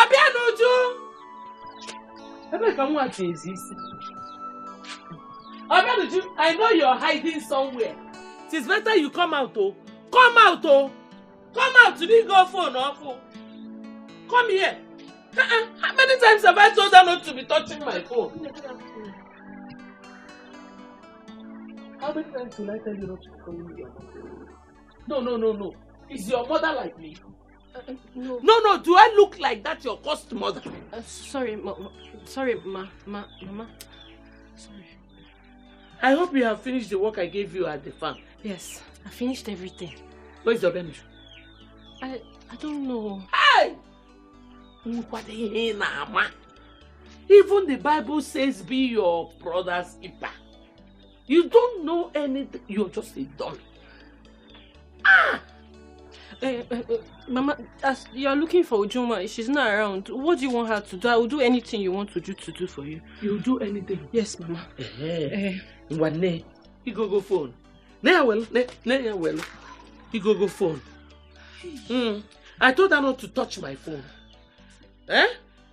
Abianuju! Abianuju, I know you're hiding somewhere. It is better you come out, oh. Come out, oh. Come out, you didn't go phone off. Come here. How many times have I told her not to be touching my phone? How many times will I tell you not to call me? No. Is your mother like me? No. No. Do I look like that your cursed mother? Sorry, Mama. Sorry. I hope you have finished the work I gave you at the farm. Yes, I finished everything. Where's your bench? I don't know. Hey! Even the Bible says be your brother's keeper. You don't know anything. You're just a dummy. Mama, as you're looking for Ujoma, she's not around. What do you want her to do? I will do anything you want to do for you. You'll do anything? Yes, Mama. One day, you go phone. Well. You go phone. I told her not to touch my phone.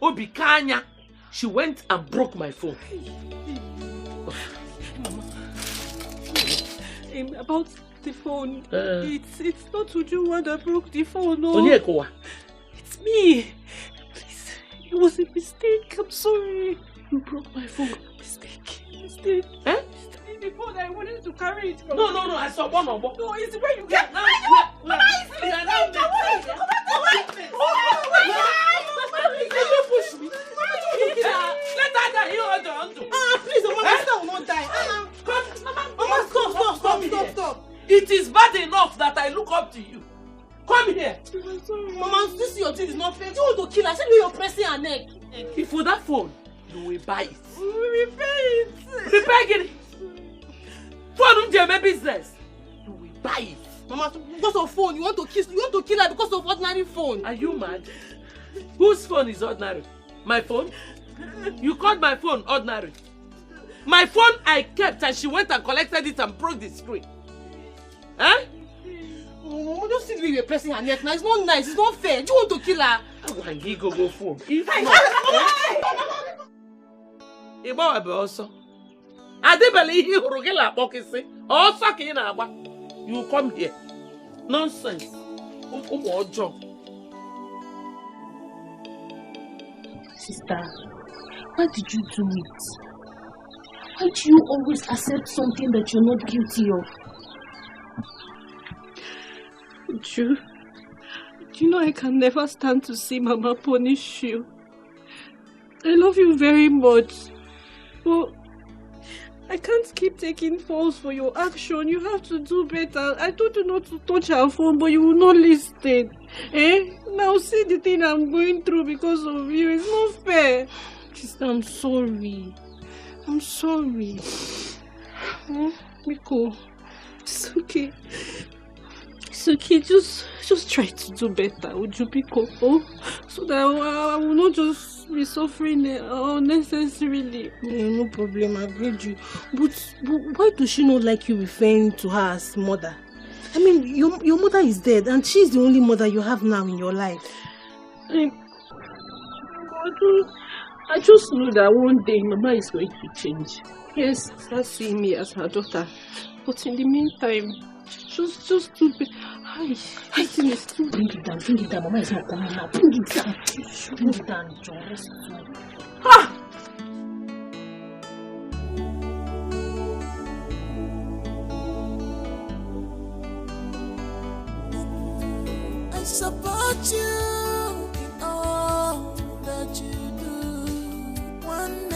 Obi Kanya. She went and broke my phone. Mama. About the phone. It's not Ujoma that broke the phone. No. It's me. Please. It was a mistake. I'm sorry. You broke my phone. Mistake. The phone, I wanted to carry it from No, I saw one. No, it's where you get now. Mama, it's a mistake. You push me. Let her die. You hold on to. Please, Mama, my sister will not die. Mama, stop. It is bad enough that I look up to you. Come here. Mama, this your thing is not fair. You want to kill her? Tell me you're pressing her neck. If for that phone, you will buy it. We will pay it. Repair it. Phone don't my business. You will buy it. Mama, because of phone, you want to kill her because of ordinary phone. Are you mad? Whose phone is ordinary? My phone? You called my phone ordinary. My phone I kept and she went and collected it and broke the screen. Huh? Mama, don't see the way you're pressing her neck now. It's not nice. It's not fair. Do you want to kill her? I want to go phone. If not, also. Adebeli he urugela bokisi. Also kina agba. You come here. Nonsense. Ojo. Sister, why did you do it? Why do you always accept something that you're not guilty of? Do you know I can never stand to see Mama punish you? I love you very much. But I can't keep taking faults for your action. You have to do better. I told you not to touch her phone, but you will not listen. Now see the thing I'm going through because of you. It's not fair. Sister, I'm sorry. Miko, it's okay. It's okay. Just try to do better. Would you pick up? So that I will not just be suffering unnecessarily. No problem, I've read you. But why does she not like you referring to her as mother? I mean, your mother is dead and she's the only mother you have now in your life. I just know that one day Mama is going to change. Yes, start seeing me as her daughter. But in the meantime, just do it. I think it's too Bring it down. Mama is not coming now. Bring it down. Just I support you in all that you do. One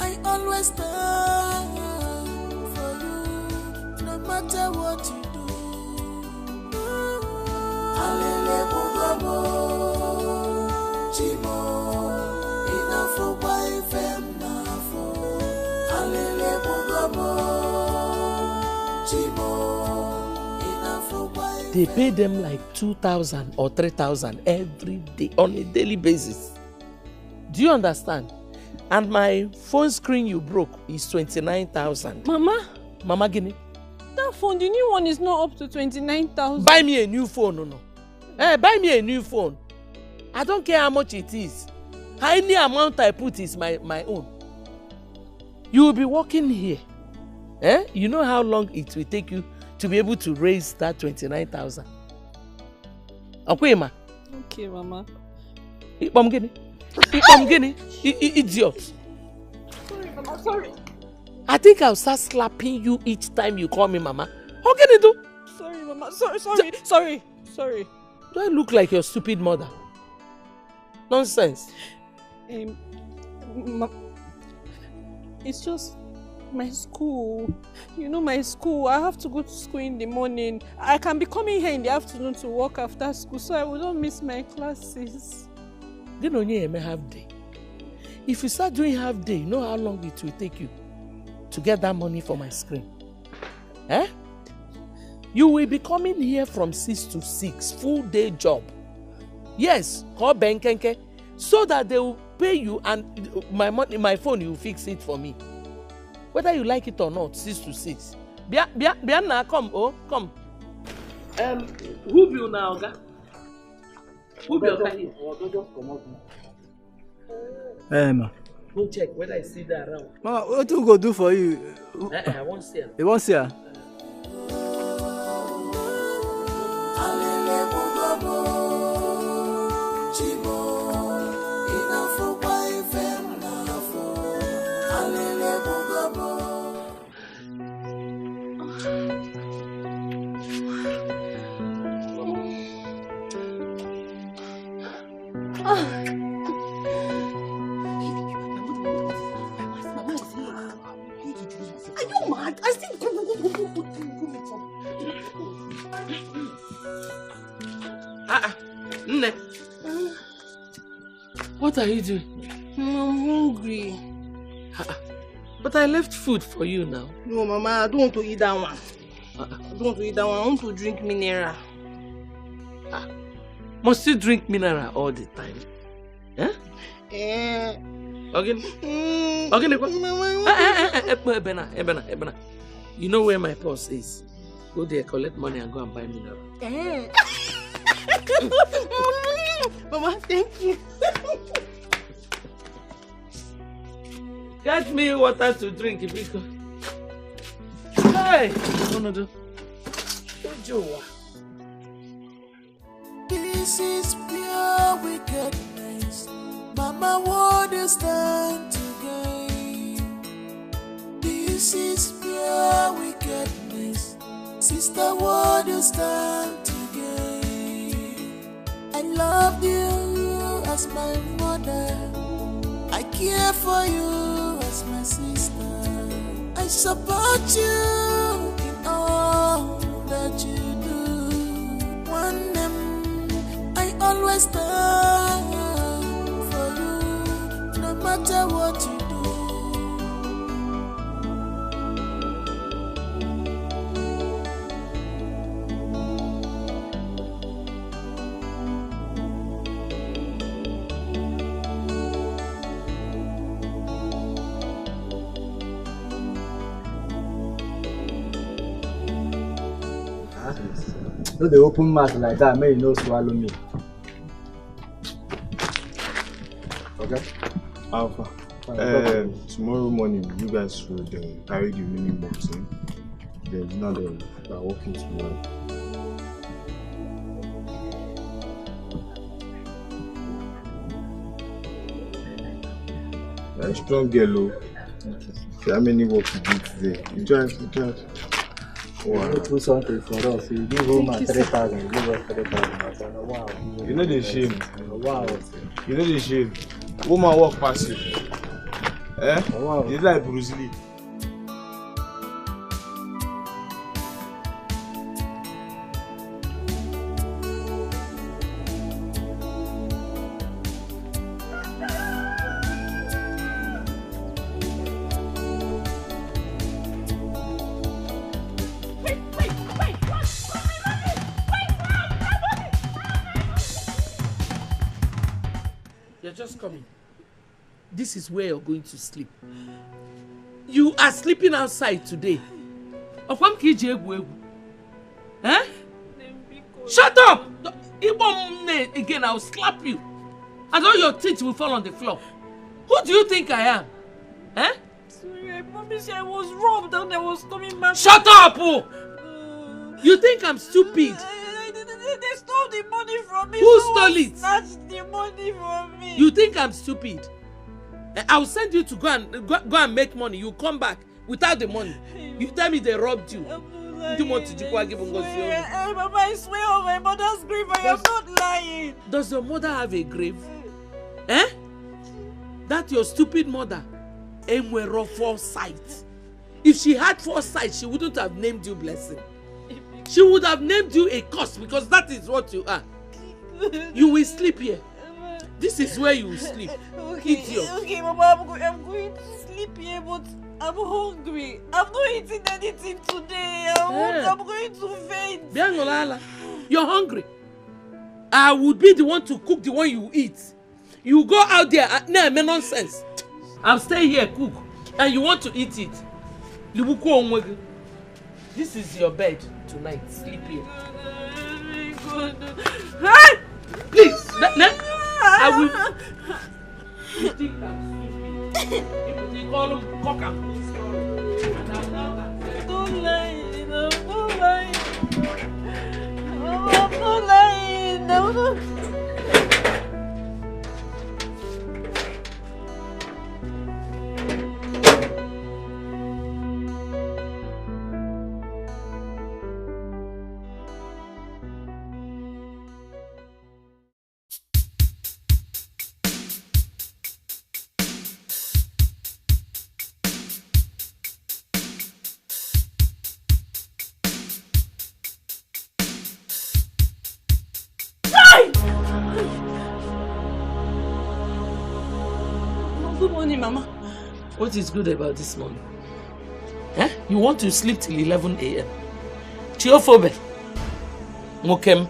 I always stand for you, no matter what you do. Alele bugabo, Jimo, inafo by femnafo. Alele bugabo, Jimo, inafo by. They pay them like 2,000 or 3,000 every day on a daily basis. Do you understand? And my phone screen you broke is 29,000. Mama Guinea. That phone, the new one is not up to 29,000. Buy me a new phone, no. Buy me a new phone. I don't care how much it is. Any amount I put is my own. You will be working here. Eh? You know how long it will take you to be able to raise that 29,000. Okay, ma? Okay, Mama. Idiot. Sorry, Mama, sorry. I think I'll start slapping you each time you call me Mama. How can you do? Sorry, Mama. Sorry. Do I look like your stupid mother? Nonsense. It's just my school. You know my school. I have to go to school in the morning. I can be coming here in the afternoon to work after school, so I will not miss my classes. Then only a half day. If you start doing half day, you know how long it will take you to get that money for my screen? Eh? You will be coming here from 6 to 6, full day job. Yes, call Benkenke, so that they will pay you and my money, my phone, you fix it for me. Whether you like it or not, 6 to 6. Bianna, come, come. Who will now, Oga? Who will Oga here? Ma. Go check whether I see that around. Mama, what do we go do for you? I won't see her. You won't see her? Nne. What are you doing? I'm hungry. But I left food for you now. No, Mama, I don't want to eat that one. I don't want to eat that one. I want to drink mineral. Must you drink mineral all the time? Eh? Again? Ebena. You know where my purse is? Go there, collect money and go and buy mineral. Mama, thank you. Get me water to drink, Ibiko. Hey! No. This is pure wickedness. Mama, what is stand to gain? This is pure wickedness. Sister, what is stand to gain? I love you as my mother. I care for you as my sister. I support you in all that you do. One I always stand for you, no matter what you do. No, they open mouth like that, may you no swallow me. Okay. Alpha. Tomorrow morning, you guys should carry the mini box in. Then now they are working tomorrow. You're a strong girl, oh. How many work you do today? You join. Wow. You put something for us. You give home at 3,000. You give us 3,000. Wow. You know the shame. Wow. You know the shame. Woman walk past you. Eh? Wow. It's like Bruce Lee. Just coming. This is where you're going to sleep. You are sleeping outside today. Eh? Shut up! Again, I'll slap you. and all your teeth will fall on the floor. Who do you think I am? Eh? Sorry, I promise I was robbed and I was coming back. Shut up! Oh! You think I'm stupid? They stole the money from me. Who stole it? Snatched the money from me. You think I'm stupid? I'll send you to go and make money. You come back without the money. You tell me they robbed you. Mama, I swear on my mother's grave, I am not lying. Does your mother have a grave? Eh? That your stupid mother ain't were foresight. If she had foresight, she wouldn't have named you Blessing. She would have named you a curse, because that is what you are. You will sleep here. This is where you will sleep. Okay, Mama, I'm going to sleep here, but I'm hungry. I'm not eating anything today. I'm going to faint. You're hungry. I would be the one to cook the one you eat. You go out there and nonsense. I'll stay here, cook, and you want to eat it. This is your bed tonight. Sleep here. Please, I will. You think I'm stupid? You call him cock and bull story. Don't lie, don't lie. I'm not lying. No. Good morning, Mama. What is good about this morning? Eh? You want to sleep till 11 a.m. Chiophobe. Mokem,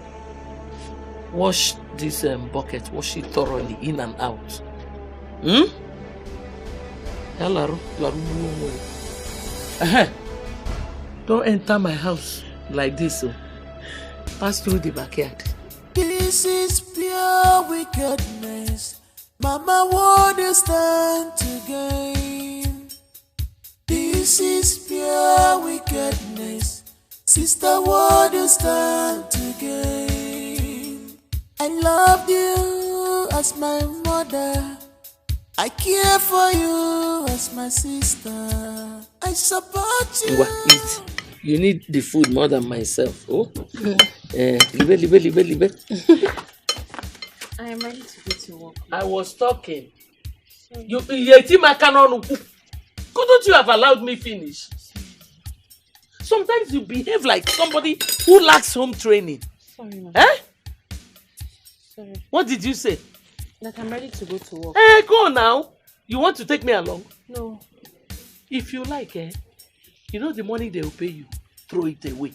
wash this bucket. Wash it thoroughly, in and out. Don't enter my house like this. Pass through the backyard. This is pure wickedness. Mama, what is stand to gain? This is pure wickedness. Sister, what is stand to gain? I love you as my mother. I care for you as my sister. I support you. Eat. You need the food more than myself. Oh? Libe. I am ready to go to work. I was talking. Couldn't you have allowed me finish? Sometimes you behave like somebody who lacks home training. Sorry, Mama. Eh? Sorry. What did you say? That I'm ready to go to work. Go now. You want to take me along? No. If you like, you know the money they will pay you. Throw it away.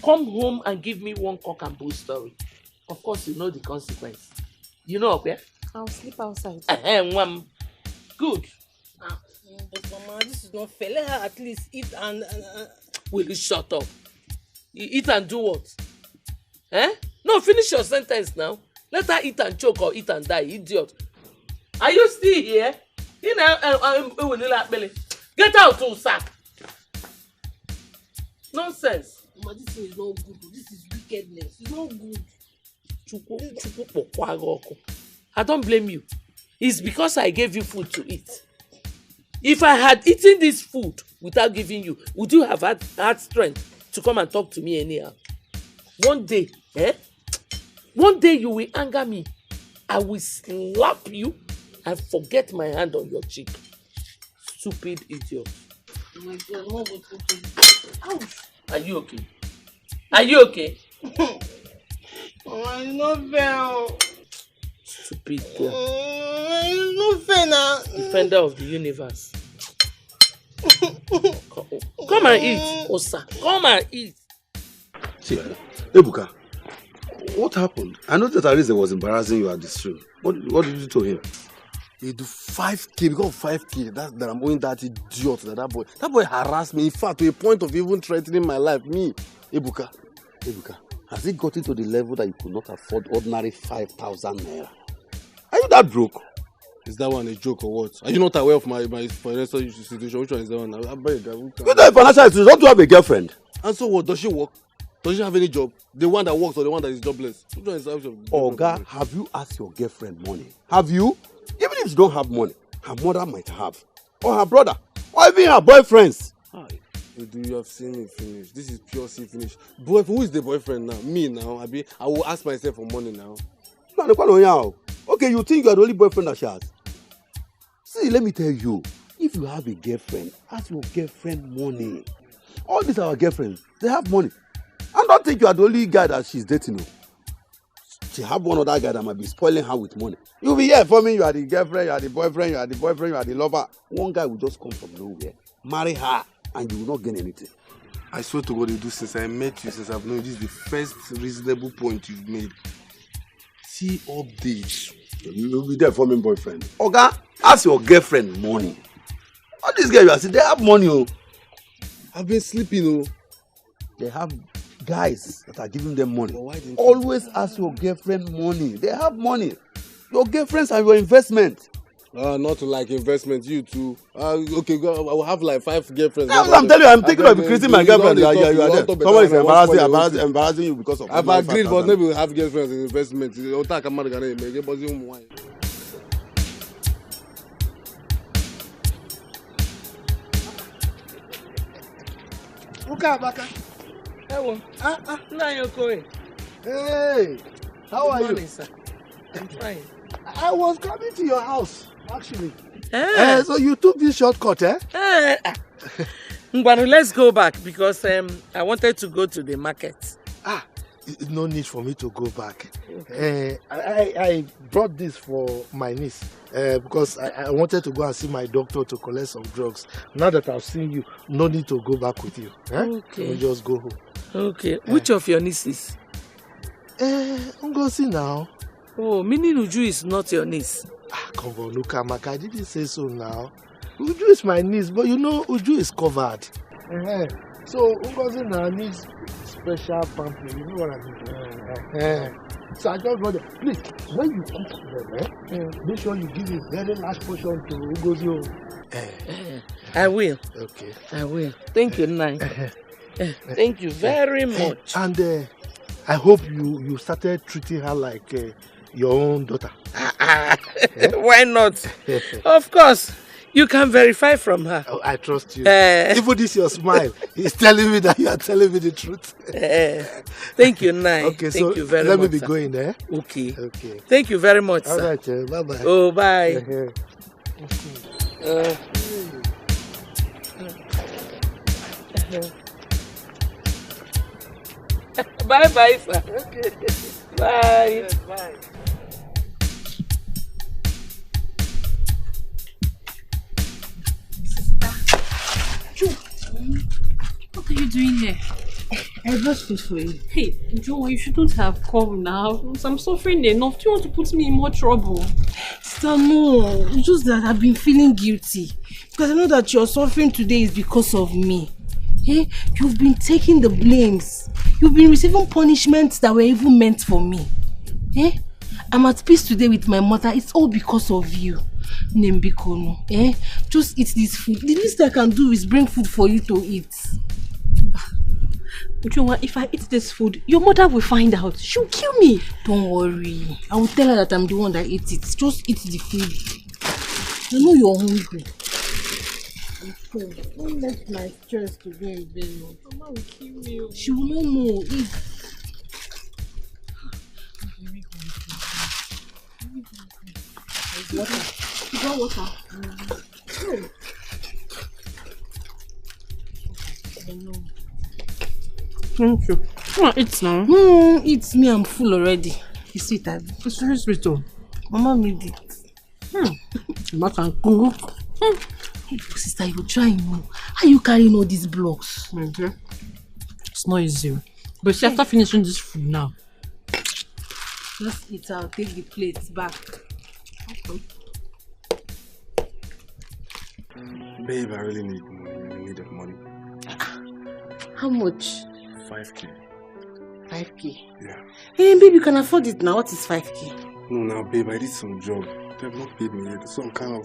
Come home and give me one cock and bull story. Of course, you know the consequence. You know, okay? I'll sleep outside. Good. But Mama, this is not fair. Let her at least eat and... Will you shut up? You eat and do what? Eh? No, finish your sentence now. Let her eat and choke or eat and die, idiot. Are you still here? Get out, Osa. Nonsense. Mama, this is not good. This is wickedness. It's not good. I don't blame you. It's because I gave you food to eat. If I had eaten this food without giving you, would you have had strength to come and talk to me anyhow? One day, One day you will anger me. I will slap you and forget my hand on your cheek. Stupid idiot. Oh my God, what was Ouch. Are you okay? Are you okay? Oh, it's not fair. Stupid girl. It's not fair now. Defender of the universe. Come and eat, Osa. Come and eat. See, Ebuka, what happened? I noticed that Arize was embarrassing you at the stream. What did you do to him? He do 5K, because of 5K. That I'm going that idiot, that boy harassed me. In fact, to a point of even threatening my life. Me, Ebuka, has it gotten to the level that you could not afford ordinary 5,000 naira? Are you that broke. Is that one a joke or what? Are you not aware of my financial situation? Which one is that one? I beg you. You know, financial situation. Don't you have a girlfriend? And so what? Does she work? Does she have any job? The one that works or the one that is jobless? Which one is Oga, have you asked your girlfriend money? Have you? Even if you don't have money, her mother might have. Or her brother. Or even her boyfriends. You have seen me finish. This is pure see finish. Boyfriend, who is the boyfriend now? Me now. I will ask myself for money now. Okay, you think you are the only boyfriend that she has? See, let me tell you. If you have a girlfriend, ask your girlfriend money. All these are our girlfriends. They have money. I don't think you are the only guy that she's dating. No. She have one other guy that might be spoiling her with money. You'll be here for me. You are the girlfriend, you are the boyfriend, you are the boyfriend, you are the lover. One guy will just come from nowhere, marry her, and you will not gain anything. I swear to God, you do since I met you, since I've known you. This is the first reasonable point you've made. See updates. You'll be there for me, boyfriend. Oga, ask your girlfriend money. All these guys you are seeing, they have money. Oh. I've been sleeping. Oh. They have guys that are giving them money. Always ask your girlfriend money. They have money. Your girlfriends are your investment. Not like investment, you too. Okay, I will have like 5 girlfriends. I'm telling you, I'm thinking of increasing my girlfriend. You are there. Someone is embarrassing you because of. I've agreed, but maybe we'll have girlfriends in investment. Hello. Now you're going. Hey, how are you? Sir. I'm fine. I was coming to your house, actually. So you took this shortcut, eh? Mbanu, let's go back because I wanted to go to the market. No need for me to go back. Okay. I brought this for my niece because I wanted to go and see my doctor to collect some drugs. Now that I've seen you, no need to go back with you. Okay. We'll just go home. Okay. Which of your nieces? Ngozi now. Oh, meaning Uju is not your niece. Come on, look, Amaka, I didn't say so now. Uju is my niece, but you know Uju is covered. So Ngozi now needs special pampering, you know what I mean? So I just want to, please, when you cook them, make sure you give a very large portion to Ngozi. I will. Okay. I will. Thank you, Nai. Thank you very much. And I hope you started treating her like your own daughter. Why not? Of course. You can verify from her. Oh, I trust you. Even this your smile is telling me that you are telling me the truth. Thank you, Nai. Okay, Thank you very let much. me be going there. Okay. Okay. Thank you very much, All sir. right, bye-bye. Oh, bye. Bye-bye, sir. Okay. Bye. Bye. What are you doing here? I brought food for you. Hey, Joe, you shouldn't have come now. I'm suffering enough. Do you want to put me in more trouble? Sister, no. It's just that I've been feeling guilty. Because I know that your suffering today is because of me. Hey, you've been taking the blames. You've been receiving punishments that were even meant for me. Hey, I'm at peace today with my mother. It's all because of you. Nembikono. Just eat this food. The least I can do is bring food for you to eat. But you know what? If I eat this food, your mother will find out. She'll kill me. Don't worry. I will tell her that I'm the one that ate it. Just eat the food. I know you're hungry. Don't let my stress to go in vain. Mama will kill me. She will not know. Eat. Water. You got water? Thank you. Come on, eat now. No, it's me. I'm full already. You see that? It's very sweet though. Mama made it. Mama can cook. Sister, you try more. How you carrying all these blocks? Okay. It's not easy. But see, after finishing this food now. Just eat. I'll take the plates back. Okay. Babe, I really need money. I need money. How much? 5K. 5K. Yeah. Hey, babe, you can afford it now. What is 5K? No, now, babe, I did some job. They have not paid me yet. So I'm kind of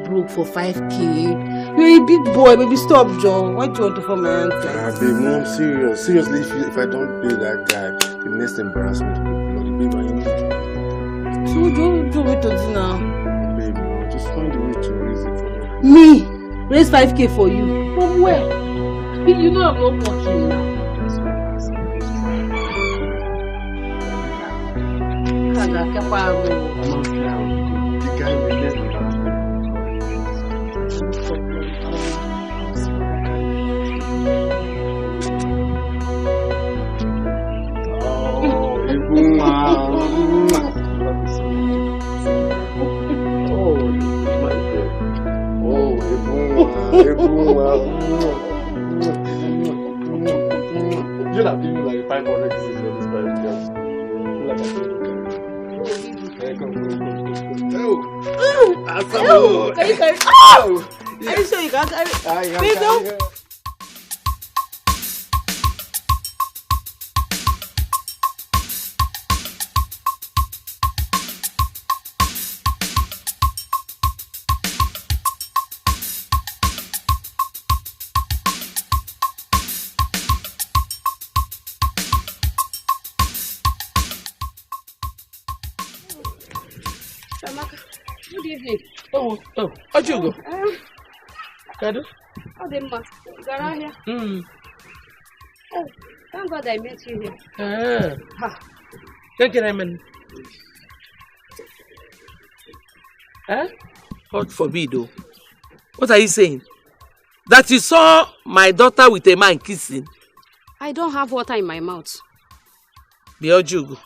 broke for 5K. You're a big boy, baby. Stop, John. Why do you want to form my hand? Babe, no, I'm serious. Seriously, if I don't pay that guy, the next embarrassment will be bloody, babe. So don't wait until now. Babe, no, just find a way to raise it for me. Me? Raise 5K for you? From where? You know I'm not working now. The guy in the next embarrassment. You have given like 500 kisses for this private girl. Can you carry? Oh! Are you sure you can carry? Please don't. Good evening. Oh, how'd you go? Kadu? How the mask? Gara here. Oh, thank God I met you here. Can't get him in. Huh? God forbid, though. What are you saying? That you saw my daughter with a man kissing? I don't have water in my mouth. Biojugo,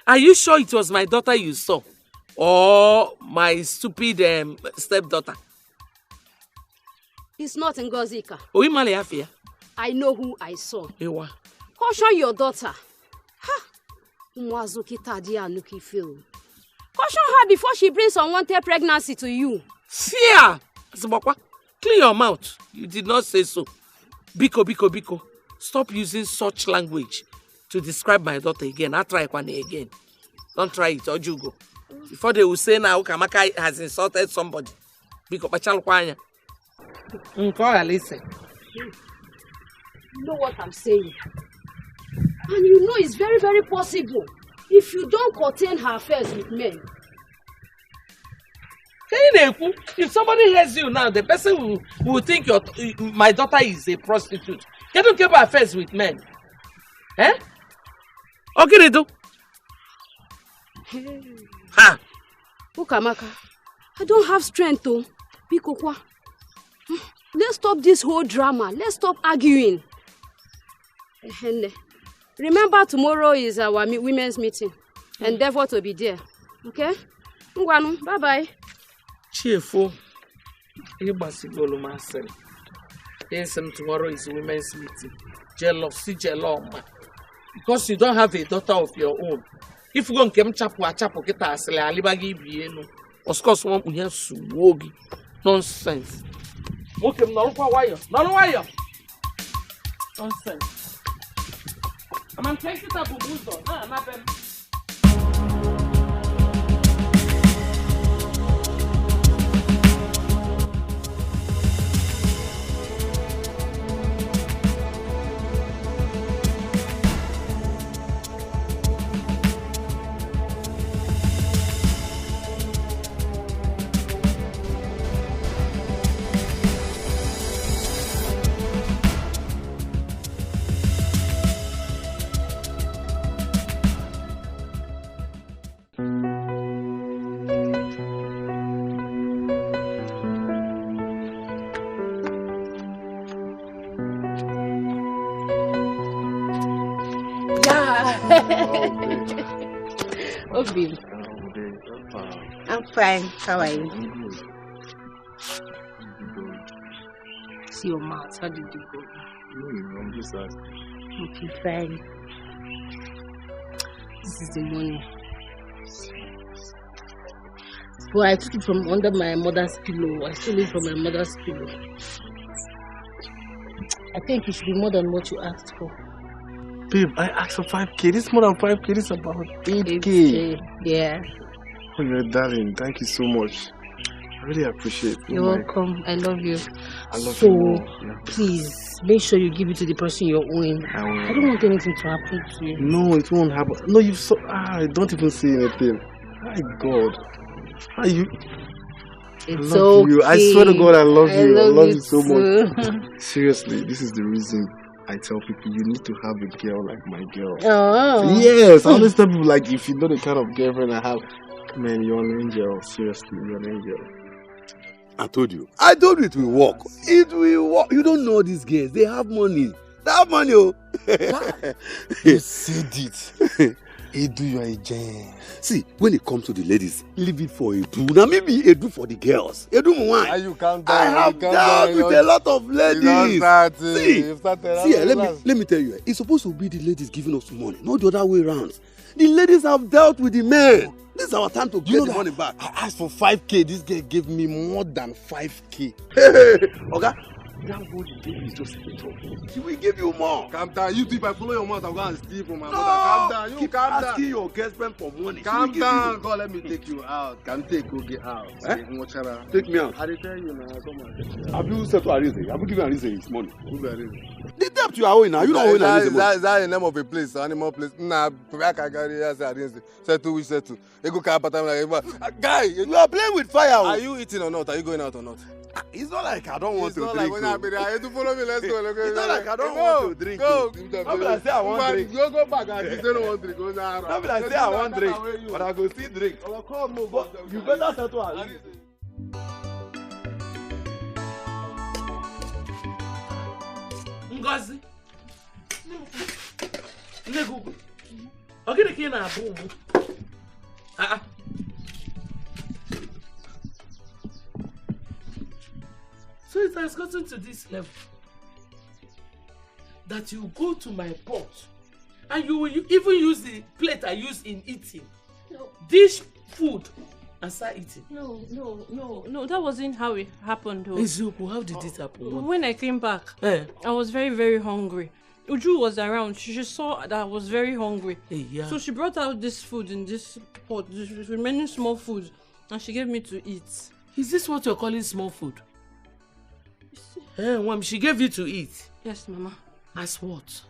are you sure it was my daughter you saw? Or my stupid stepdaughter? It's not Ngozika. Oimale Afia. I know who I saw. Ewa. Caution your daughter. Ha! Mwazuki tadia nuki feel. Caution her before she brings unwanted pregnancy to you. Sia! Zibokwa, clean your mouth. You did not say so. Biko. Stop using such language to describe my daughter again. I'll try one again. Don't try it, Ojugo. Before they will say now Kamaka has insulted somebody. Biko Bachalkwanya. Listen. You know what I'm saying. And you know it's very, very possible if you don't contain her affairs with men. If somebody hears you now, the person will think my daughter is a prostitute. You don't keep affairs with men. Eh? Okay, do. Ha! Ukamaka, I don't have strength to. Bikokwa. Let's stop this whole drama. Let's stop arguing. Remember, tomorrow is our women's meeting. Endeavor to be there. Okay? Ngwanu, bye-bye. Cheerful. Yes, tomorrow is women's meeting. Jealousy. Because you don't have a daughter of your own. If you don't come chapu kita asile alibagi bienu. Of course, one unya suwogi. Nonsense. Okay, no. Nonsense. I'm taking it up with Buzo. Obi. I'm fine. How are you? See your mouth. How did you go? I'm just asking. Okay, fine. This is the money. Well, I took it from under my mother's pillow. I stole it from my mother's pillow. I think it should be more than what you asked for. Babe, I asked for 5K. This is more than 5K. This is about 8K. Yeah. Oh, you're darling. Thank you so much. I really appreciate it. You're welcome. I love you. I love you more. Yeah. Please, make sure you give it to the person you're owing. I will. I don't want anything to happen to you. No, it won't happen. No, you so don't even say anything. My God. How you? It's I love you. I swear to God, I love you. I love you so too. much. Seriously, this is the reason I tell people you need to have a girl like my girl. Oh. Yes, I always tell people like if you know the kind of girlfriend I have, man, you're an angel. Seriously, you're an angel. I told you it will work. It will work. You don't know these girls. They have money. They have money, oh. You said it. Edu, you are a gem. See, when it comes to the ladies, leave it for Edu. Now maybe Edu for the girls. Edu Mwan. You calm down. I have dealt with a lot of ladies. Let me tell you, it's supposed to be the ladies giving us money, not the other way around. The ladies have dealt with the men. This is our time to get the money back. I asked for 5K. This girl gave me more than 5K. Okay? That what you gave is just a little. She will give you more. Calm down. You if I follow your mouth, I'm going to steal from my mother. Calm down. Keep asking your girlfriend for money. Calm down. God, let me take you out. Can take go get out. Take me out. I tell you now. Come on. Have you said to Arize? Have you given Arize his money? Who be Arize? The debt you are owing now. You don't owe Arize money. Is that the name of a place? Animal place? Nah, I can carry Arize. Settle which settle. You go carry like guy. You are playing with fire. Are you eating or not? Are you going out or not? It's not like I don't want to drink. It's not like when I be there, you follow me, let's go. It's not like I don't want to drink. Go. How will I say I want drink? Go back and you say no want drink. How will I say I want drink? But I go still drink. You better settle her. Ngozi. Nego. Ogini ki na abu mu. So it has gotten to this level that you go to my pot and you will even use the plate I use in eating. No. Dish food and start eating. No, that wasn't how it happened though. Ezeoku, how did it happen? When I came back, I was very, very hungry. Uju was around. She just saw that I was very hungry. Yeah. So she brought out this food in this pot, this remaining small food, and she gave me to eat. Is this what you're calling small food? Mom, she gave you to eat? Yes, Mama. As what?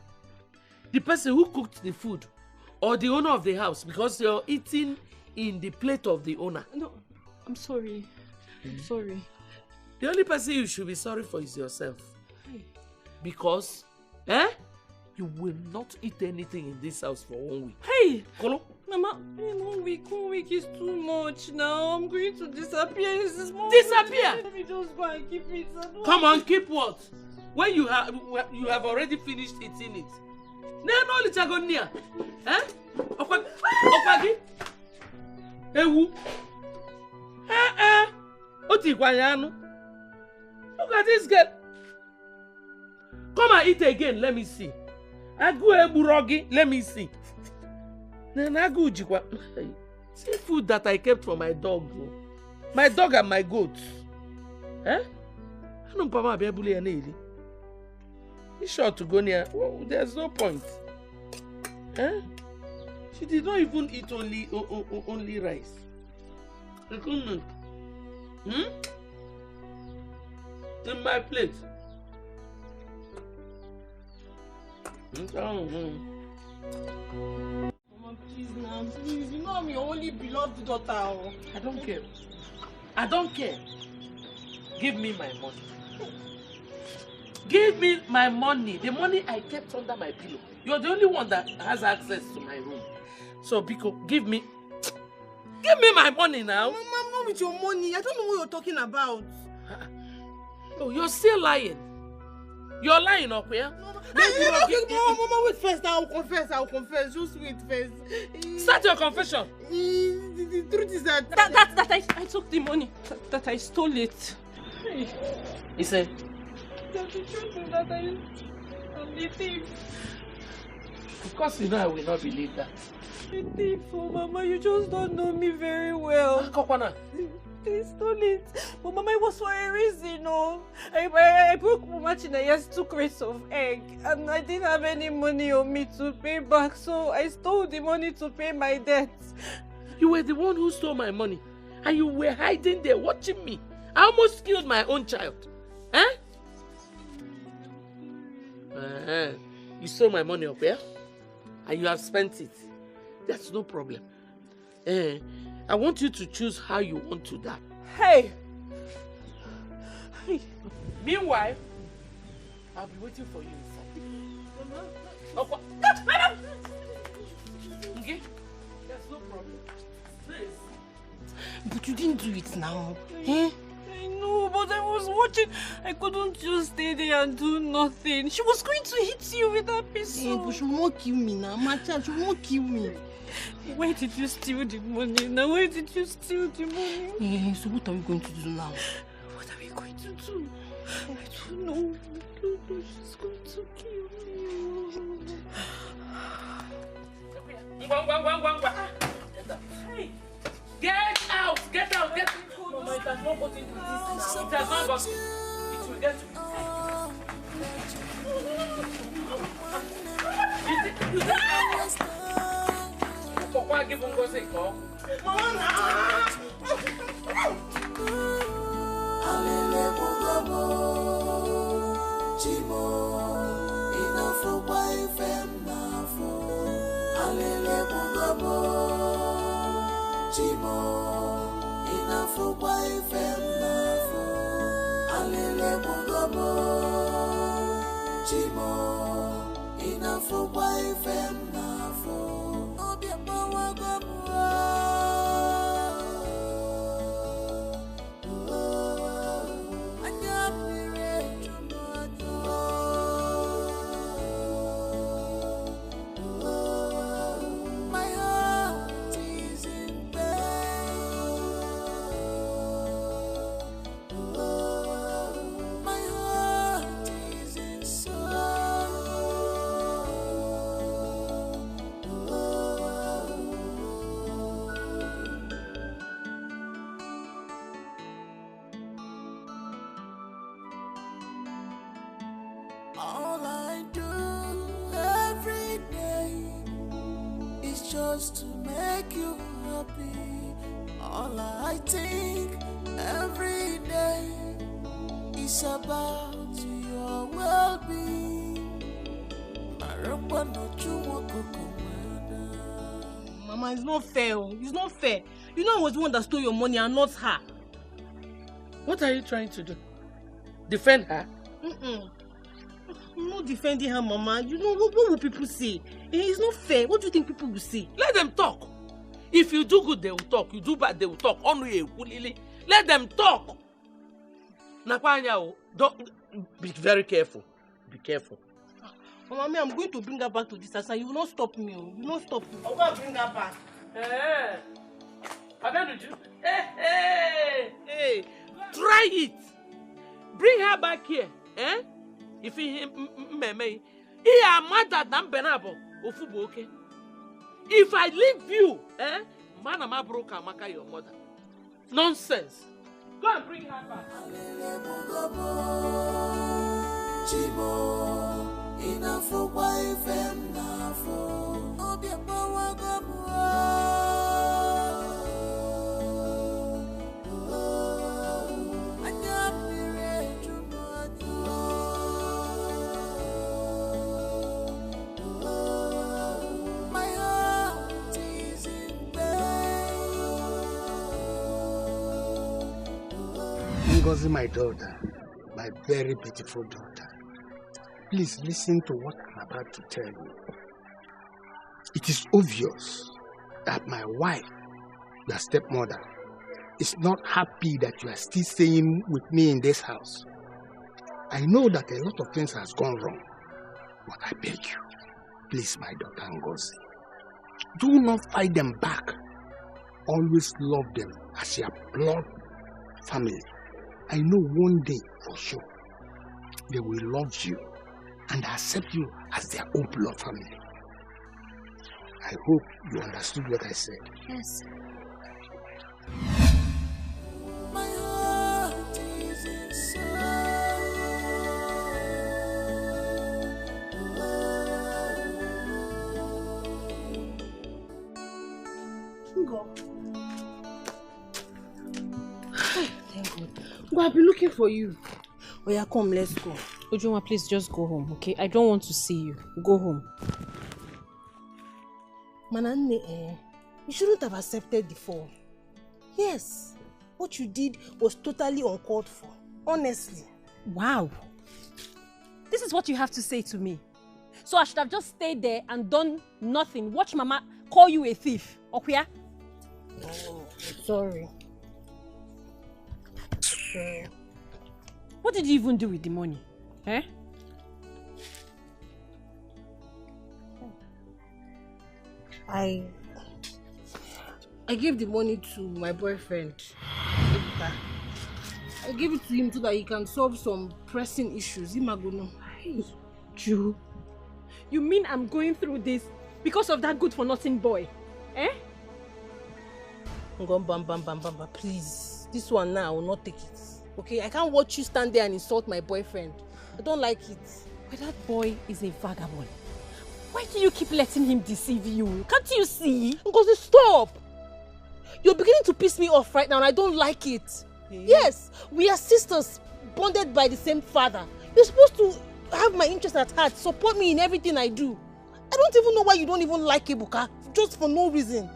The person who cooked the food or the owner of the house, because you're eating in the plate of the owner? No, I'm sorry. I'm sorry. The only person you should be sorry for is yourself. Because, you will not eat anything in this house for 1 week. Hey! Kolo? Mama, 1 week is too much now. I'm going to disappear. Disappear? Let me just go and keep it. Come on, keep what? When you have already finished eating it. No, Lichagonia. Okwagi? Ewu? Oti kwanyanu? Look at this girl. Come and eat again, let me see. Agu eburogi, let me see. See food that I kept for my dog. My dog and my goats. I don't pama be able to He's sure to go near. Well, there's no point. She did not even eat only rice. In my plate. Please now, please. You know I'm your only beloved daughter. I don't care. I don't care. Give me my money. Give me my money. The money I kept under my pillow. You're the only one that has access to my room. So, Biko, give me my money now. Mama, I'm not with your money. I don't know what you're talking about. Oh, you're still lying. You're lying, Okuya. Mama, wait first. I'll confess. Just wait first. Start your confession. The truth is that I took the money. That I stole it. He said, The truth is that I'm the thief. Of course, you know I will not believe that. Mama, you just don't know me very well. Kokwana. They stole it. But Mama, it was for a reason, no? I broke Mama Chinaya's 2 crates of egg, and I didn't have any money on me to pay back, so I stole the money to pay my debts. You were the one who stole my money, and you were hiding there watching me. I almost killed my own child. Eh? You stole my money up here, and you have spent it. That's no problem. I want you to choose how you want to die. Hey! Meanwhile, I'll be waiting for you inside. Okay? There's no problem. Please. But you didn't do it now. Eh? I know, but I was watching. I couldn't just stay there and do nothing. She was going to hit you with that pistol. But she will not kill me now. My child, she will not kill me. Why did you steal the money? Now, why did you steal the money? So what are we going to do now? What are we going to do? I don't know. I don't know. She's going to kill me. Hey! Get out! Get out! Get out! Mama, it has not got into this now. It has not got. It will get to me. You think for what give him go say call? All I do every day is just to make you happy. All I think every day is about your well-being. Mama, it's not fair. It's not fair. You know I was the one that stole your money and not her. What are you trying to do? Defend her? I'm not defending her, Mama. You know, what will people say? It's not fair. What do you think people will say? Let them talk. If you do good, they will talk. You do bad, they will talk. Let them talk. Nakwanya, don't be very careful. Be careful. Mama, I'm going to bring her back to this house and you will not stop me. You will not stop me. I'm going to bring her back. Hey, try it. Bring her back here. If he me, okay. If I leave you, man, I'm broke. I'm your mother. Nonsense. Go and bring her back. Ngozi, my daughter, my very beautiful daughter, please listen to what I'm about to tell you. It is obvious that my wife, your stepmother, is not happy that you are still staying with me in this house. I know that a lot of things has gone wrong, but I beg you, please, my daughter Ngozi, do not fight them back. Always love them as your blood family. I know one day for sure they will love you and accept you as their own blood family. I hope you understood what I said. Yes. My heart is in Go. Thank God. But I've been looking for you. Oh yeah, come, let's go. Ujunwa, please just go home, okay? I don't want to see you. Go home. Manane, you shouldn't have accepted the fall. Yes, what you did was totally uncalled for. Honestly. Wow. This is what you have to say to me. So I should have just stayed there and done nothing. Watch Mama call you a thief. Okay? Oh, I'm sorry. Sorry. What did you even do with the money? Eh? I gave the money to my boyfriend. I gave it to him so that he can solve some pressing issues. Hey, Ju, you mean I'm going through this because of that good-for-nothing boy? Eh? Please, this one now I will not take it. Okay, I can't watch you stand there and insult my boyfriend. I don't like it. But that boy is a vagabond. Why do you keep letting him deceive you? Can't you see? Because stop! You're beginning to piss me off right now and I don't like it. Hey. Yes, we are sisters, bonded by the same father. You're supposed to have my interest at heart, support me in everything I do. I don't even know why you don't even like Ebuka, just for no reason.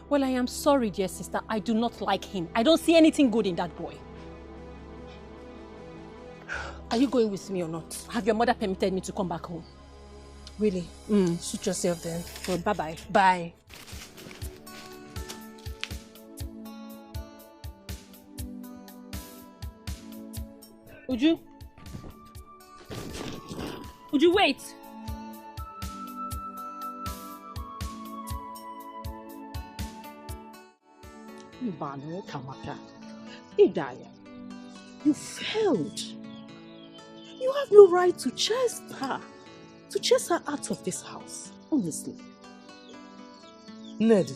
Well, I am sorry, dear sister. I do not like him. I don't see anything good in that boy. Are you going with me or not? Have your mother permitted me to come back home? Really? Suit yourself then. Well, bye-bye. Bye. Uju, wait. Mbano Kamaka, Idaya, you failed. You have no right to chase her out of this house, honestly. Ned,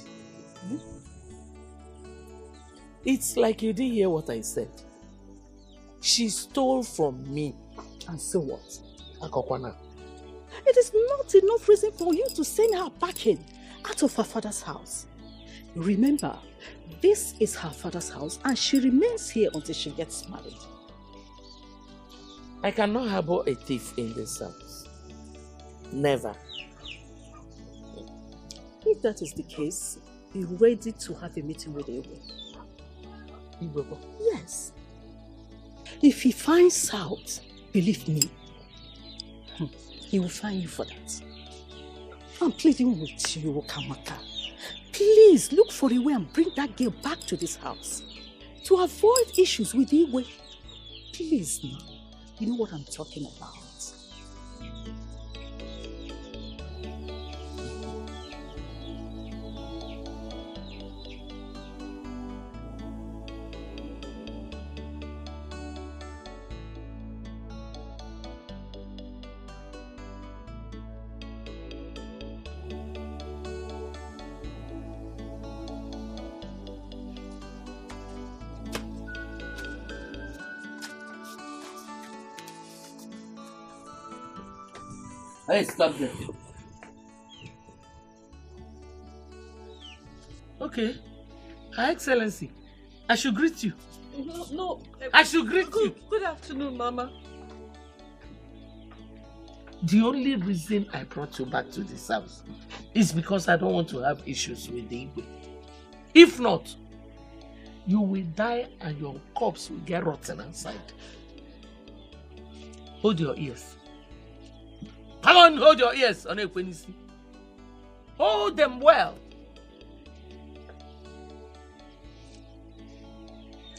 it's like you didn't hear what I said. She stole from me. And so what? Akokwana. It is not enough reason for you to send her packing out of her father's house. Remember, this is her father's house and she remains here until she gets married. I cannot harbor a thief in this house. Never. If that is the case, be ready to have a meeting with Ewe. Yes. If he finds out, believe me, he will find you for that. I'm pleading with you, Kamaka. Please look for a way and bring that girl back to this house. To avoid issues with Iwe. Please now. You know what I'm talking about. Hey, stop there. Okay. Her Excellency, I should greet you. No. I should greet you. Good afternoon, Mama. The only reason I brought you back to this house is because I don't want to have issues with the Igwe. If not, you will die and your corpse will get rotten outside. Hold your ears. Come on, hold your ears, Onekwenisi. Hold them well.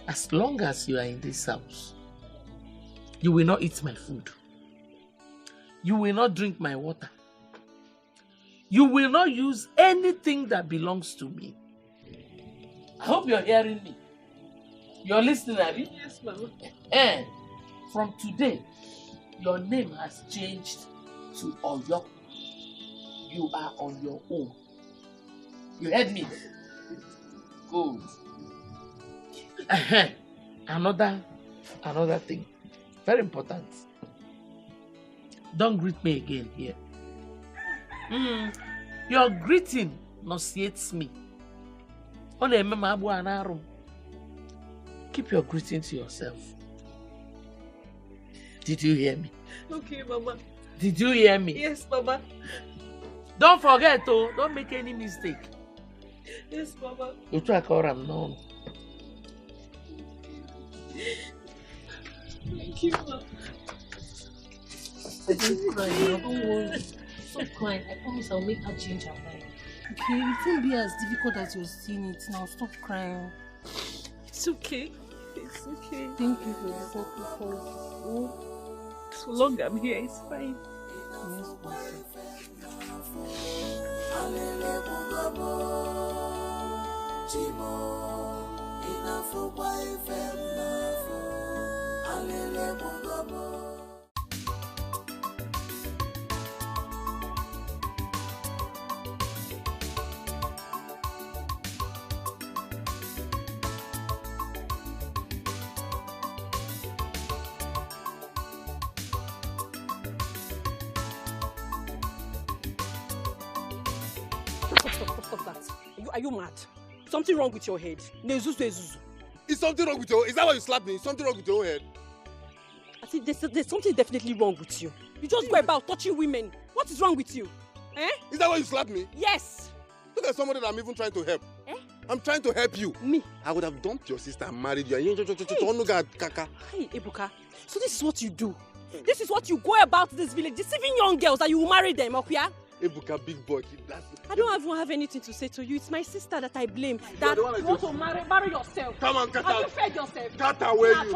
As long as you are in this house, you will not eat my food. You will not drink my water. You will not use anything that belongs to me. I hope you're hearing me. You're listening, Abby? Yes, Mama. And from today, your name has changed to Oyo. You are on your own. You heard me? Good. Another thing. Very important. Don't greet me again here. Your greeting nauseates me. Keep your greeting to yourself. Did you hear me? Okay, Mama. Did you hear me? Yes, Mama. Don't forget, oh, don't make any mistake. Yes, Mama. You try to call him now. Thank you, Mama. Stop crying now, don't worry. Stop crying. I promise I'll make her change her mind. Okay, it won't be as difficult as you're seeing it now. Stop crying. It's okay. It's okay. Thank you for the sacrifice. Oh. So long I'm here, it's fine. Yes, Stop that. Are you mad? Something wrong with your head? Nezuzu. Is something wrong with your head? Is that why you slapped me? Is something wrong with your head? I think there's something definitely wrong with you. You just go about touching women. What is wrong with you? Eh? Is that why you slapped me? Yes. Look at somebody that I'm even trying to help. Eh? I'm trying to help you. Me? I would have dumped your sister and married you. Hey, Ebuka. So this is what you do. This is what you go about this village, deceiving young girls that you will marry them, okay? Ebuka, big boy. I don't even have anything to say to you. It's my sister that I blame. That you want to marry yourself. Come on, cut out. Have you fed yourself? Cut away, you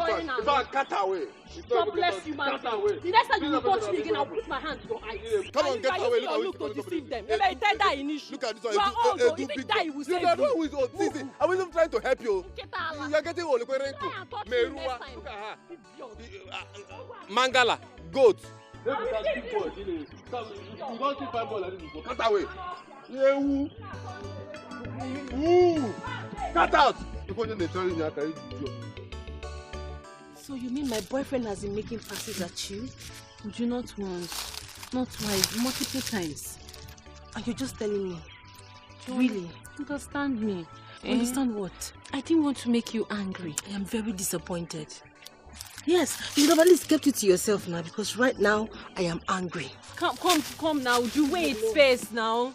cut away. God bless you, man. The next time you touch me again, I'll put my hand to your eyes. Come on, get away. Look to deceive them. Maybe I tell that initially. Look at this one. You are old, though. You think that you will save me. I was even trying to help you. You're getting old. Look at her. Mangala, goat. You don't see five ball like this before. Cut away. Cut out. So you mean my boyfriend has been making passes at you? Would you not once, not twice, multiple times? And you're just telling me? Really? Understand me. Understand what? I didn't want to make you angry. I am very disappointed. Yes, you should have at least kept it to yourself now, because right now I am angry. Come now. You wait first now.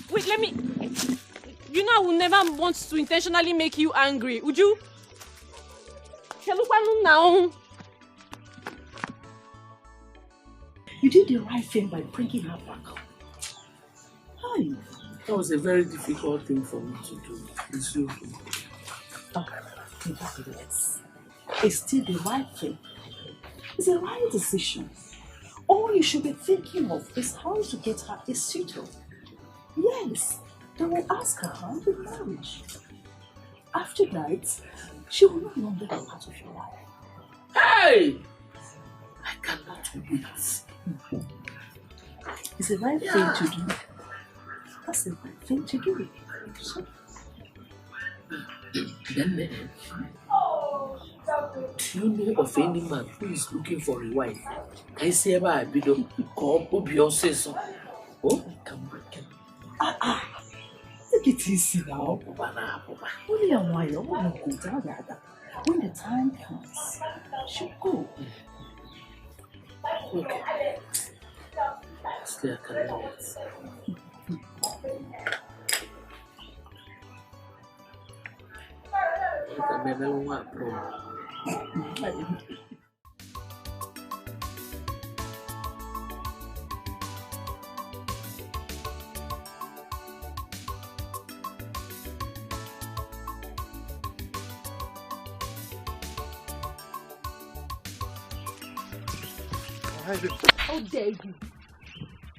Wait, let me. You know I will never want to intentionally make you angry. Would you? Now. You did the right thing by bringing her back up. Hi. That was a very difficult thing for me to do. It's you. Yes. It's still the right thing. It's the right decision. All you should be thinking of is how to get her a suitor. Yes, they will ask her hand in marriage. After that, she will no longer be part of your life. Hey! I cannot wait. It's the right thing to do. That's the right thing to do. Then, do you know of any man who is looking for a wife? I say about a bit of Beyonce song. Oh, come on. Take it easy now. Only a while, when you go down there. When the time comes, she'll go. Okay. Still, I cannot wait. How dare you?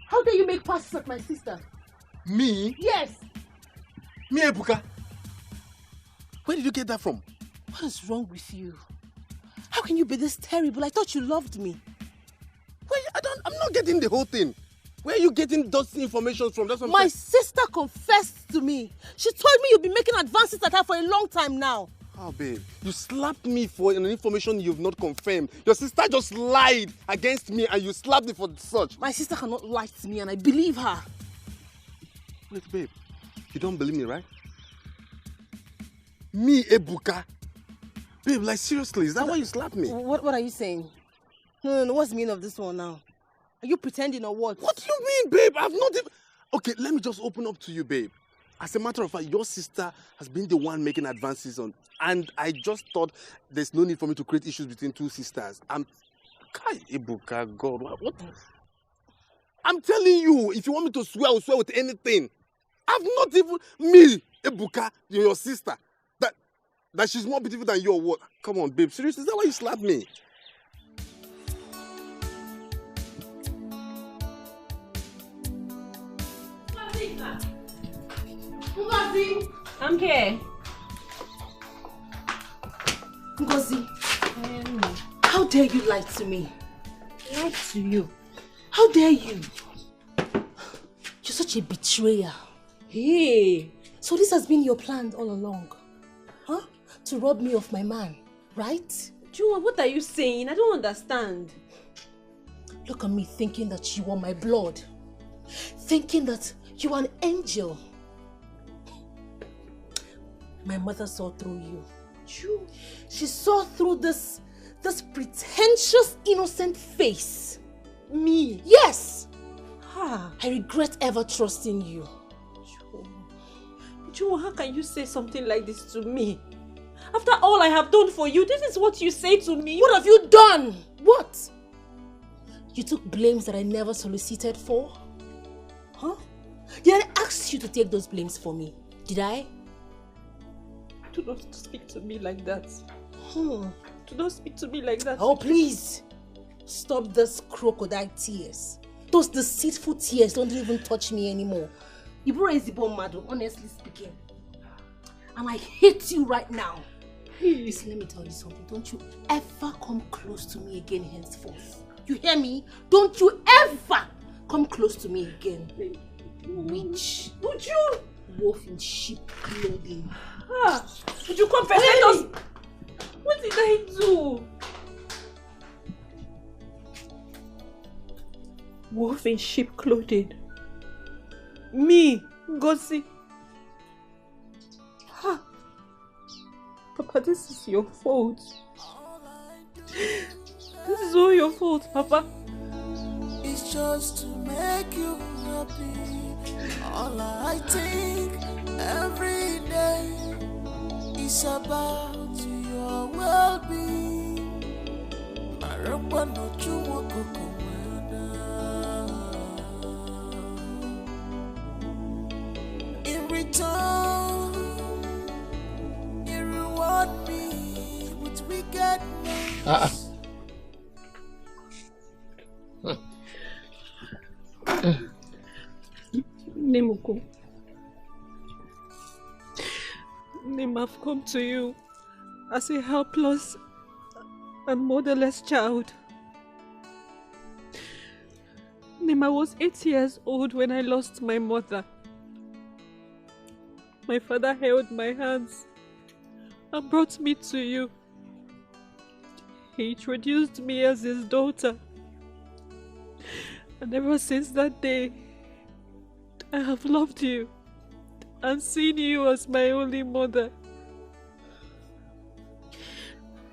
How dare you make passes at my sister? Me? Yes. Me, Ebuka? Where did you get that from? What is wrong with you? How can you be this terrible? I thought you loved me. Wait, I'm not getting the whole thing. Where are you getting those information from? That's what I'm My saying. sister confessed to me. She told me you've been making advances at her for a long time now. Oh, babe, you slapped me for an information you've not confirmed. Your sister just lied against me and you slapped me for such. My sister cannot lie to me and I believe her. Wait, babe, you don't believe me, right? Me, Ebuka? Babe, like seriously, is that why you slapped me? What are you saying? No, what's the meaning of this one now? Are you pretending or what? What do you mean, babe? I've not even... Okay, let me just open up to you, babe. As a matter of fact, your sister has been the one making advances on... And I just thought there's no need for me to create issues between two sisters. Kai, Ebuka, God, what? I'm telling you, if you want me to swear, I'll swear with anything. I've not even... Me, Ebuka, your sister. That she's more beautiful than you or what? Come on, babe. Seriously, is that why you slapped me? Ngozi! I'm here. Ngozi, how dare you lie to me? Lie to you? How dare you? You're such a betrayer. Hey! So this has been your plan all along? Huh? To rob me of my man, right? Juma, what are you saying? I don't understand. Look at me thinking that you are my blood. Thinking that you are an angel. My mother saw through you. She saw through this pretentious, innocent face. Me? Yes! I regret ever trusting you. Juma, how can you say something like this to me? After all I have done for you, this is what you say to me? What have you done? What? You took blames that I never solicited for? Huh? Did I ask you to take those blames for me? Did I? Do not speak to me like that. Do not speak to me like that. Oh, please. Stop those crocodile tears. Those deceitful tears don't even touch me anymore. Ibura is the bomb, madam, honestly speaking. And I hate you right now. Listen, let me tell you something. Don't you ever come close to me again henceforth. You hear me? Don't you ever come close to me again. Witch. Would you? Wolf in sheep clothing. Would you come first? Let us... What did I do? Wolf in sheep clothing. Me, Ngozi. Papa, this is your fault. This is all your fault, Papa. It's just to make you happy. All I think every day is about your well-being. In return, you reward me with wickedness. Nemuko. Nim, I've come to you as a helpless and motherless child. Nim, I was 8 years old when I lost my mother. My father held my hands and brought me to you. He introduced me as his daughter. And ever since that day, I have loved you and seen you as my only mother.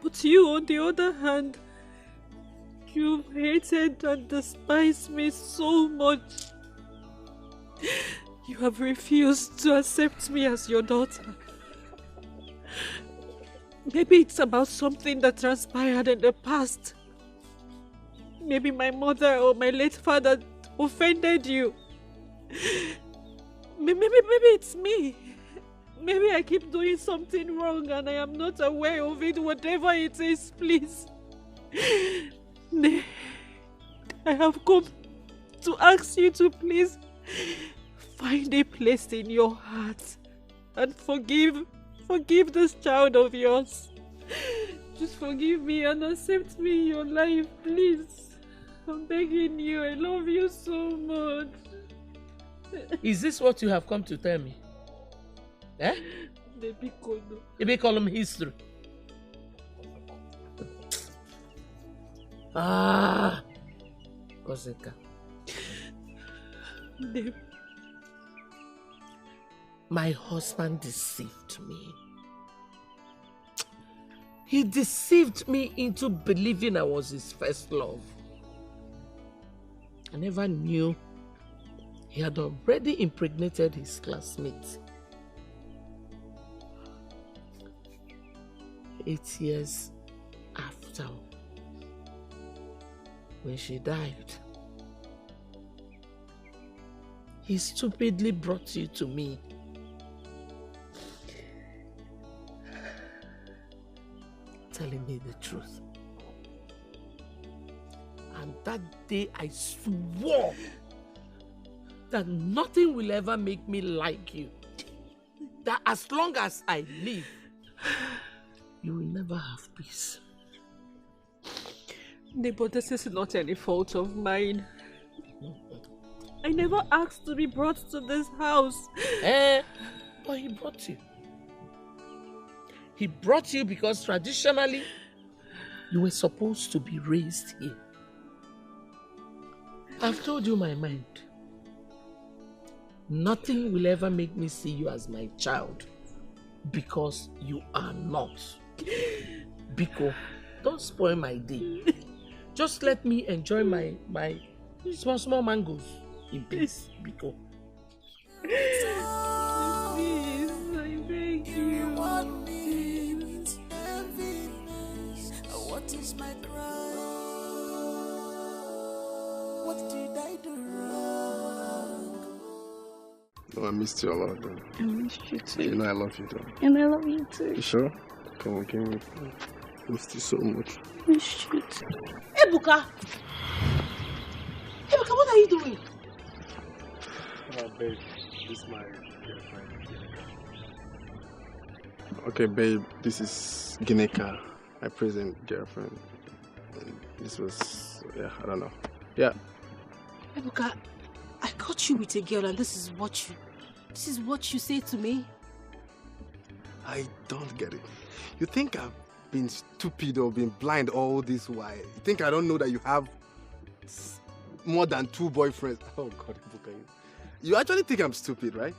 But you, on the other hand, you've hated and despised me so much. You have refused to accept me as your daughter. Maybe it's about something that transpired in the past. Maybe my mother or my late father offended you. Maybe it's me. Maybe I keep doing something wrong and I am not aware of it, whatever it is, please. I have come to ask you to please find a place in your heart and forgive this child of yours. Just forgive me and accept me in your life, please. I'm begging you. I love you so much. Is this what you have come to tell me? Eh? Maybe call him history. Ah, Koseka. My husband deceived me. He deceived me into believing I was his first love. I never knew he had already impregnated his classmate. 8 years after, when she died, he stupidly brought you to me. Telling me the truth. And that day I swore that nothing will ever make me like you. That as long as I live, you will never have peace. But this is not any fault of mine. I never asked to be brought to this house. But he brought you. He brought you because traditionally, you were supposed to be raised here. I've told you my mind. Nothing will ever make me see you as my child because you are not. Biko, don't spoil my day. Just let me enjoy my small mangoes in peace, Biko. Please, I beg you. What is my crime? What did I do wrong? No, I missed you a lot, though. I missed you too. You know I love you, though. And I love you too. You sure? Come on, give me. I missed you so much. I missed you too. Ebuka! Ebuka, what are you doing? Babe, this is my girlfriend. Okay, babe, this is Gineka, my present girlfriend. And this was, yeah, I don't know. Yeah. Ebuka, I caught you with a girl and this is what you say to me? I don't get it. You think I've been stupid or been blind all this while? You think I don't know that you have more than 2 boyfriends? Oh God, Ebuka, you actually think I'm stupid, right?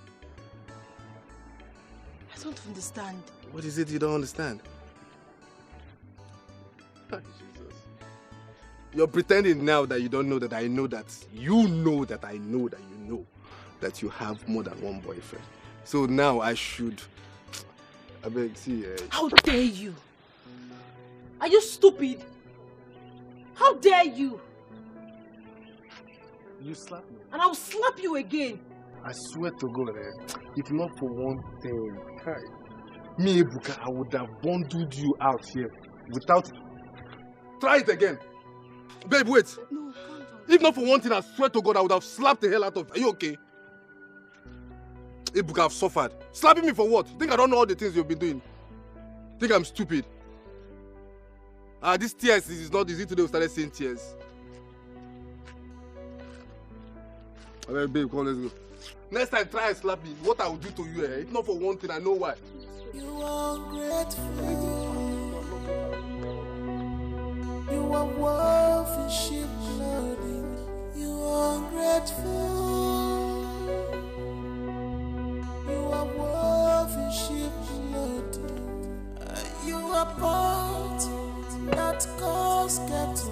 I don't understand. What is it you don't understand? Jesus. You're pretending now that you don't know that I know that you know that I know that you know that you have more than 1 boyfriend. So now I should... I beg, see... How dare you? Are you stupid? How dare you? You slap me. And I'll slap you again. I swear to God, if not for one thing, me, Ebuka, I would have bundled you out here without... Try it again. Babe, wait. No, calm down. If not for one thing, I swear to God, I would have slapped the hell out of you. Are you okay? Ebuka, I've suffered. Slapping me for what? Think I don't know all the things you've been doing? Think I'm stupid? These tears is not easy today. We started seeing tears. Alright, babe, come, let's go. Next time, try and slap me. What I will do to you, If not for one thing, I know why. You are grateful. You are worth ship loading. You are ungrateful. You are worth ship loading. You are part that cause get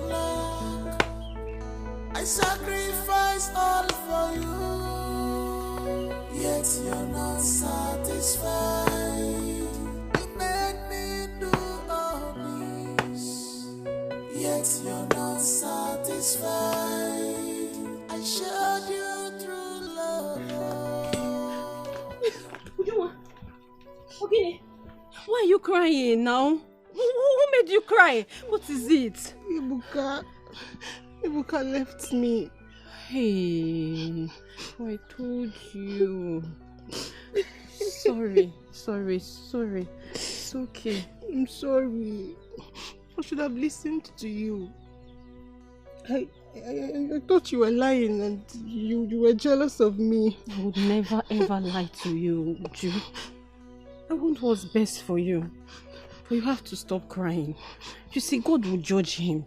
luck. I sacrifice all for you, yet you're not satisfied. You made me do all this, yet you're not satisfied. I showed you through love. Okay, why are you crying now? Who made you cry? What is it? Ebuka left me. Hey, I told you. Sorry. It's okay. I'm sorry. I should have listened to you. I thought you were lying and you were jealous of me. I would never ever lie to you, Uju. I want what's best for you. But you have to stop crying. You see, God will judge him.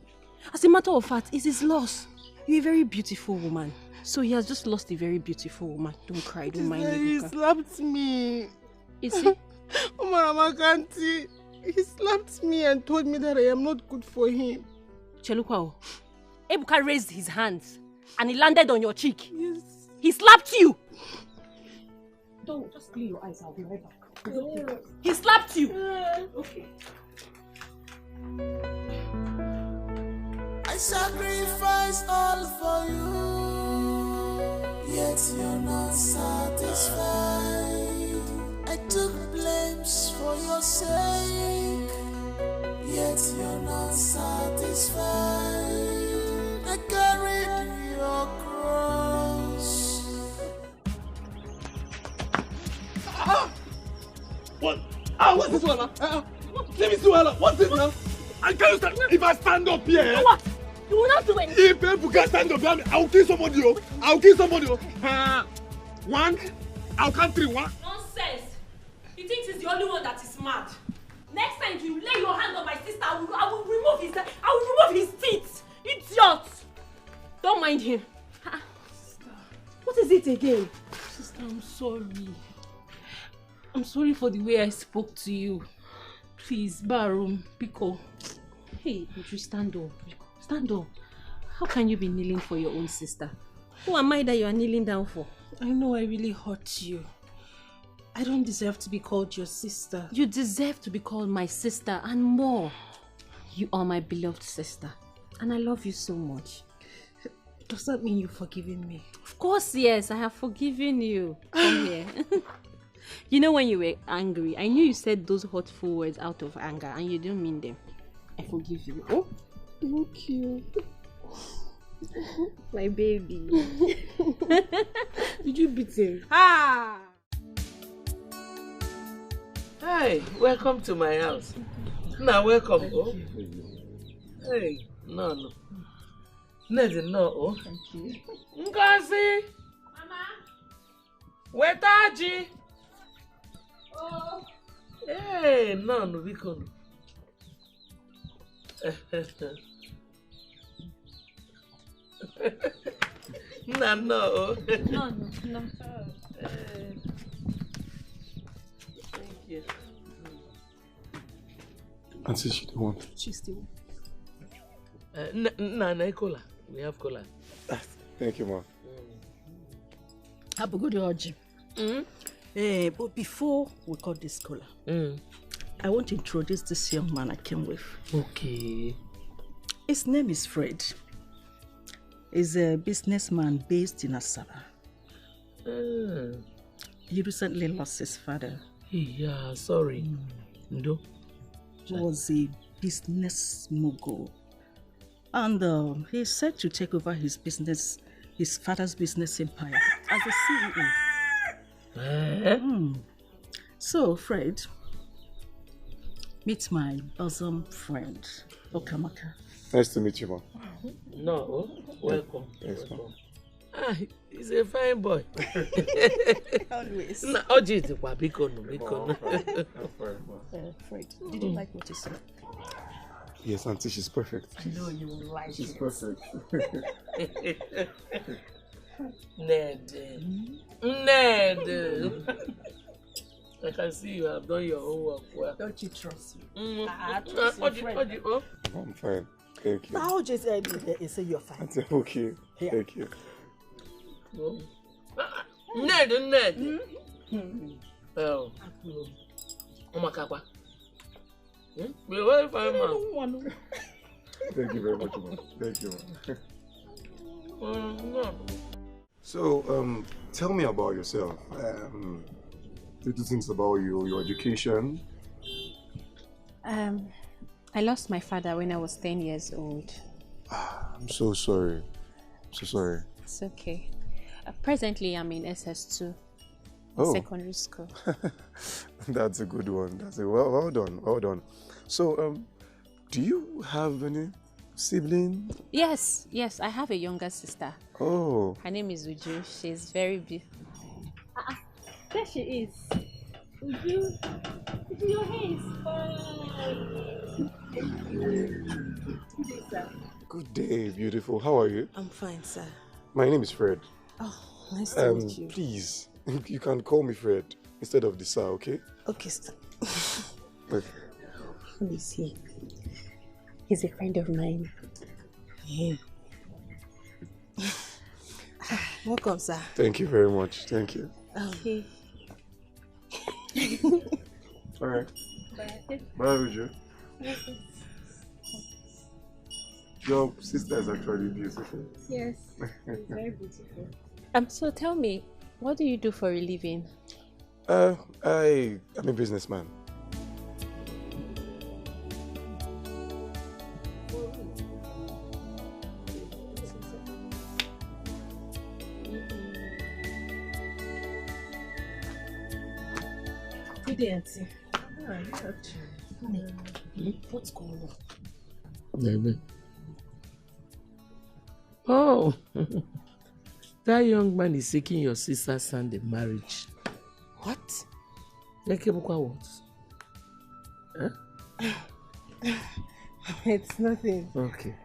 As a matter of fact, it's his loss. You're a very beautiful woman. So he has just lost a very beautiful woman. Don't cry, don't mind me. He slapped me. Is he? Omarakanti, he slapped me and told me that I am not good for him. Chelukwao, Ebuka raised his hands and he landed on your cheek. Yes. He slapped you. Don't, just clear your eyes, I'll be right back. Yeah. He slapped you. Okay. I sacrifice all for you, yet you're not satisfied. I took blames for your sake, yet you're not satisfied. I carried your cross. What? What's this one? Let me see what. What's this now? I can't stand. If I stand up here, what? You will not do it. If Ebuka stand up here, I'll kill somebody. I'll kill somebody. One. I'll count 3. 1. Nonsense. He thinks he's the only one that is mad. Next time you lay your hand on my sister, I will remove his teeth. Idiot. Don't mind him. What is it again? Sister, I'm sorry. I'm sorry for the way I spoke to you. Please, Barum, Pico. Hey, would you stand up? Stand up. How can you be kneeling for your own sister? Who am I that you are kneeling down for? I know I really hurt you. I don't deserve to be called your sister. You deserve to be called my sister and more. You are my beloved sister. And I love you so much. Does that mean you've forgiven me? Of course, yes. I have forgiven you. Come here. You know, when you were angry, I knew you said those hurtful words out of anger and you didn't mean them. I forgive you. Oh, thank you. My baby. Did you beat him? Ah! Hi, welcome to my house. Now, welcome. Oh. Hey, no. Oh. Thank you. Ngozi! Mama! Wetaji! Oh! Hey, no, biko. No. No. Thank you. Auntie, she don't want. She's still. No, cola. We have cola. Thank you, Ma. Have a good orgy. But before we cut this cola, I want to introduce this young man I came with. Okay. His name is Fred. He's a businessman based in Asaba. He recently lost his father. Yeah, sorry. No. He was a business mogul. And he's set to take over his father's business empire as a CEO. So, Fred, meet my bosom friend, Okamaka. Nice to meet you, Ma. No, welcome. Yes, Ma. He's a fine boy. Always. Fred, did you like what you said? Yes, Auntie, she's perfect. I know you will like She's it. perfect. Ned. I can see you have done your homework well. Don't you trust me? I'm fine. Thank you. How just say you're fine? Auntie, okay. Here. Thank you. Ned. Oh. Omakakwa. We're very fine, man. Thank you very much, Ma. Thank you, Ma. No. So, tell me about yourself. Little things about you, your education. I lost my father when I was 10 years old. I'm so sorry. So sorry. It's okay. Presently, I'm in SS2, secondary school. That's a good one. Well done. So, do you have any sibling? Yes, I have a younger sister. Oh. Her name is Uju. She's very beautiful. There she is. Uju, your hair is fine. Good day, beautiful. How are you? I'm fine, sir. My name is Fred. Oh, nice to meet you. Please, you can call me Fred instead of the sir, okay? Okay, sir. Okay. Who is he? He's a friend of mine. Yeah. Welcome, sir. Thank you very much. Thank you. Okay. All right. Bye. Bye, Uju. Your sister is actually beautiful. Yes, she's very beautiful. So tell me, what do you do for a living? I am a businessman. Good day, Auntie. What's going on? Oh, that young man is seeking your sister's hand in marriage. What? What? Huh? It's nothing. Okay.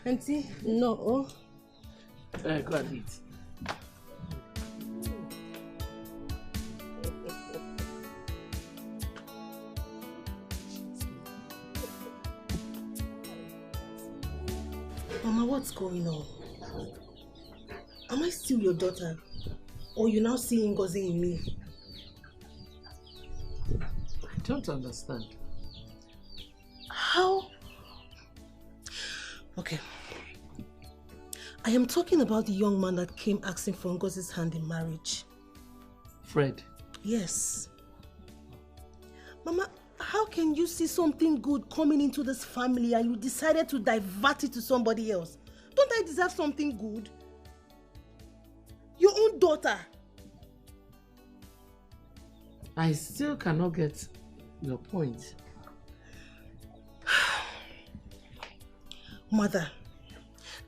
Auntie, no. Go and eat. Mama, what's going on? Am I still your daughter? Or you now see Ngozi in me? I don't understand. How? Okay. I am talking about the young man that came asking for Ngozi's hand in marriage. Fred? Yes. Mama, how can you see something good coming into this family and you decided to divert it to somebody else? Don't I deserve something good? Your own daughter. I still cannot get your point. Mother,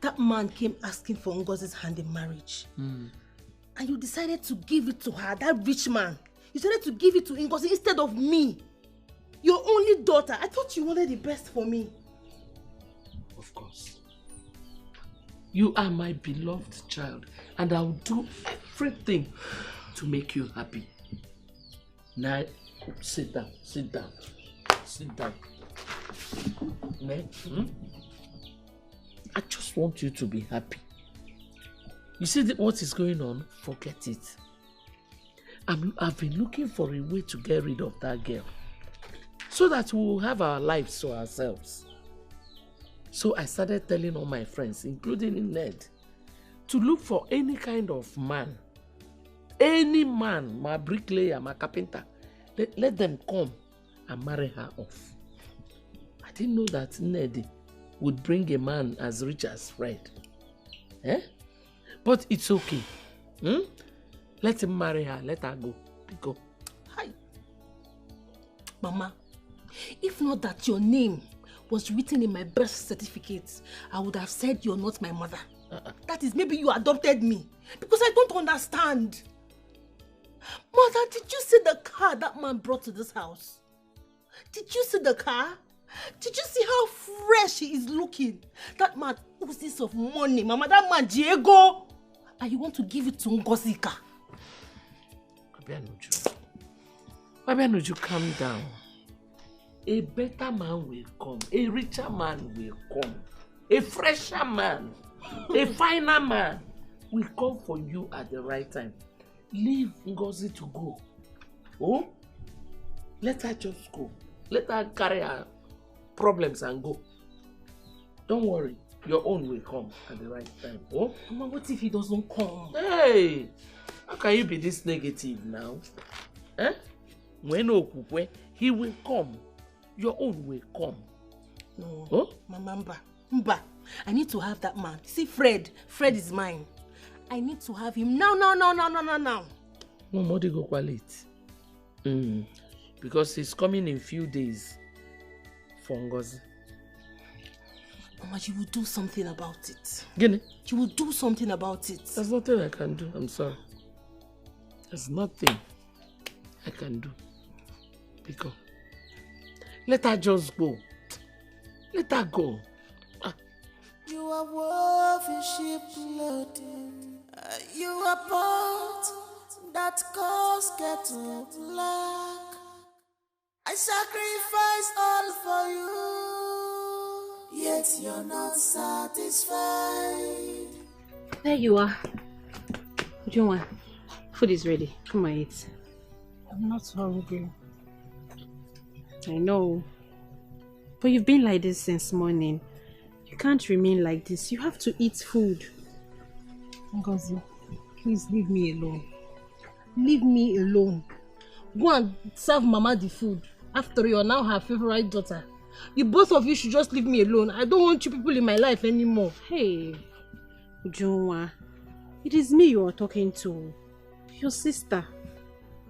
that man came asking for Ngozi's hand in marriage. And you decided to give it to her, that rich man. You decided to give it to Ngozi instead of me. Your only daughter. I thought you wanted the best for me. Of course. You are my beloved child, and I'll do everything to make you happy. Now, sit down. I just want you to be happy. You see what is going on? Forget it. I've been looking for a way to get rid of that girl, so that we will have our lives to ourselves. So I started telling all my friends, including Ned, to look for any kind of man. Any man, my bricklayer, my carpenter, let them come and marry her off. I didn't know that Ned would bring a man as rich as Fred. But it's okay. Let him marry her, let her go. Hi. Mama, if not that your name was written in my birth certificate, I would have said you're not my mother. That is, maybe you adopted me. Because I don't understand. Mother, did you see the car that man brought to this house? Did you see the car? Did you see how fresh he is looking? That man oozes of money, Mama. That man, Diego. And you want to give it to Ngozika? Abianuju, calm down. A better man will come. A richer man will come. A fresher man. A finer man will come for you at the right time. Leave Ngozi to go. Oh? Let her just go. Let her carry her problems and go. Don't worry. Your own will come at the right time. Oh? Mama, what if he doesn't come? Hey! How can you be this negative now? When he will come. Your own will come. No. Oh? Mama, Mba. I need to have that man. See, Fred is mine. I need to have him now. No, go late. Because he's coming in few days for Ngozi. Mama, you will do something about it. Guinea? You will do something about it. There's nothing I can do. I'm sorry. There's nothing I can do. Because let her just go. Let her go. You are woven sheep loading. You are pot that caused kettle black. I sacrifice all for you, yet you're not satisfied. There you are. Ujunwa, food is ready. Come and eat. I'm not hungry. I know. But you've been like this since morning. You can't remain like this. You have to eat food. Ngozi, please leave me alone. Leave me alone. Go and serve Mama the food. After you're now her favorite daughter. You both of you should just leave me alone. I don't want you people in my life anymore. Hey, Ujunwa, it is me you are talking to. Your sister.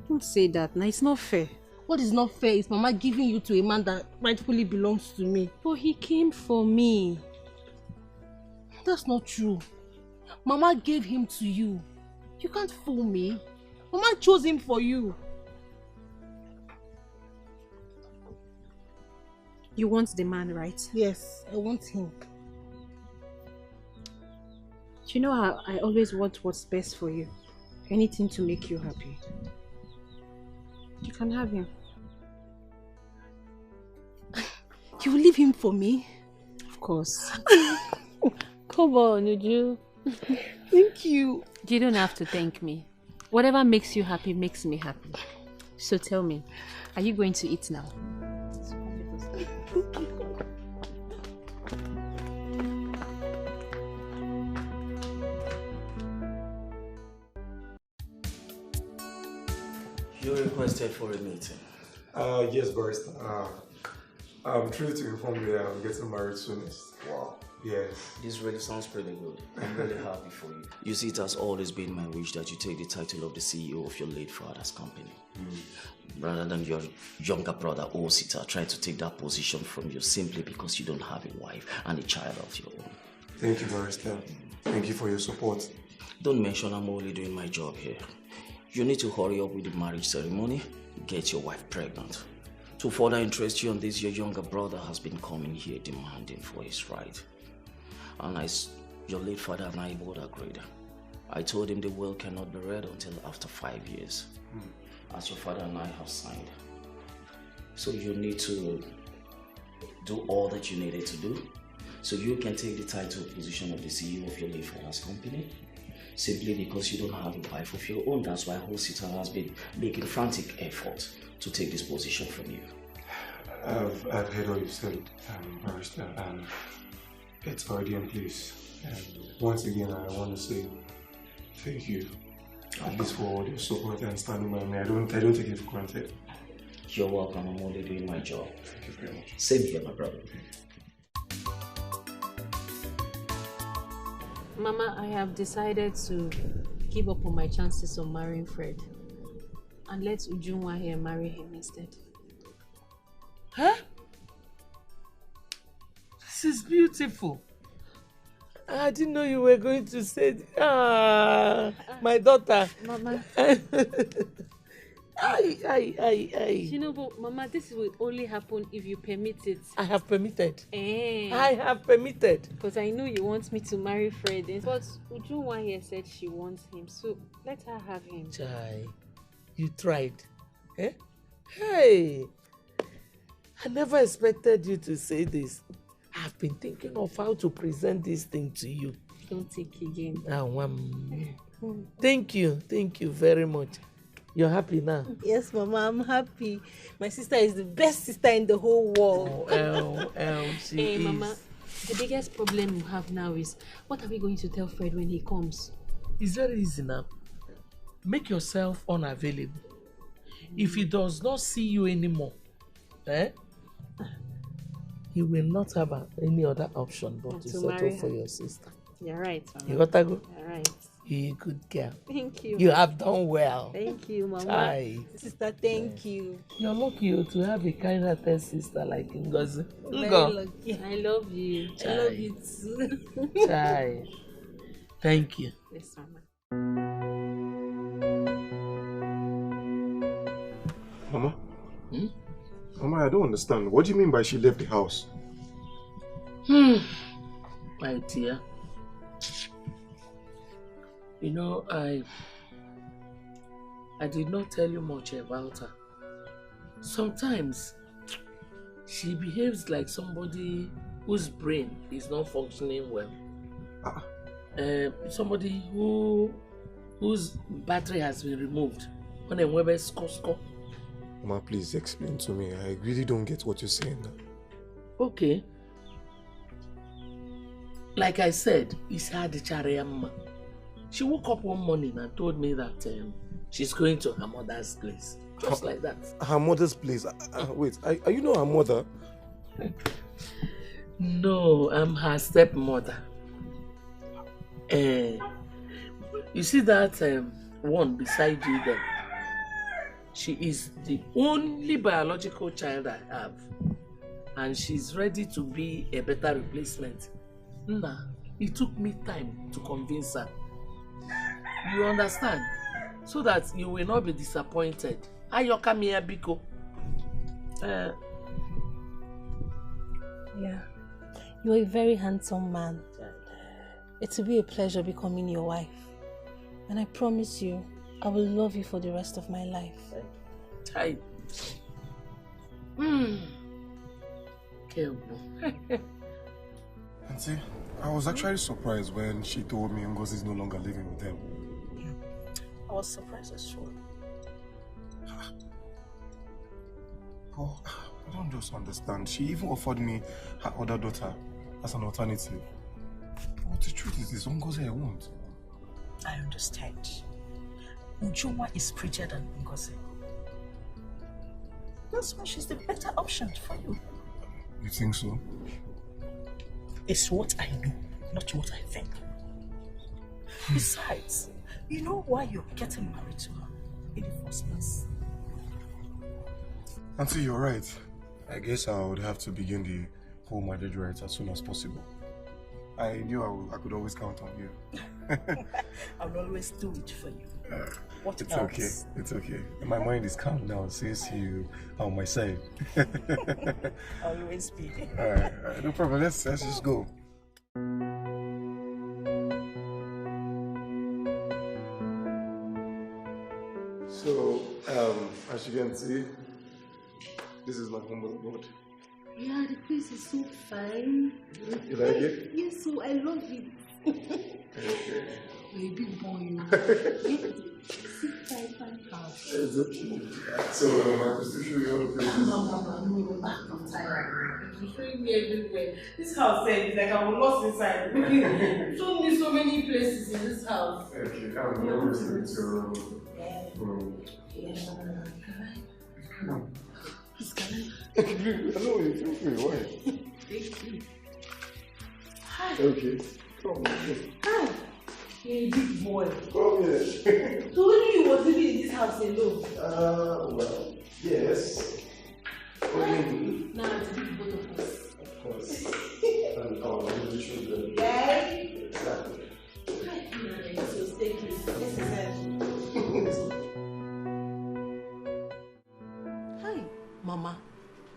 Don't say that. Now it's not fair. What is not fair is Mama giving you to a man that rightfully belongs to me. But he came for me. That's not true. Mama gave him to you. You can't fool me. Mama chose him for you. You want the man, right? Yes, I want him. You know how I always want what's best for you. Anything to make you happy. You can have him. You will leave him for me? Of course. Come on, Uju. Thank you. You don't have to thank me. Whatever makes you happy makes me happy. So tell me, are you going to eat now? You requested for a meeting. Yes, barrister. I'm thrilled to inform you that I'm getting married soonest. Wow. Yes. This really sounds pretty good. I'm really happy for you. You see, it has always been my wish that you take the title of the CEO of your late father's company. Rather than your younger brother, Suitor, trying to take that position from you simply because you don't have a wife and a child of your own. Thank you, barrister. Thank you for your support. Don't mention I'm only doing my job here. You need to hurry up with the marriage ceremony, get your wife pregnant. To further interest you on this, your younger brother has been coming here demanding for his right. And your late father and I both agreed. I told him the will cannot be read until after 5 years, as your father and I have signed. So you need to do all that you needed to do, so you can take the title position of the CEO of your late father's company, simply because you don't have a wife of your own. That's why Suitor has been making frantic efforts to take this position from you. I've heard what you said, barrister, and it's already in place. And once again, I want to say thank you, at least for all your support and standing by me. I don't take it for granted. You're welcome. I'm only doing my job. Thank you very much. Same here, my brother. Mama, I have decided to give up on my chances of marrying Fred and let Ujunwa here marry him instead. Huh? This is beautiful. I didn't know you were going to say, my daughter. Mama. You know, but Mama, this will only happen if you permit it. I have permitted. I have permitted. Because I know you want me to marry Fred. But Ujunwa here said she wants him, so let her have him. Chai, you tried. Eh? Hey, I never expected you to say this. I've been thinking of how to present this thing to you. Don't take again. Thank you very much. You're happy now? Yes, Mama, I'm happy. My sister is the best sister in the whole world. Hey, Mama, the biggest problem you have now is, what are we going to tell Fred when he comes? It's very easy now. Make yourself unavailable. If he does not see you anymore, he will not have any other option but to settle for your sister. You're right, Mama. You gotta go? You're right. You're a good girl. Thank you. You have done well. Thank you, Mama. Chai. Sister, thank you. You're lucky to have a kind-hearted sister like Ngozi. Very lucky. I love you. Chai. I love you too. Chai. Thank you. Yes, Mama. Mama? Mama, I don't understand. What do you mean by she left the house? My dear. You know, I did not tell you much about her. Sometimes she behaves like somebody whose brain is not functioning well. Somebody whose battery has been removed. Mama, please explain to me. I really don't get what you're saying now. Okay. Like I said, it's her Charayama. She woke up one morning and told me that she's going to her mother's place. Just like that. Her mother's place? Wait, are you not her mother? No, I'm her stepmother. You see that one beside you there? She is the only biological child I have. And she's ready to be a better replacement. Nah, it took me time to convince her. You understand? So that you will not be disappointed. Ayoka Mia Biko. Yeah. You're a very handsome man. It will be a pleasure becoming your wife. And I promise you, I will love you for the rest of my life. Hi. Auntie, I was actually surprised when she told me Ngozi is no longer living with them. I was surprised as well. Oh, I don't just understand. She even offered me her other daughter as an alternative. But the truth is, this Ngozi I won't. I understand. Ujoma is prettier than Ngozi. That's why she's the better option for you. You think so? It's what I know, not what I think. Besides, you know why you're getting married to her in the first place. Auntie, you're right. I guess I would have to begin the whole marriage rites as soon as possible. I knew I could always count on you. I will always do it for you. What it's else? Okay. It's okay. My mind is calm now since you are on my side. Always be. Alright, no problem. Let's just go. So, as you can see, this is my humble abode. Yeah, the place is so fine. You like it? Yes, so I love it. Okay. You're a big boy. House. So, my prescription, you want to play this? No, I'm tired. You're showing me everywhere. This house is like I'm lost inside. You showed me so many places in this house. Okay, I'm always going to Come on. Can I? I know you feel free. Why? Thank you. Hi. Okay. Come on. Hi. You're a big boy. Come here. So when you was living in this house alone? Well, yes. Now it's big both of us. Of course. And our little children. Yes. Exactly. So thank you. This is it. Hi, Mama.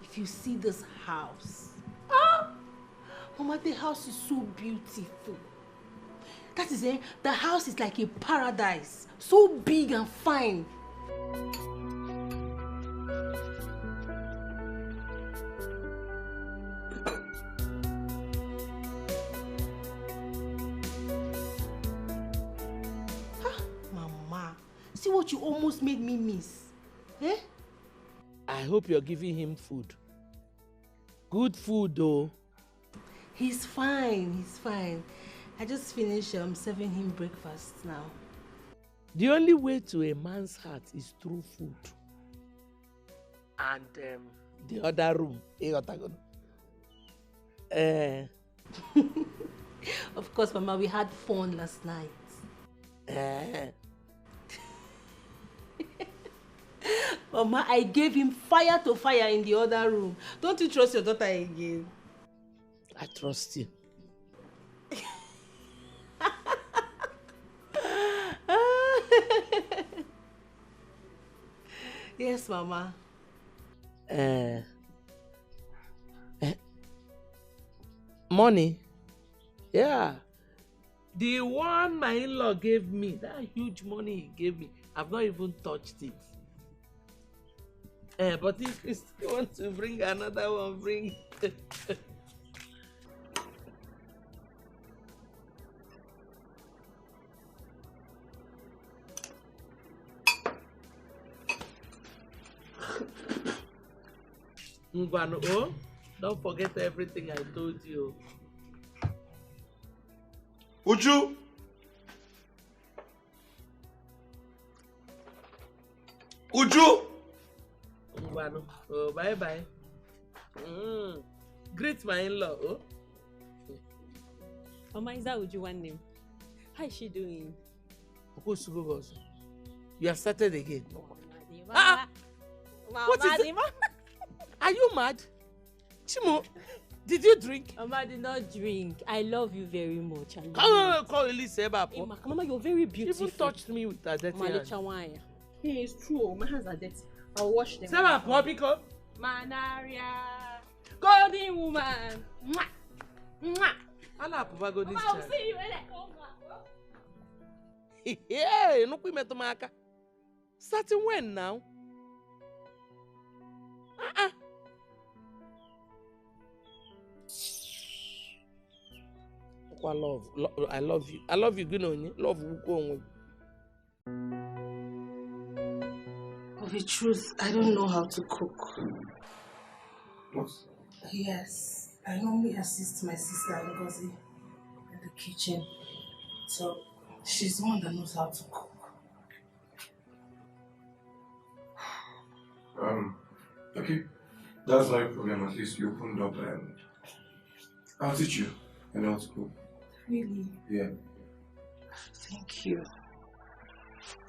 If you see this house, Mama, the house is so beautiful. That is it. The house is like a paradise, so big and fine. Mama, see what you almost made me miss. Eh? I hope you're giving him food. Good food, though. He's fine. He's fine. I just finished serving him breakfast now. The only way to a man's heart is through food. And the other room. Of course, Mama, we had fun last night. Mama, I gave him fire to fire in the other room. Don't you trust your daughter again? I trust you. Yes, Mama. Money? Yeah. The one my in-law gave me, that huge money he gave me, I've not even touched it. But if you still want to bring another one, bring. Ngwano, oh, don't forget everything I told you. Uju! Uju! Ngwano, oh, bye-bye. Greet my in-law, oh. Mama, is that Uju one name? How is she doing? You have started again. Mama, what is it? Are you mad? Chimo, did you drink? Mama, I did not drink. I love you very much. Call Elise. Mama, you're very beautiful. Even touched me with that dirty hand. Hey, it's true. My hands are dirty. I'll wash them. Seba, Popiko. Manaria. Golden woman. Mwah. Mwah. Allah, Papa, go this Mama, I'll see you when I come back. Yeah, no me to maka. Starting when now? I love you. I love you, Gunoni. Love you. Of the truth, I don't know how to cook. What? Yes, I normally assist my sister Ngozi in the kitchen. So she's the one that knows how to cook. Okay. That's my problem. At least you opened up and I'll teach you. I know how to cook. Really? Yeah. Thank you.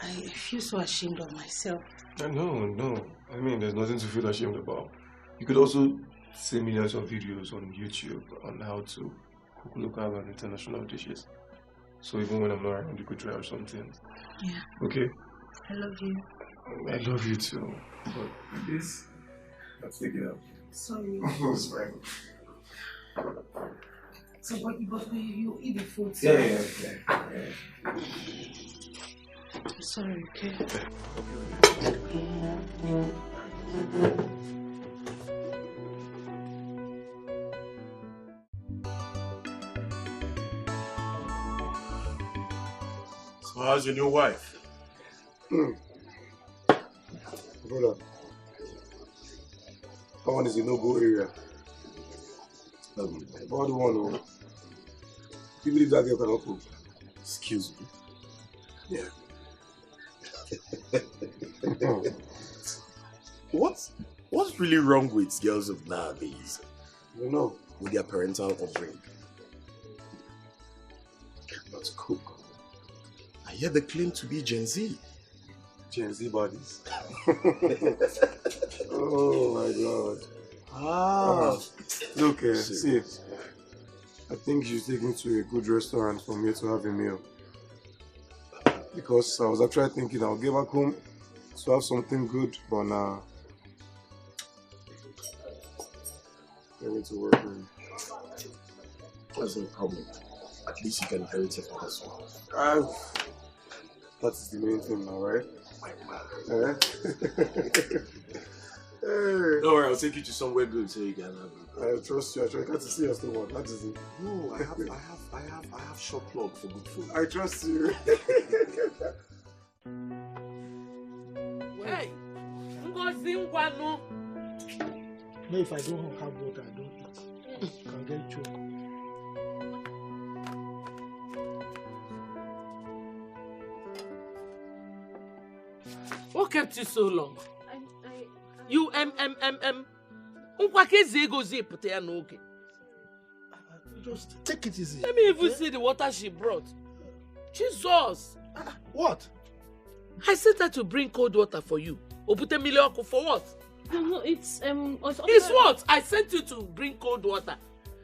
I feel so ashamed of myself. No. I mean, there's nothing to feel ashamed about. You could also see millions of videos on YouTube on how to cook local and international dishes. So even when I'm not around, you could try out something. Yeah. Okay? I love you. I love you too. But this, let's take it out. Sorry. It's fine. So, but you eat the food. Yeah. I'm sorry, okay? So how's your new wife? Brother, that one is a no-go area. About the one who you believe that girl cannot cook. Excuse me. Yeah. What's really wrong with girls of nowadays? You know. With their parental upbringing. Cannot cook. I hear they claim to be Gen Z. Gen Z bodies. Oh my God. Look, see, I think you should take me to a good restaurant for me to have a meal. Because I was actually thinking I'll get back home to have something good, but now I need to work. That's no problem. At least you can inherit it for this one. That is the main thing now, right? Don't worry, I'll take you to somewhere good so you can have it. I trust you. I try to see us the one. That is it. No, I have short plug for good food. I trust you. Hey, Ngozi Ngwanu. No, if I don't have water, I don't eat. I can get choked. What kept you so long? You Ukwakezi gozi put ya n'oge. Just take it easy. Let me even see the water she brought. Jesus! What? I sent her to bring cold water for you. Obute milioku for what? No, it's It's what? I sent you to bring cold water.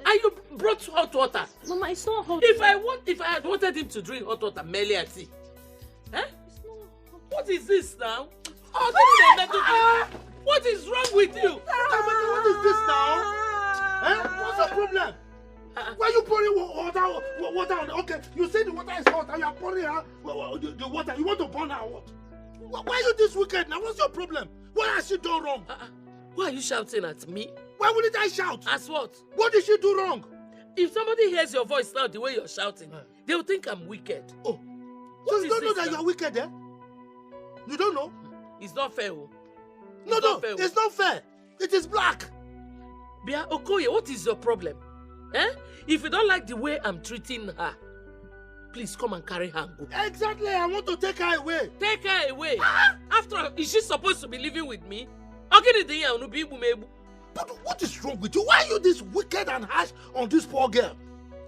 And you brought hot water. Mama, it's not hot. If I had wanted him to drink hot water, Melia tea. Eh? What is this now? What is wrong with you? What is this now? What's the problem? Why are you pouring water on? Okay, you say the water is hot and you are pouring the water. You want to burn her what? Why are you this wicked now? What's your problem? What has she done wrong? Why are you shouting at me? Why wouldn't I shout? As what? What did she do wrong? If somebody hears your voice now the way you're shouting, they will think I'm wicked. Oh. So you don't know that you're wicked, eh? You don't know? It's not fair. It's not fair. It is black. Bia Okoye, what is your problem? Eh? If you don't like the way I'm treating her, please come and carry her and go. Exactly, I want to take her away. Take her away? After all, is she supposed to be living with me? But what is wrong with you? Why are you this wicked and harsh on this poor girl?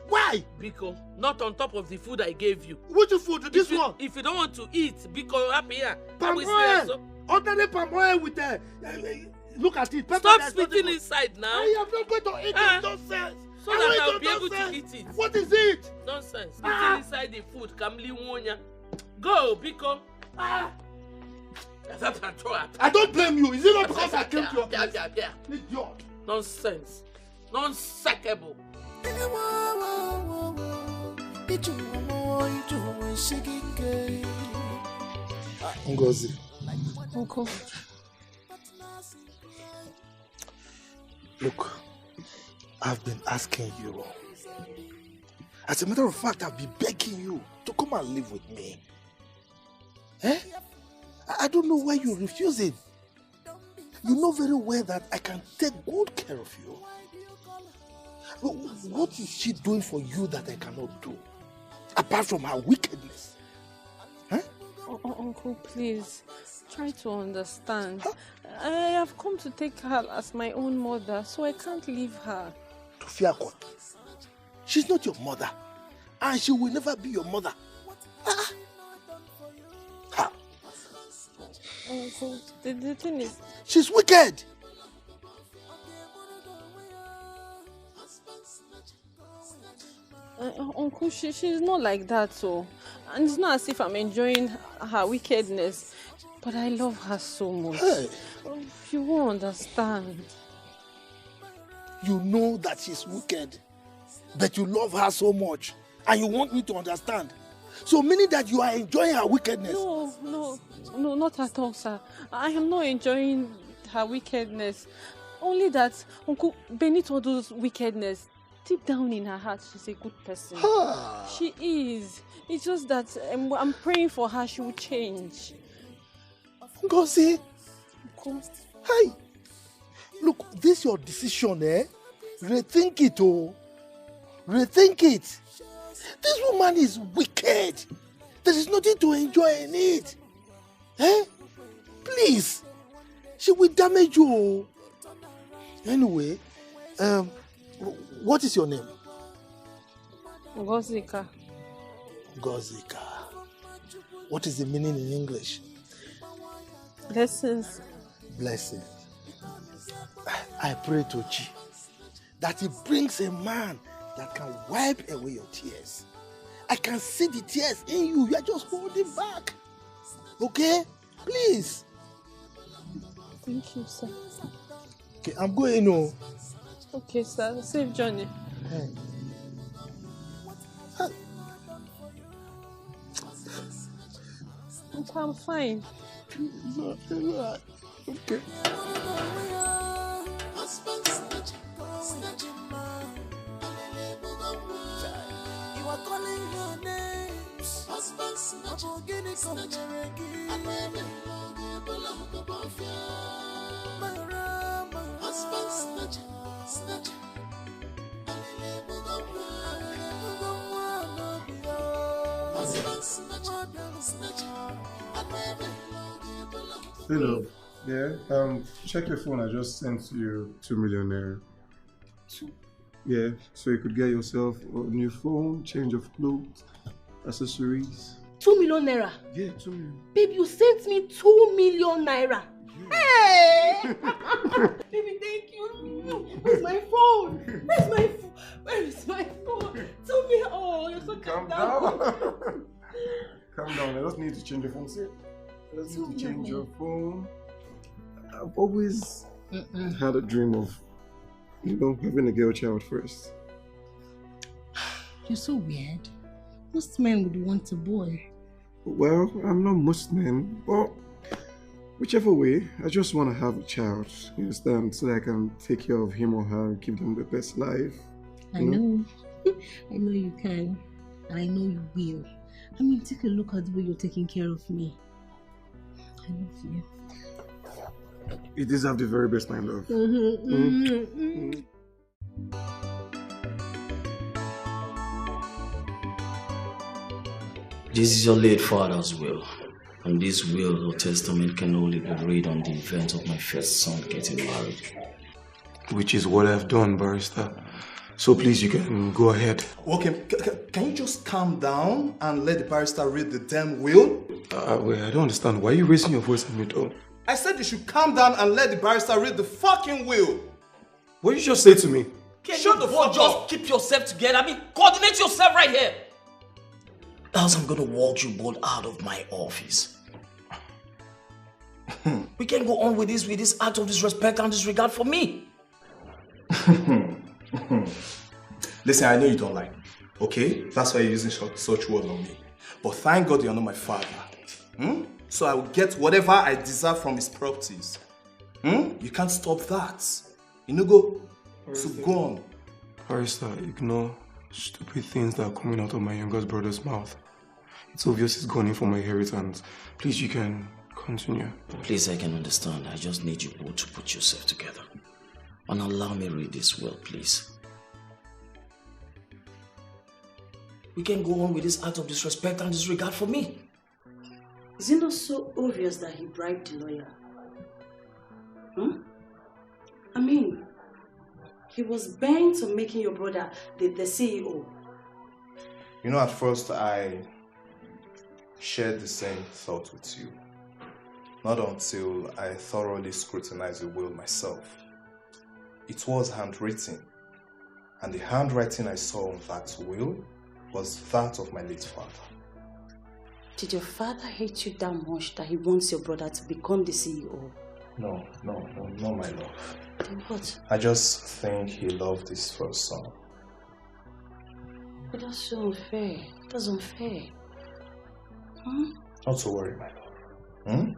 Why? Biko, not on top of the food I gave you. Which food? This one? If you don't want to eat, Biko, happy here. Palm oil. Ordinary palm oil with the... look at it. Stop spitting inside now. I am not going to eat it. Nonsense. So that I'll be able to eat it. What is it? Nonsense. Spitting inside the food. Kamli wonya. Go, Biko. I don't blame you. Is it not because I came to your place? Idiot. Nonsense. Nonsensible. Ngozi. Uncle. Look, I've been asking you. As a matter of fact, I've been begging you to come and live with me. Eh? I don't know why you're refusing. You know very well that I can take good care of you. What is she doing for you that I cannot do? Apart from her wickedness. Huh? Uncle, please. Try to understand. Huh? I have come to take her as my own mother, so I can't leave her. Tufiakon, she's not your mother. And she will never be your mother. Uncle, the thing is... She's wicked! Uncle, she's not like that, so... And it's not as if I'm enjoying her wickedness. But I love her so much. Hey. You won't understand. You know that she's wicked. But you love her so much. And you want me to understand. So meaning that you are enjoying her wickedness. No, not at all, sir. I am not enjoying her wickedness. Only that Uncle, beneath all those wickedness, deep down in her heart, she's a good person. She is. It's just that I'm praying for her, she will change. Ngozi. Hey. Look, this is your decision, eh? Rethink it, oh. Rethink it. This woman is wicked. There is nothing to enjoy in it. Eh? Please. She will damage you. Anyway, what is your name? Ngozika. Ngozika. What is the meaning in English? Blessings. Blessings. I pray to Chi that he brings a man that can wipe away your tears. I can see the tears in you. You are just holding back. Okay? Please. Thank you, sir. Okay, I'm going home. Okay, sir. Safe journey. Hey. Okay, I'm fine. Okay. You are calling your names. Hello. Yeah. Check your phone. I just sent you 2 million naira. Yeah. So you could get yourself a new phone, change of clothes, accessories. 2 million naira? Yeah, 2 million. Babe, you sent me 2 million naira. Hey! Baby, thank you. Where's my phone? Where is my phone? 2 million. Oh, you're so calm down. Calm down. I just need to change the phone. See? I just need to change your phone. I've always had a dream of, having a girl child first. You're so weird. Most men would want a boy. Well, I'm not most men, but whichever way, I just want to have a child, you understand, so that I can take care of him or her and give them the best life. I know. I know you can. And I know you will. I mean, take a look at the way you're taking care of me. I love you. You deserve the very best, my love. This is your late father's will, and this will or testament can only be read on the event of my first son getting married. Which is what I've done, barrister. So please, you can go ahead. Okay, can you just calm down and let the barrister read the damn will? Wait, I don't understand. Why are you raising your voice at me, though? I said you should calm down and let the barrister read the fucking will. What did you just say to me? Shut the fuck up. Just keep yourself together. I mean, coordinate yourself right here. Else I'm gonna walk you both out of my office. We can't go on with this act of disrespect and disregard for me. Listen, I know you don't like me, okay? That's why you're using such words on me. But thank God you're not my father. So I will get whatever I deserve from his properties. You can't stop that. Go. So go on. Barrister, ignore stupid things that are coming out of my youngest brother's mouth. It's obvious he's gone in for my inheritance. Please, you can continue. Please, I can understand. I just need you both to put yourself together. And allow me read this will, please. We can go on with this act of disrespect and disregard for me. Is it not so obvious that he bribed the lawyer? I mean, he was bent on making your brother the CEO. At first I shared the same thought with you. Not until I thoroughly scrutinized the will myself. It was handwritten, and the handwriting I saw on that will was that of my late father. Did your father hate you that much that he wants your brother to become the CEO? No, my love. Then what? I just think he loved his first son. But that's so unfair. That's unfair. Not to worry, my love.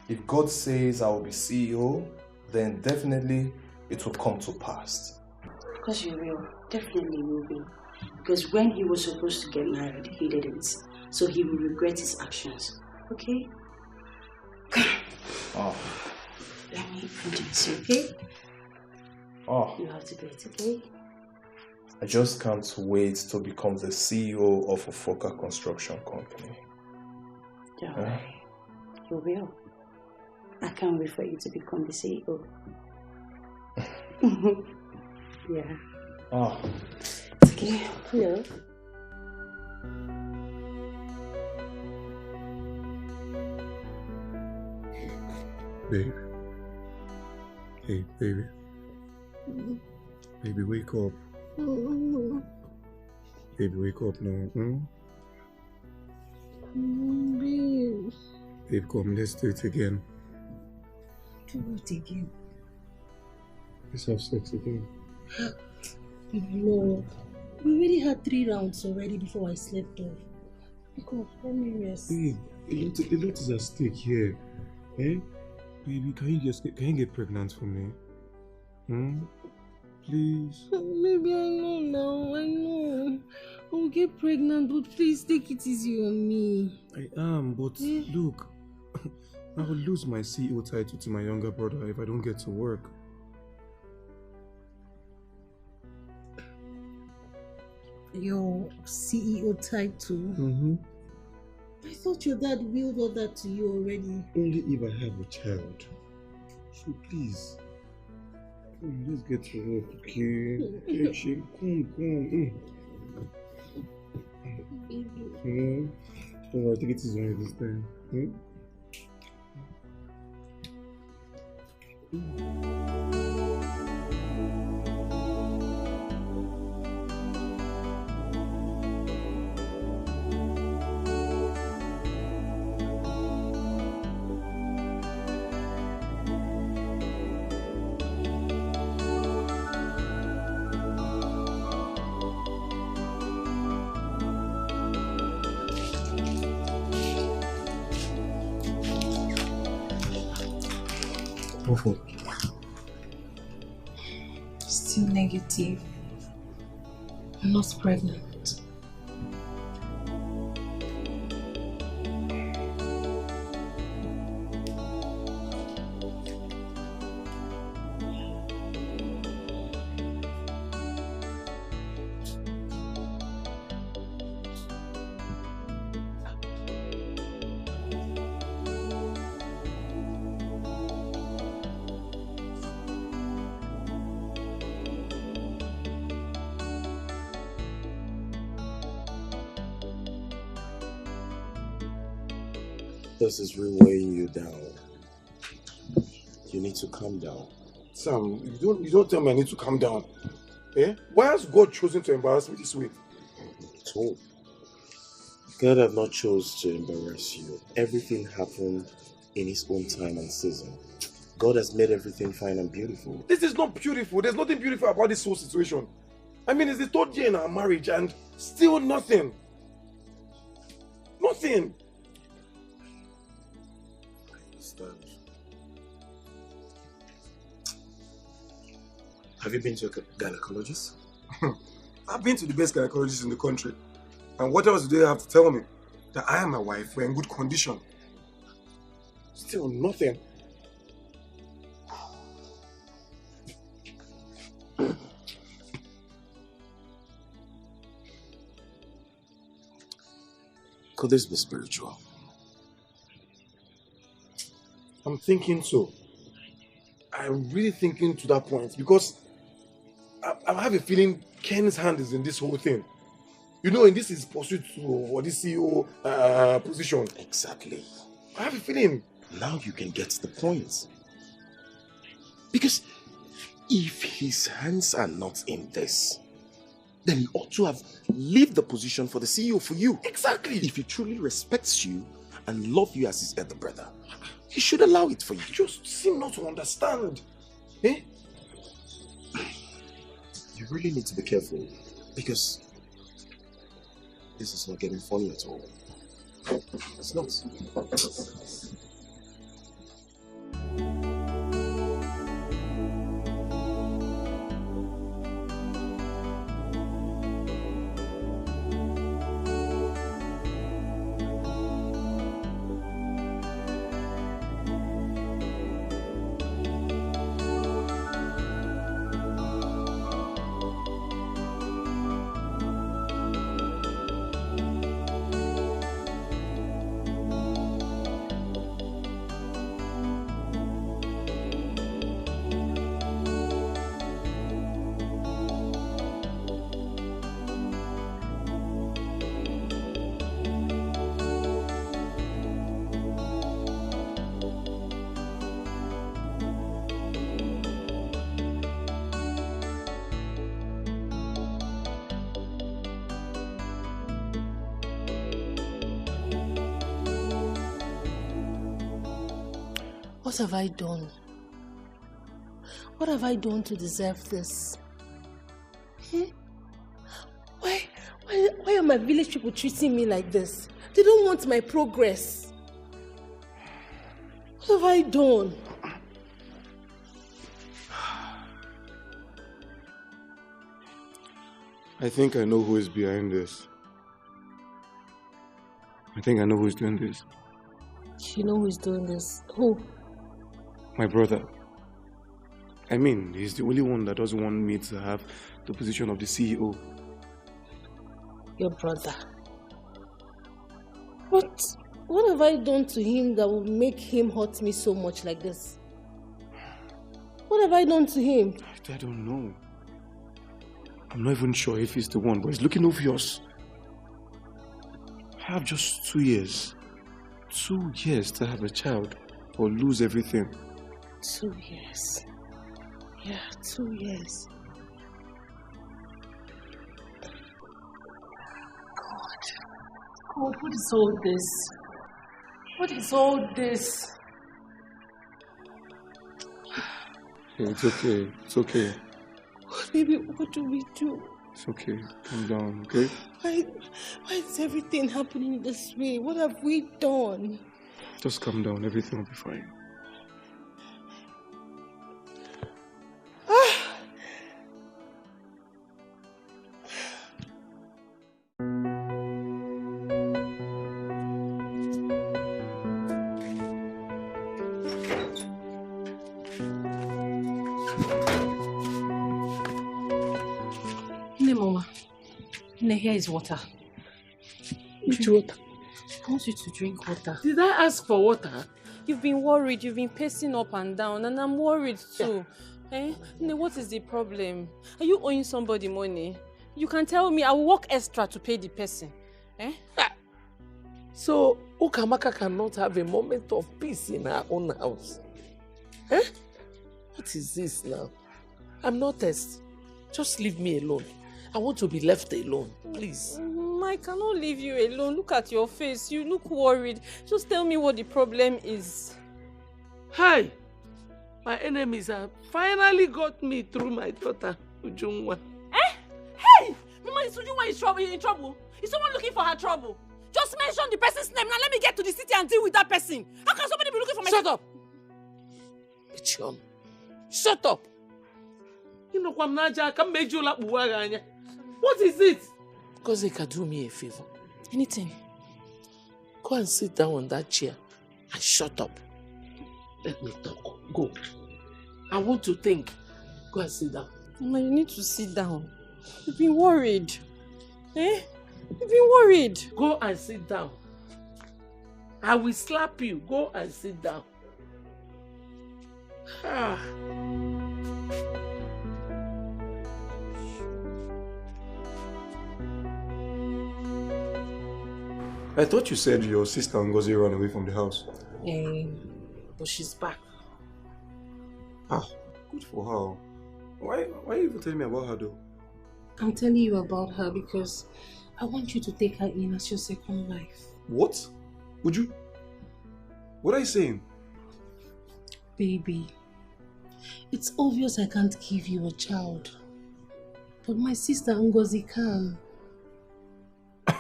If God says I will be CEO, then definitely it will come to pass. Because you will. Definitely will be. Because when he was supposed to get married, he didn't. So he will regret his actions. Okay? Oh. Let me introduce you, okay? Oh. You have to do it, okay? I just can't wait to become the CEO of a Foka construction company. Don't worry. You will. I can't wait for you to become the CEO. Yeah. Oh. It's okay. Love. Babe. Hey, baby. Baby, wake up. Baby, wake up now. Babe. Babe, come, let's do it again. Do what again? Let's have sex again. No. We already had 3 rounds already before I slept off. Wake up, let me rest. Babe, a lot is at stake here. Eh? Baby, can you get pregnant for me? Please? Baby, I know now, I know. I'll get pregnant, but please take it easy on me. I am, but look, I will lose my CEO title to my younger brother if I don't get to work. Your CEO title? I thought your dad willed all that to you already. Only if I have a child. So please, come, let's get to work, okay? Come. Baby. Oh, I think it is right this time. Awful. Still negative. I'm not pregnant. This is really weighing you down. You need to calm down. Sam, you don't tell me I need to calm down. Eh? Why has God chosen to embarrass me this way? So, God have not chose to embarrass you. Everything happened in His own time and season. God has made everything fine and beautiful. This is not beautiful. There's nothing beautiful about this whole situation. I mean, it's the 3rd year in our marriage and still nothing. Nothing. Have you been to a gynecologist? I've been to the best gynecologist in the country. And what else do they have to tell me? That I and my wife were in good condition. Still nothing. Could this be spiritual? I'm thinking so. I'm really thinking to that point because I have a feeling Ken's hand is in this whole thing. You know, in this is pursuit for this CEO position. Exactly. I have a feeling. Now you can get the point. Because if his hands are not in this, then he ought to have left the position for the CEO for you. Exactly. If he truly respects you and loves you as his elder brother, he should allow it for you. You just seem not to understand. Eh? You really need to be careful because this is not getting funny at all. It's not. What have I done? What have I done to deserve this? Why are my village people treating me like this? They don't want my progress. What have I done? I think I know who is behind this. I think I know who is doing this. You know who is doing this? Who? My brother. I mean, he's the only one that doesn't want me to have the position of the CEO. Your brother? What have I done to him that will make him hurt me so much like this? What have I done to him? I don't know. I'm not even sure if he's the one, but it's looking obvious. have just 2 years. 2 years to have a child or lose everything. 2 years. Yeah, 2 years. God, what is all this? What is all this? Hey, it's okay. It's okay. Baby, what do we do? It's okay. Calm down, okay? Why is everything happening this way? What have we done? Just calm down. Everything will be fine. Here is water. Which water? I want you to drink water. Did I ask for water? You've been worried, you've been pacing up and down, and I'm worried too. Eh? What is the problem? Are you owing somebody money? You can tell me, I will work extra to pay the person. Eh? So, Ukamaka cannot have a moment of peace in her own house. Eh? What is this now? I'm not test. Just leave me alone. I want to be left alone, please. I cannot leave you alone. Look at your face. You look worried. Just tell me what the problem is. Hi! My enemies have finally got me through my daughter, Ujungwa. Eh? Hey! Mama, is Ujungwa in trouble? Is someone looking for her trouble? Just mention the person's name. Now let me get to the city and deal with that person. How can somebody be looking for my... Shut up! Bichon, shut up! You know I can't make you like Buwaganya. What is it? Because they can do me a favor. Anything. Go and sit down on that chair and shut up. Let me talk. Go. I want to think. Go and sit down. Mama, you need to sit down. You've been worried. Eh? You've been worried. Go and sit down. I will slap you. Go and sit down. Ah. I thought you said your sister Ngozi ran away from the house. But she's back. Ah, good for her. Why are you even telling me about her though? I'm telling you about her because I want you to take her in as your second wife. What? Would you? What are you saying? Baby, it's obvious I can't give you a child. But my sister Ngozi can.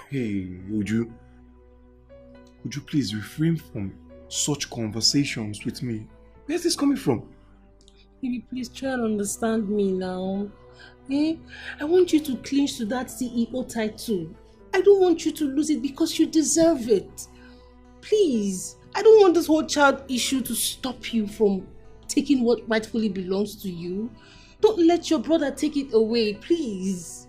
Hey, would you please refrain from such conversations with me? Where's this coming from? Baby, please try and understand me now. Eh? I want you to clinch to that CEO title. I don't want you to lose it because you deserve it. Please, I don't want this whole child issue to stop you from taking what rightfully belongs to you. Don't let your brother take it away, please.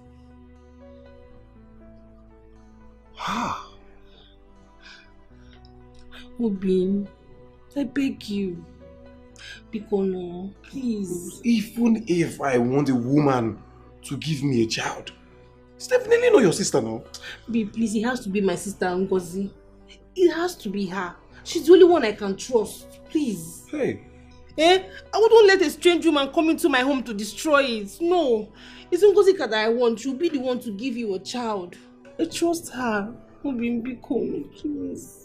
Obin, I beg you. Bikono, please. Even if I want a woman to give me a child, it's definitely not your sister now. Babe, please, it has to be my sister Ngozi. It has to be her. She's the only one I can trust. Please. Hey. I wouldn't let a strange woman come into my home to destroy it. No. It's Ngozi that I want. She'll be the one to give you a child. I trust her. Obin, Bikono, please.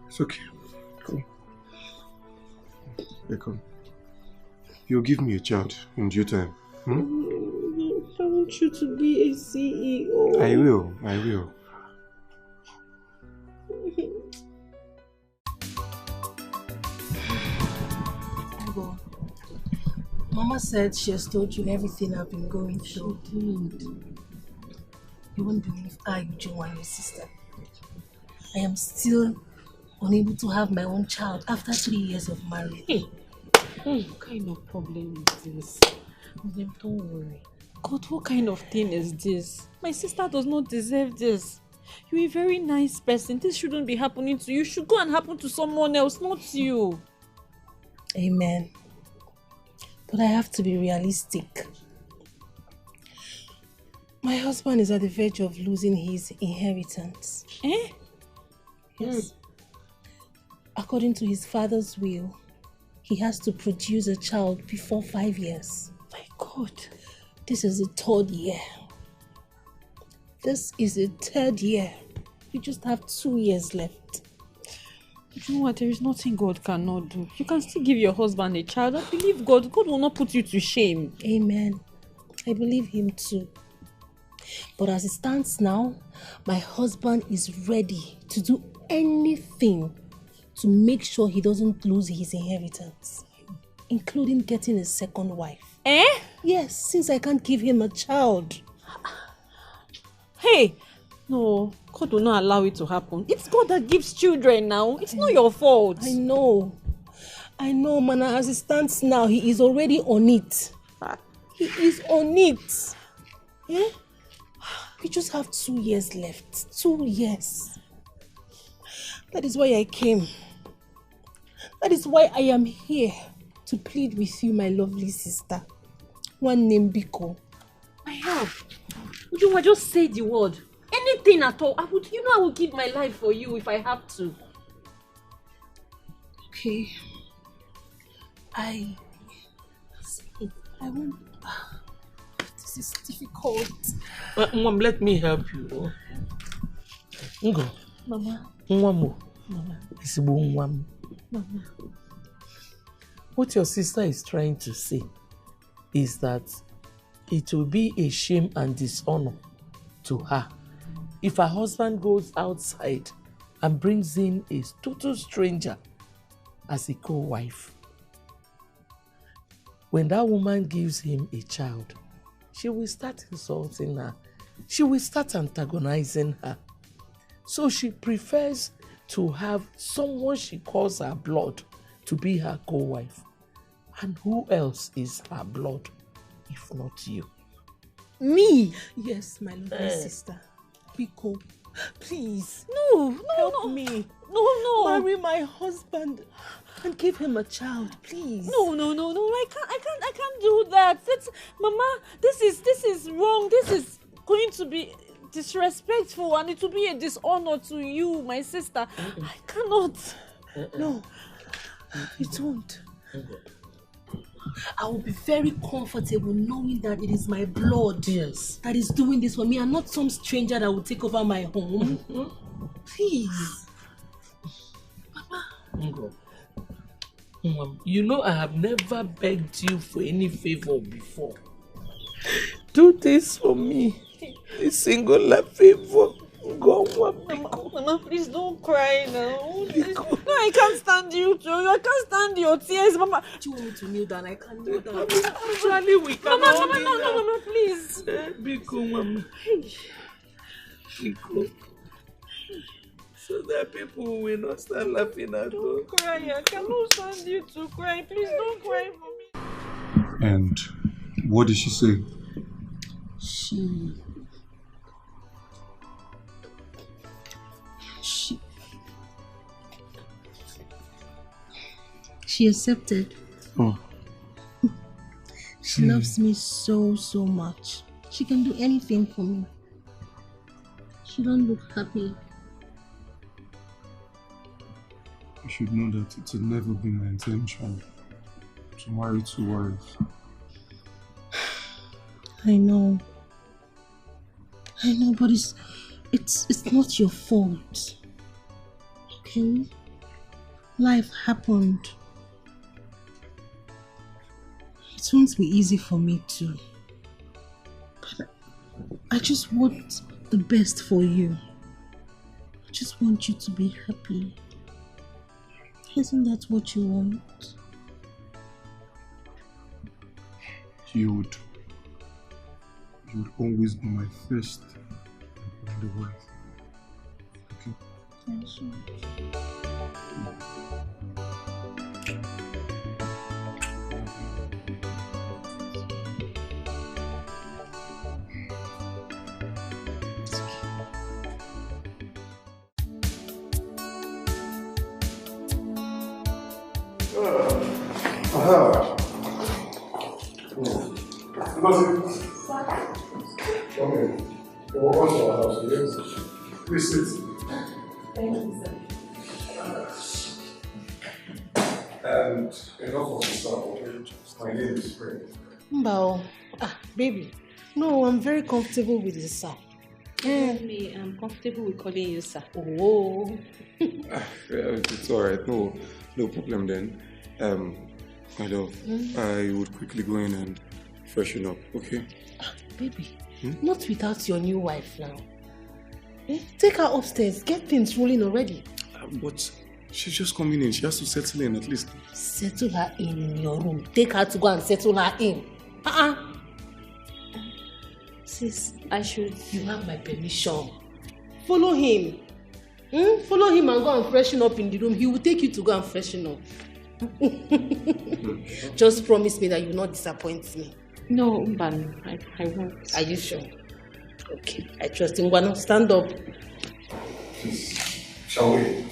It's okay. Come. Hey, come. You'll give me a child in due time. I want you to be a CEO. I will. I will. Mama said she has told you everything I've been going through. You won't believe I, Joe, and your sister. I am still unable to have my own child after 3 years of marriage. What kind of problem is this? Don't worry. God, what kind of thing is this? My sister does not deserve this. You're a very nice person. This shouldn't be happening to you. You should go and happen to someone else, not you. Amen. But I have to be realistic. My husband is at the verge of losing his inheritance. Eh? Yes. According to his father's will, he has to produce a child before 5 years. My God. This is the 3rd year. This is the 3rd year. We just have 2 years left. You know what? There is nothing God cannot do. You can still give your husband a child. I believe God. God will not put you to shame. Amen. I believe him too. But as it stands now, my husband is ready to do anything to make sure he doesn't lose his inheritance, including getting a 2nd wife. Eh? Yes, since I can't give him a child. Hey! No, God will not allow it to happen. It's God that gives children now. It's not your fault. I know, Mana. As it stands now, he is already on it. He is on it. Yeah? We just have 2 years left. 2 years. That is why I came. That is why I am here to plead with you, my lovely sister. One name Biko. My help. Would you just say the word? Anything at all. I would give my life for you if I have to. Okay. I won't. This is difficult. Mom, let me help you. Ngo. Mama. Mama. Mama. Mama. What your sister is trying to say is that it will be a shame and dishonor to her if her husband goes outside and brings in a total stranger as a co-wife. When that woman gives him a child, she will start insulting her. She will start antagonizing her. So she prefers to have someone she calls her blood to be her co-wife. And who else is her blood if not you? Me? Yes, my lovely sister. Biko, please. No, help me. No. Marry my husband and give him a child, please. No. I can't do that. Mama, this is wrong. This is going to be disrespectful and it will be a dishonor to you, my sister. I cannot. No, it won't. I will be very comfortable knowing that it is my blood that is doing this for me and not some stranger that will take over my home. Please. Mama. You know I have never begged you for any favor before. Do this for me. A singular favor. Go on, Mama, please don't cry now. No, I can't stand you too. I can't stand your tears, Mama. Do you want me to kneel down? I can't kneel down. Actually, we can. Mama, no, please. Biko, Mama. Biko. So that people will not start laughing at you. Don't cry. I cannot stand you to cry. Please don't cry for me. And what did she say? She accepted. Oh. She loves me so much. She can do anything for me. She don't look happy. You should know that it will never be my intention to marry two wives. I know, but it's not your fault. Okay? Life happened. It won't be easy for me too. But I just want the best for you. I just want you to be happy. Isn't that what you want? You would always be my first and only wife. Okay? Yes, sure. Okay. You're welcome to our house, yes? Please sit. Thank you, sir. And enough of the stuff, okay? My name is Fred. Mbao. Baby. No, I'm very comfortable with this, sir. Me, I'm comfortable with calling you sir. Oh. It's alright, no problem then. My love, I would quickly go in and freshen up, okay? Baby, not without your new wife now. Take her upstairs, get things rolling already. But she's just coming in, she has to settle in at least. Settle her in your room. Take her to go and settle her in. Sis, you have my permission. Follow him. Follow him and go and freshen up in the room. He will take you to go and freshen up. Just promise me that you will not disappoint me. No, Mban, I won't. Are you sure? Okay, I trust him. Wano, stand up. Shall we?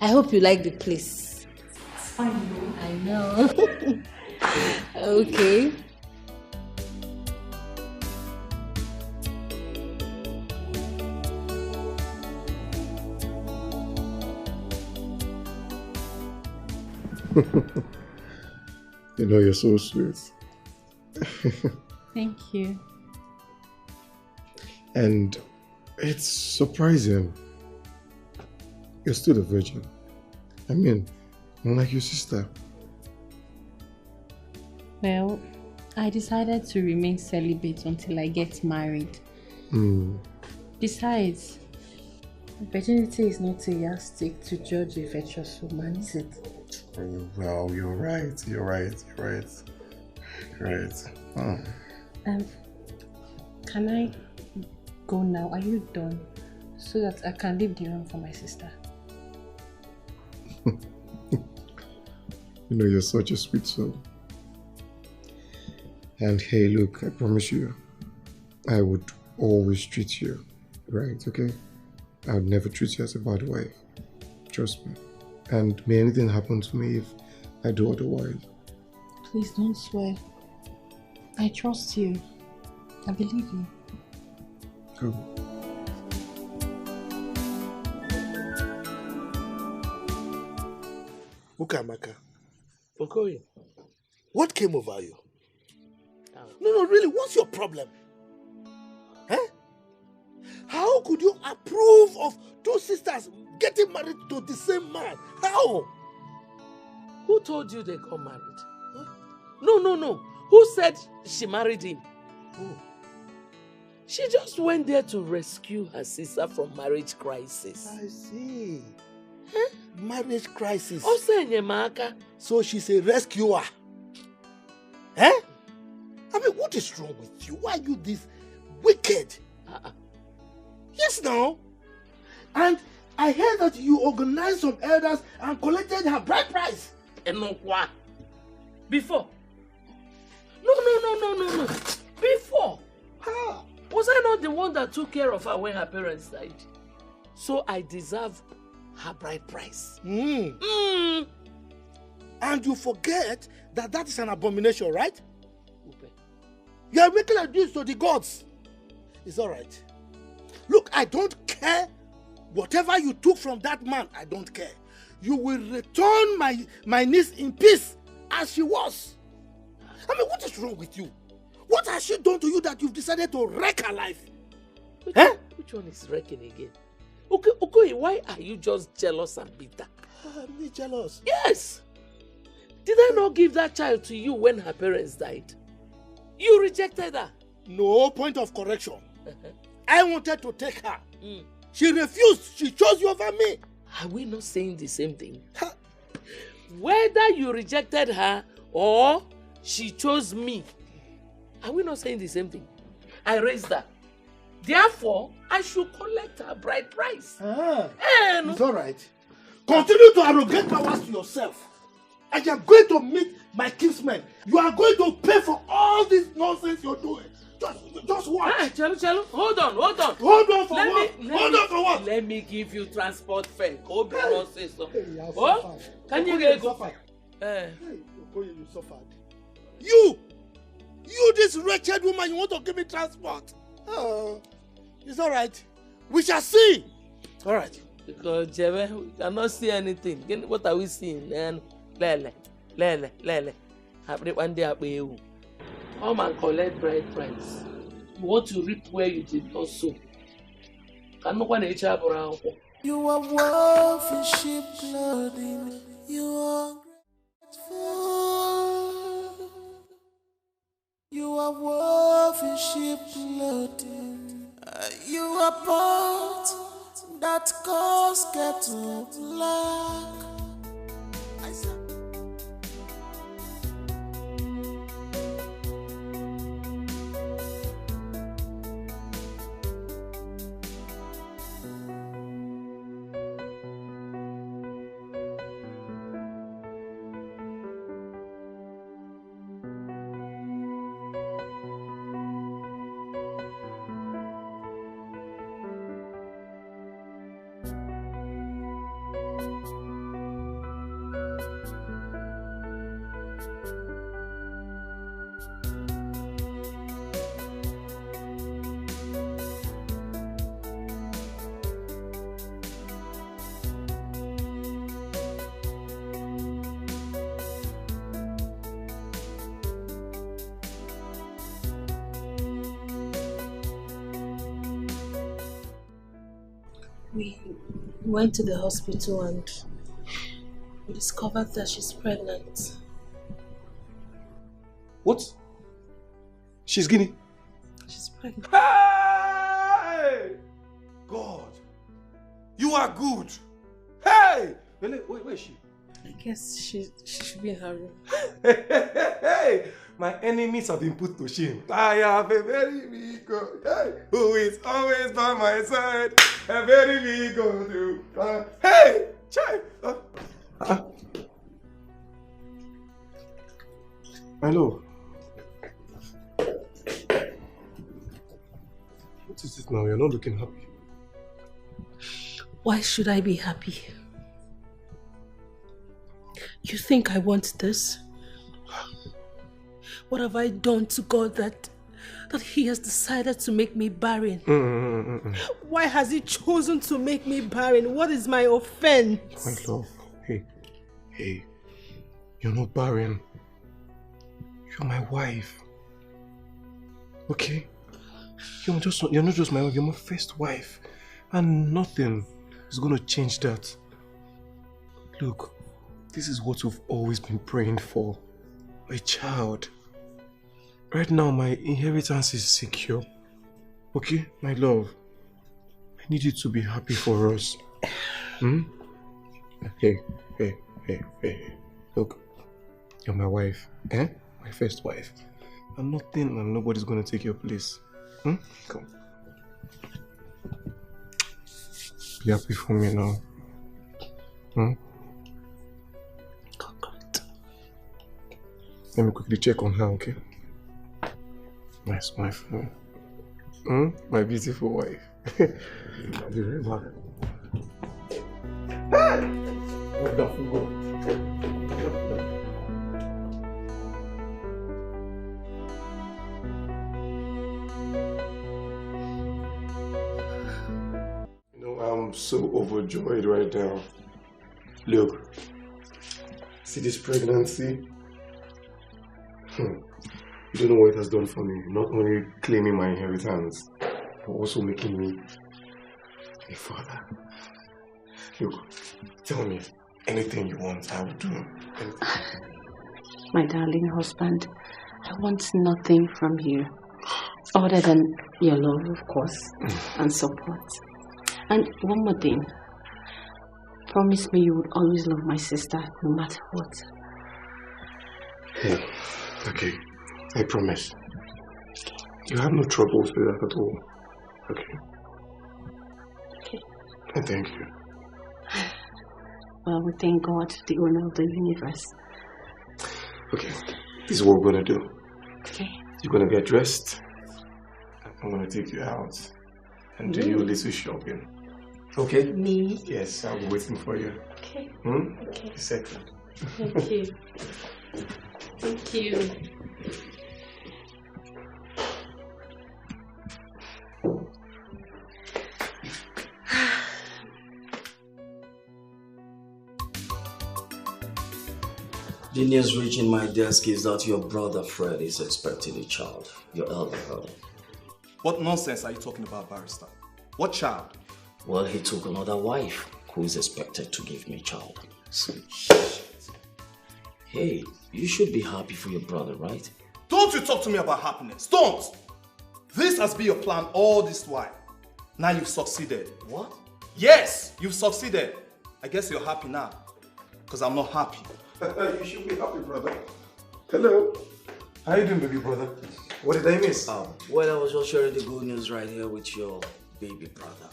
I hope you like the place. It's fine. I know. Okay. You know, you're so sweet. Thank you. And it's surprising. You're still a virgin. I mean, unlike your sister. Well, I decided to remain celibate until I get married. Besides, virginity is not a yardstick to judge a virtuous woman, is it? Well, you're right. Can I go now? Are you done? So that I can leave the room for my sister. You know, you're such a sweet soul. And hey, look, I promise you, I would always treat you right, okay? I would never treat you as a bad wife. Trust me. And may anything happen to me if I do otherwise. Please don't swear. I trust you. I believe you. Go. Ukamaka. Okoye. What came over you? No, really, what's your problem? How could you approve of two sisters getting married to the same man? How? Who told you they got married? Huh? No. Who said she married him? Who? She just went there to rescue her sister from marriage crisis. I see. Marriage crisis. So she's a rescuer. I mean, what is wrong with you? Why are you this wicked? Yes, now. And I heard that you organized some elders and collected her bride price. What? Before? No. Before? Was I not the one that took care of her when her parents died? So I deserve her bride price. And you forget that that is an abomination, right? You are making a deal to the gods. It's all right. Look, I don't care. Whatever you took from that man, I don't care. You will return my niece in peace as she was. I mean, what is wrong with you? What has she done to you that you've decided to wreck her life? Which one is wrecking again? Okay, why are you just jealous and bitter? I'm not jealous. Yes! Did I not give that child to you when her parents died? You rejected her. No point of correction. I wanted to take her. She refused. She chose you over me. Are we not saying the same thing? Whether you rejected her or she chose me, are we not saying the same thing? I raised her. Therefore, I should collect her bride price. It's all right. Continue to arrogate powers to yourself. I am going to meet my kinsmen. You are going to pay for all this nonsense you're doing. Just what? Hey, Chelu, hold on. Hold on for what? Hold on for what? Let me give you transport fare. Oh, say so. Oh, can you get go? You suffered. You, this wretched woman, you want to give me transport? Oh, it's all right. We shall see. All right. Because Jebe, we cannot see anything. What are we seeing? Lele. Happy one day up you. Come and collect bride price. You want to reap where you did not sow. Can no one HR around? You are worth in sheep clothing. You are grateful. You are worth in sheep clothing. You are part that cause get to black. We went to the hospital and we discovered that she's pregnant. What? She's guinea? She's pregnant. Hey! God! You are good! Hey! Where is she? I guess she should be in her room. Hey! My enemies have been put to shame. I have a very big God, who is always by my side. A very big God, hey! Chai! Hello. What is it now? You're not looking happy. Why should I be happy? You think I want this? What have I done to God that he has decided to make me barren? Why has he chosen to make me barren? What is my offense? My love, hey, you're not barren. You're my wife. Okay? You're not just my wife, you're my first wife. And nothing is gonna change that. Look, this is what we've always been praying for. A child. Right now, my inheritance is secure. Okay, my love? I need you to be happy for us. Hey. Look, you're my wife, my first wife. And nothing and nobody's gonna take your place. Come. Be happy for me now. Let me quickly check on her, okay? Nice wife. My beautiful wife. I'll be right back. You know, I'm so overjoyed right now. Look, see this pregnancy? You don't know what it has done for me. Not only claiming my inheritance, but also making me a father. Look, tell me anything you want, I will do. Anything. My darling husband, I want nothing from you other than your love, of course, and support. And one more thing. Promise me you would always love my sister, no matter what. Hey, okay. I promise. You have no troubles with that at all. Okay? Okay. And thank you. Well, we thank God, the owner of the universe. Okay, this is what we're gonna do. Okay. You're gonna get dressed. I'm gonna take you out and do your little shopping. Okay? Me? Yes, I'll be waiting for you. Okay. Okay. A second. Thank you. Thank you. The news reaching my desk is that your brother Fred is expecting a child, your elder brother. What nonsense are you talking about, Barrister? What child? Well, he took another wife who is expected to give me a child. So, hey, you should be happy for your brother, right? Don't you talk to me about happiness. Don't! This has been your plan all this while. Now you've succeeded. What? Yes, you've succeeded. I guess you're happy now. Because I'm not happy. You should be happy, brother. Hello. How you doing, baby brother? What did I miss? Well, I was just sharing the good news right here with your baby brother.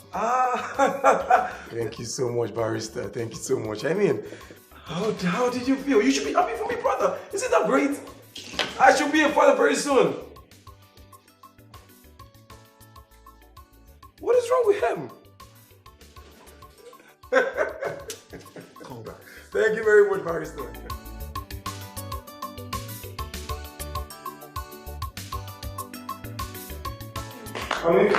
Thank you so much, Barrister. Thank you so much. I mean, how did you feel? You should be happy for me, brother. Isn't that great? I should be a father very soon. What is wrong with him? Congrats. Thank you very much, Barrister. Honey,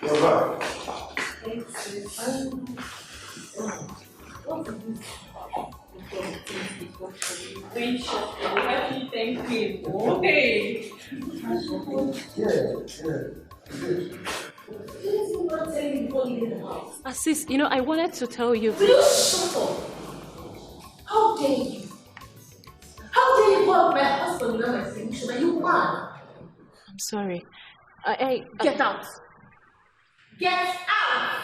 you're back. Thank you. Okay. Sis, you know, I wanted to tell you. Will you shut up? How dare you? How dare you call my husband without my permission? Are you mad? I'm sorry. Get out! Get out!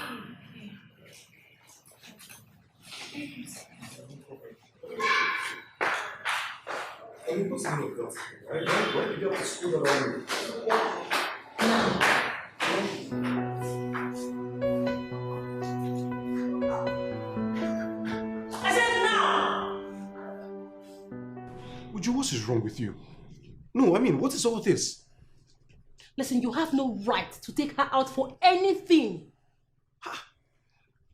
Can you put some in your right? Why did you have to school that on I said now! Uju, what is wrong with you? No, I mean, what is all this? Listen, you have no right to take her out for anything.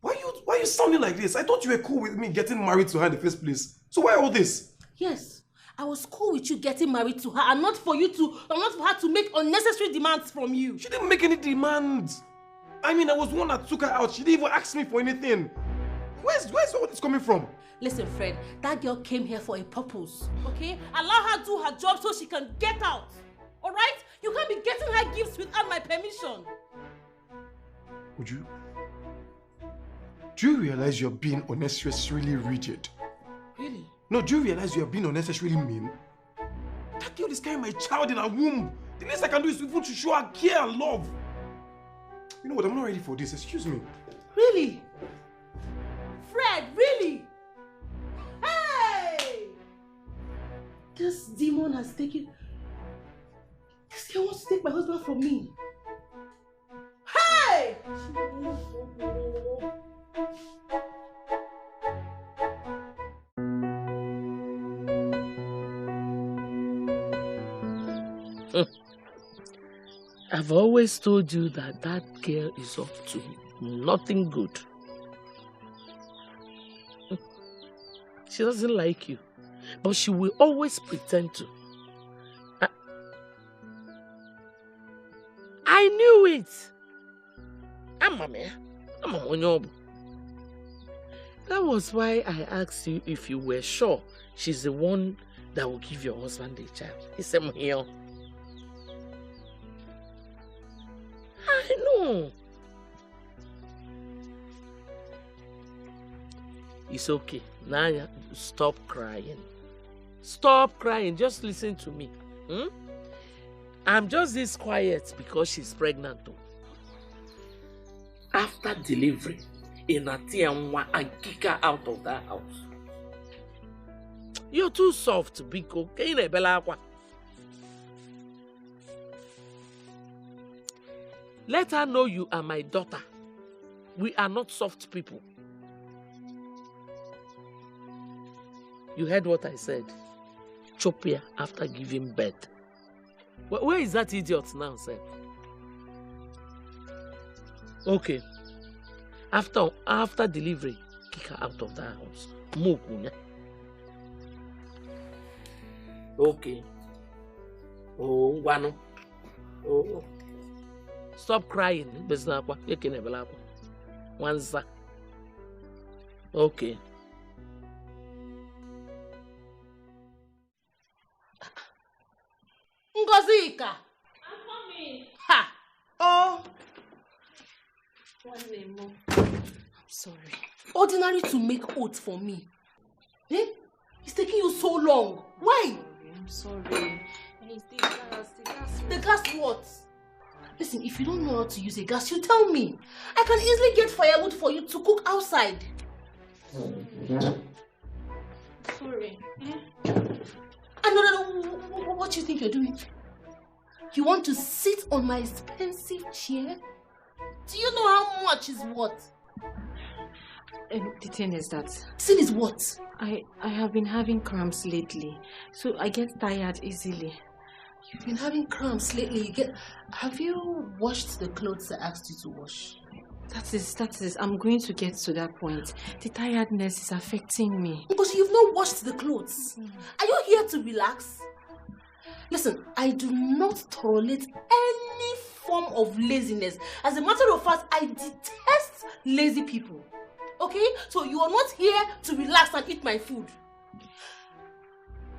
Why are you sounding like this? I thought you were cool with me getting married to her in the first place. So why all this? Yes, I was cool with you getting married to her and not for her to make unnecessary demands from you. She didn't make any demands. I mean, I was the one that took her out. She didn't even ask me for anything. Where's all this coming from? Listen, Fred, that girl came here for a purpose, okay? Allow her to do her job so she can get out, all right? You can't be getting her gifts without my permission. Uju, do you realize you're being unnecessarily rigid? Really? No, do you realize you're being unnecessarily mean? That girl is carrying my child in her womb. The least I can do is even to show her care and love. You know what? I'm not ready for this. Excuse me. Really? Fred, really? Hey! This demon has taken... This girl wants to take my husband from me. Hey! I've always told you that that girl is up to nothing good. She doesn't like you, but she will always pretend to. I knew it. That was why I asked you if you were sure she's the one that will give your husband a child. He said, "Here." I know. It's okay. Nanya, stop crying. Stop crying. Just listen to me. I'm just this quiet because she's pregnant. After delivery, Inatianwa and kick her out of that house. You're too soft, Biko. Let her know you are my daughter. We are not soft people. You heard what I said. Chop her after giving birth. Where is that idiot now, sir? Okay. After delivery, kick her out of that house. Okay. Oh, Wano. Oh. Stop crying. Wanza. Okay. Ngozika. I'm coming. Ha! Oh. I'm sorry. Ordinary to make oath for me. Eh? It's taking you so long. Why? I'm sorry. It's the gas. The gas what? Listen, if you don't know how to use a gas, you tell me. I can easily get firewood for you to cook outside. Sorry. No. What do you think you're doing? You want to sit on my expensive chair? Do you know how much is what? The thing is that... Sin is what? I have been having cramps lately, so I get tired easily. You've been having cramps lately. Have you washed the clothes I asked you to wash? That is. I'm going to get to that point. The tiredness is affecting me. Because you've not washed the clothes. Are you here to relax? Listen, I do not tolerate any form of laziness. As a matter of fact, I detest lazy people. Okay? So you are not here to relax and eat my food.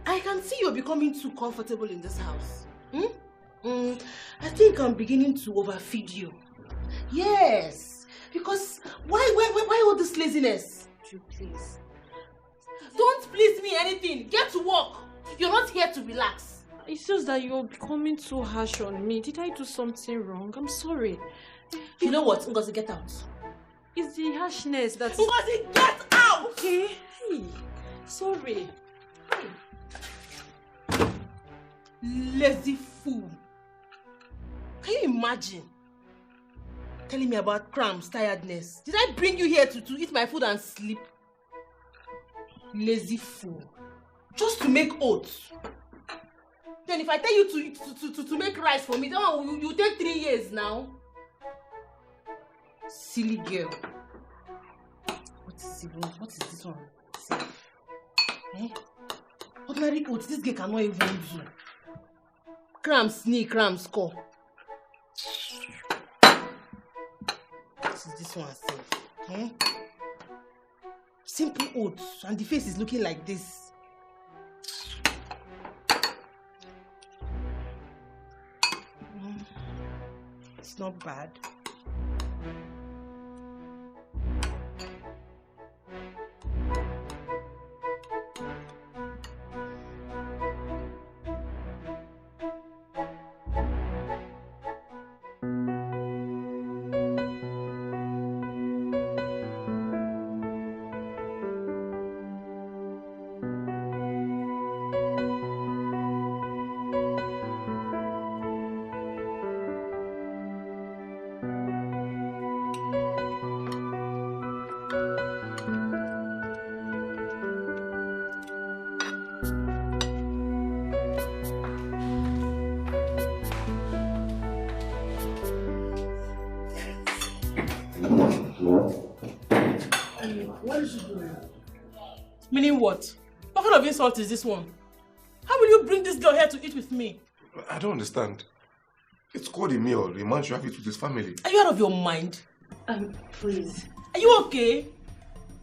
I can see you're becoming too comfortable in this house. I think I'm beginning to overfeed you. Yes. Because why all this laziness? You please. Don't please me anything. Get to work. You're not here to relax. It's just that you're becoming too harsh on me. Did I do something wrong? I'm sorry. You know what? Ngozi, get out. It's the harshness that's... Ngozi, get out! Okay. Hey. Sorry. Hey. Lazy fool. Can you imagine? Telling me about cramps, tiredness. Did I bring you here to eat my food and sleep? Lazy fool. Just to make oats. Then if I tell you to make rice for me, then you take 3 years now. Silly girl. What is this one? Eh? Ordinary oats, this girl cannot even do. Cramps, knee, cramps, core. What is this one safe? Eh? Simple oats, and the face is looking like this. It's not bad. Meaning what? What kind of insult is this one? How will you bring this girl here to eat with me? I don't understand. It's called a meal. A man should have it with his family. Are you out of your mind? Please. Are you okay?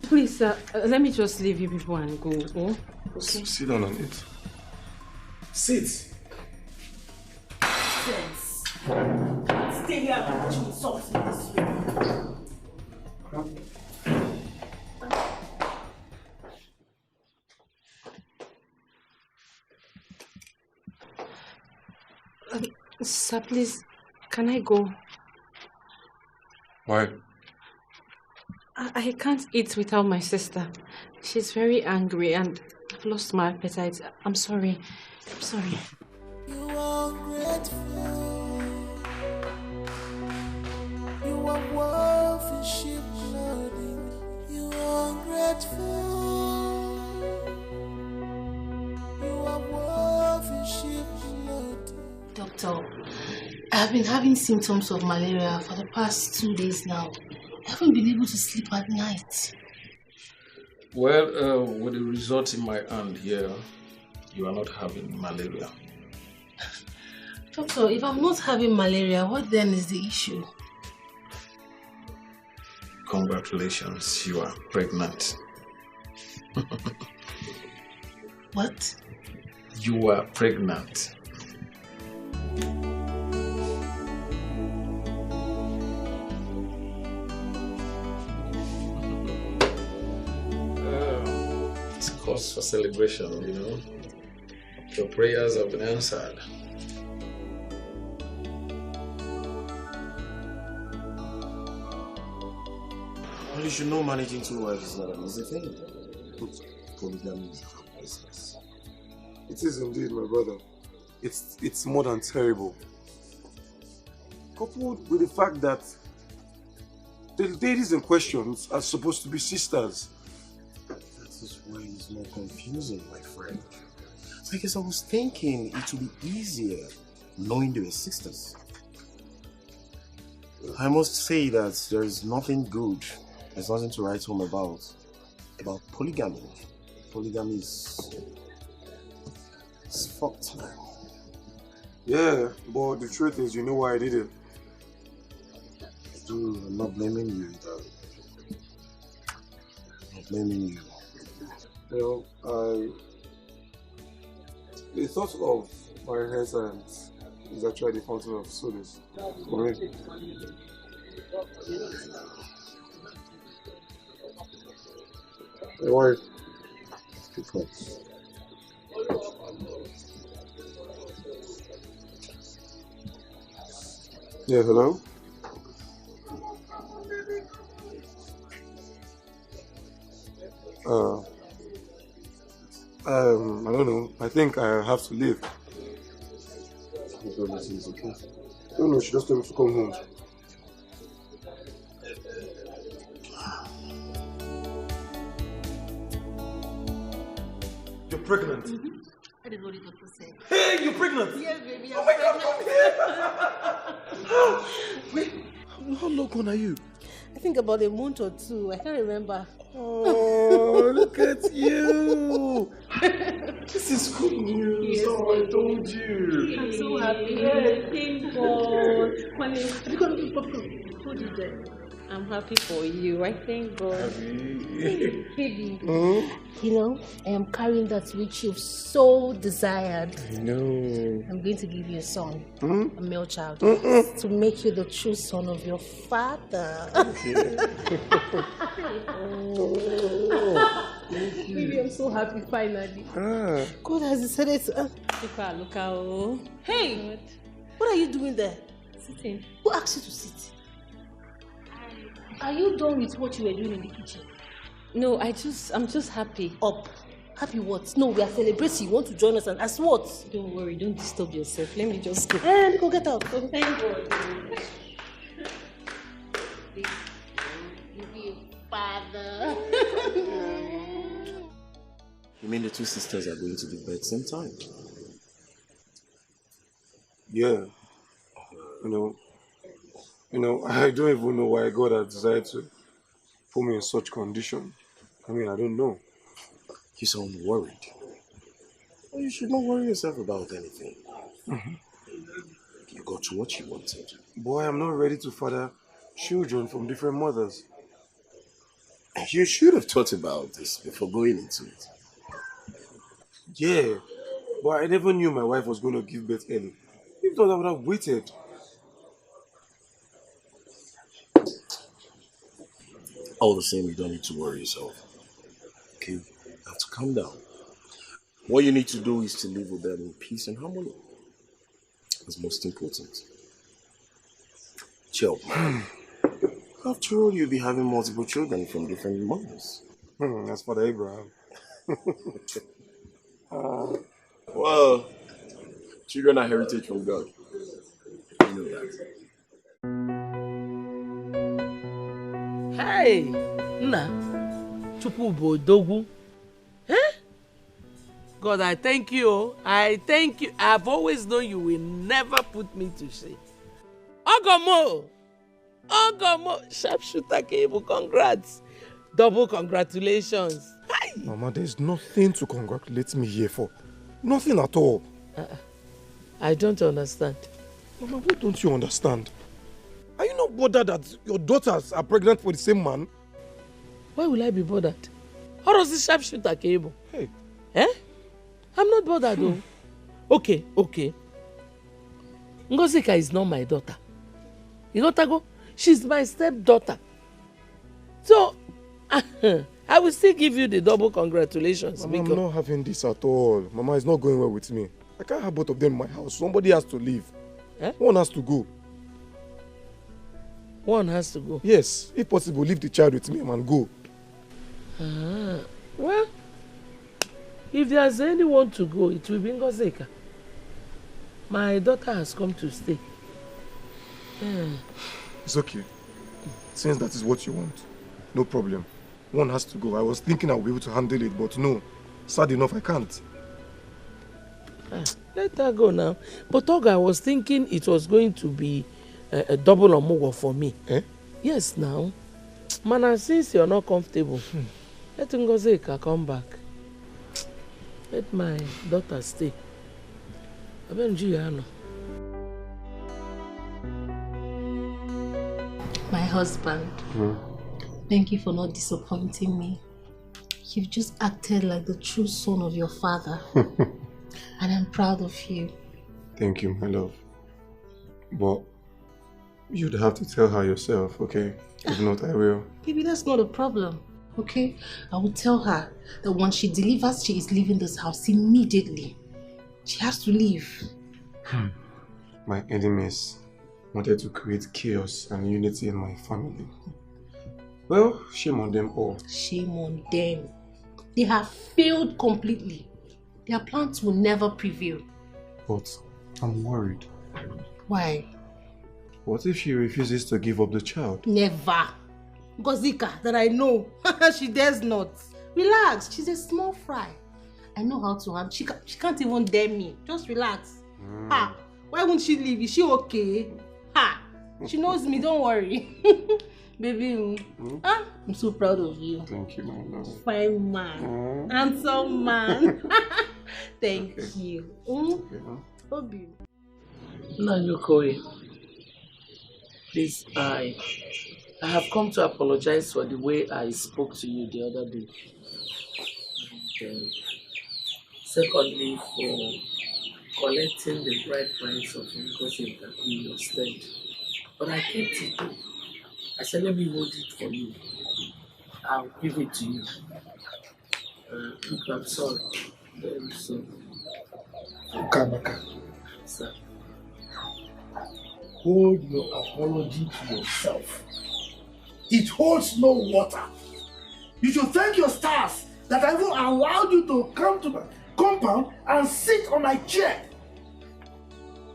Please, let me just leave you people and go. Oh? Okay. Sit down and eat. Sit. Sense. Stay here and watch me insult me this way. Sir, please, can I go? Why? I can't eat without my sister. She's very angry and I've lost my appetite. I'm sorry. I'm sorry. You are grateful. You are worth in shiploading. You are grateful. You are worth in shiploading. I've been having symptoms of malaria for the past 2 days now. I haven't been able to sleep at night. Well, with the results in my hand here, you are not having malaria. Doctor, if I'm not having malaria, what then is the issue? Congratulations, you are pregnant. What? You are pregnant. It's cause for celebration, you know. Your prayers have been answered. Well, you should know managing 2 wives is not an easy thing. Polygamy is a business. It is indeed, my brother. It's more than terrible. Coupled with the fact that the ladies in question are supposed to be sisters. That is why it's more confusing, my friend. Because I was thinking it would be easier knowing they were sisters. I must say that there is nothing good, there's nothing to write home about polygamy. Polygamy is fucked, man. Yeah, but the truth is, you know why I did it. Dude, I'm not blaming you, though. I'm not blaming you. You know, the thought of my hair science is actually the fountain of solace for me. Hey, wife. Because yeah, hello? I don't know. I think I have to leave. Is okay? No, she just told me to come home. You're pregnant? Mm-hmm. That is what the doctor said. Hey, you're pregnant? Yes, baby. Oh my God, come here! Wait, how long gone are you? I think about a month or 2. I can't remember. Oh, look at you! This is good news. Yes, I told you. I'm so happy. Thank God. What is that? I'm happy for you. I thank God. Baby, you know, I am carrying that which you've so desired. I know. I'm going to give you a son, Hmm? a male child, to make you the true son of your father. Baby, I'm so happy finally. God has decided to. Look out. Hey, what are you doing there? Sitting. Who asked you to sit? Are you done with what you were doing in the kitchen? No, I'm just happy. Up. Happy what? No, we are celebrating. You want to join us and as what? Don't worry, don't disturb yourself. Let me just go. And go get out. Oh, thank God. Father. You mean the 2 sisters are going to give birth same time? Yeah. You know, I don't even know why God has decided to put me in such condition. I mean, I don't know. You sound worried. Well, you should not worry yourself about anything. You got what you wanted. Boy, I'm not ready to father children from different mothers. You should have thought about this before going into it. Yeah, but I never knew my wife was going to give birth early. If not, I would have waited. All the same, you don't need to worry yourself. Okay, you have to calm down. What you need to do is to live with them in peace and harmony. That's most important. Chill. After all, you'll be having multiple children from different mothers. That's Father Abraham. Well, children are heritage from God. You know that. Hey, Nna, Chukwu bụ odogwu. God, I thank you. I thank you. I've always known you will never put me to shame. Ogomo! Ogomo! Sharpshooter cable, congrats. Double congratulations. Hi. Mama, there's nothing to congratulate me here for. Nothing at all. I don't understand. Mama, what don't you understand? Are you not bothered that your daughters are pregnant for the same man? Why will I be bothered? How does this sharpshooter cable? Hey. Eh? I'm not bothered though. Okay. Ngozika is not my daughter. You got to go? She's my stepdaughter. So, I will still give you the double congratulations. Mama, I'm not having this at all. Mama, it's not going well with me. I can't have both of them in my house. Somebody has to leave. Eh? One has to go. One has to go? Yes. If possible, leave the child with me and go. Well, if there's anyone to go, it will be Ngozika. My daughter has come to stay. It's okay. Since that is what you want, no problem. One has to go. I was thinking I would be able to handle it, but no. Sad enough, I can't. Let her go now. But Oga, I was thinking it was going to be a double omugo for me. Yes, now. Mana, since you're not comfortable, let Ngozika come back. Let my daughter stay. My husband, thank you for not disappointing me. You've just acted like the true son of your father. And I'm proud of you. Thank you, my love. But you'd have to tell her yourself, okay? If not, I will. Baby, that's not a problem, okay? I will tell her that once she delivers, she is leaving this house immediately. She has to leave. My enemies wanted to create chaos and unity in my family. Well, shame on them all. Shame on them. They have failed completely. Their plans will never prevail. But I'm worried. Why? What if she refuses to give up the child? Never. Ngozika, that I know. She dares not. Relax, she's a small fry. I know how to handle. She can't even dare me. Just relax. Ha! Why won't she leave? Is she okay? Ha! She knows me, don't worry. Baby, I'm so proud of you. Thank you, my love. Fine man. Handsome man. Thank you. Obi. Nanyokoi, please, I have come to apologize for the way I spoke to you the other day. And, secondly, for collecting the bride price of Ngozika in your stead. But I kept it. I said, let me hold it for you. I'll give it to you. Look, I'm sorry. Very sorry. Kamaka. Sir. Hold your apology to yourself. It holds no water. You should thank your stars that I even allowed you to come to my compound and sit on my chair.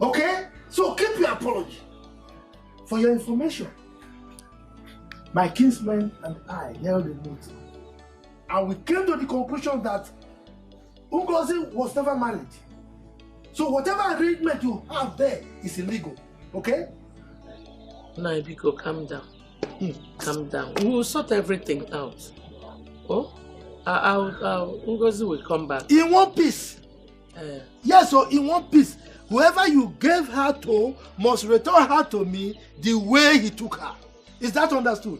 Okay? So keep your apology. For your information, my kinsmen and I held a meeting, and we came to the conclusion that Ngozi was never married. So whatever arrangement you have there is illegal. Okay? Naibiko, calm down. Calm down. We will sort everything out. Oh? Ngozi will come back. In one piece. Yes, so in one piece. Whoever you gave her to must return her to me the way he took her. Is that understood?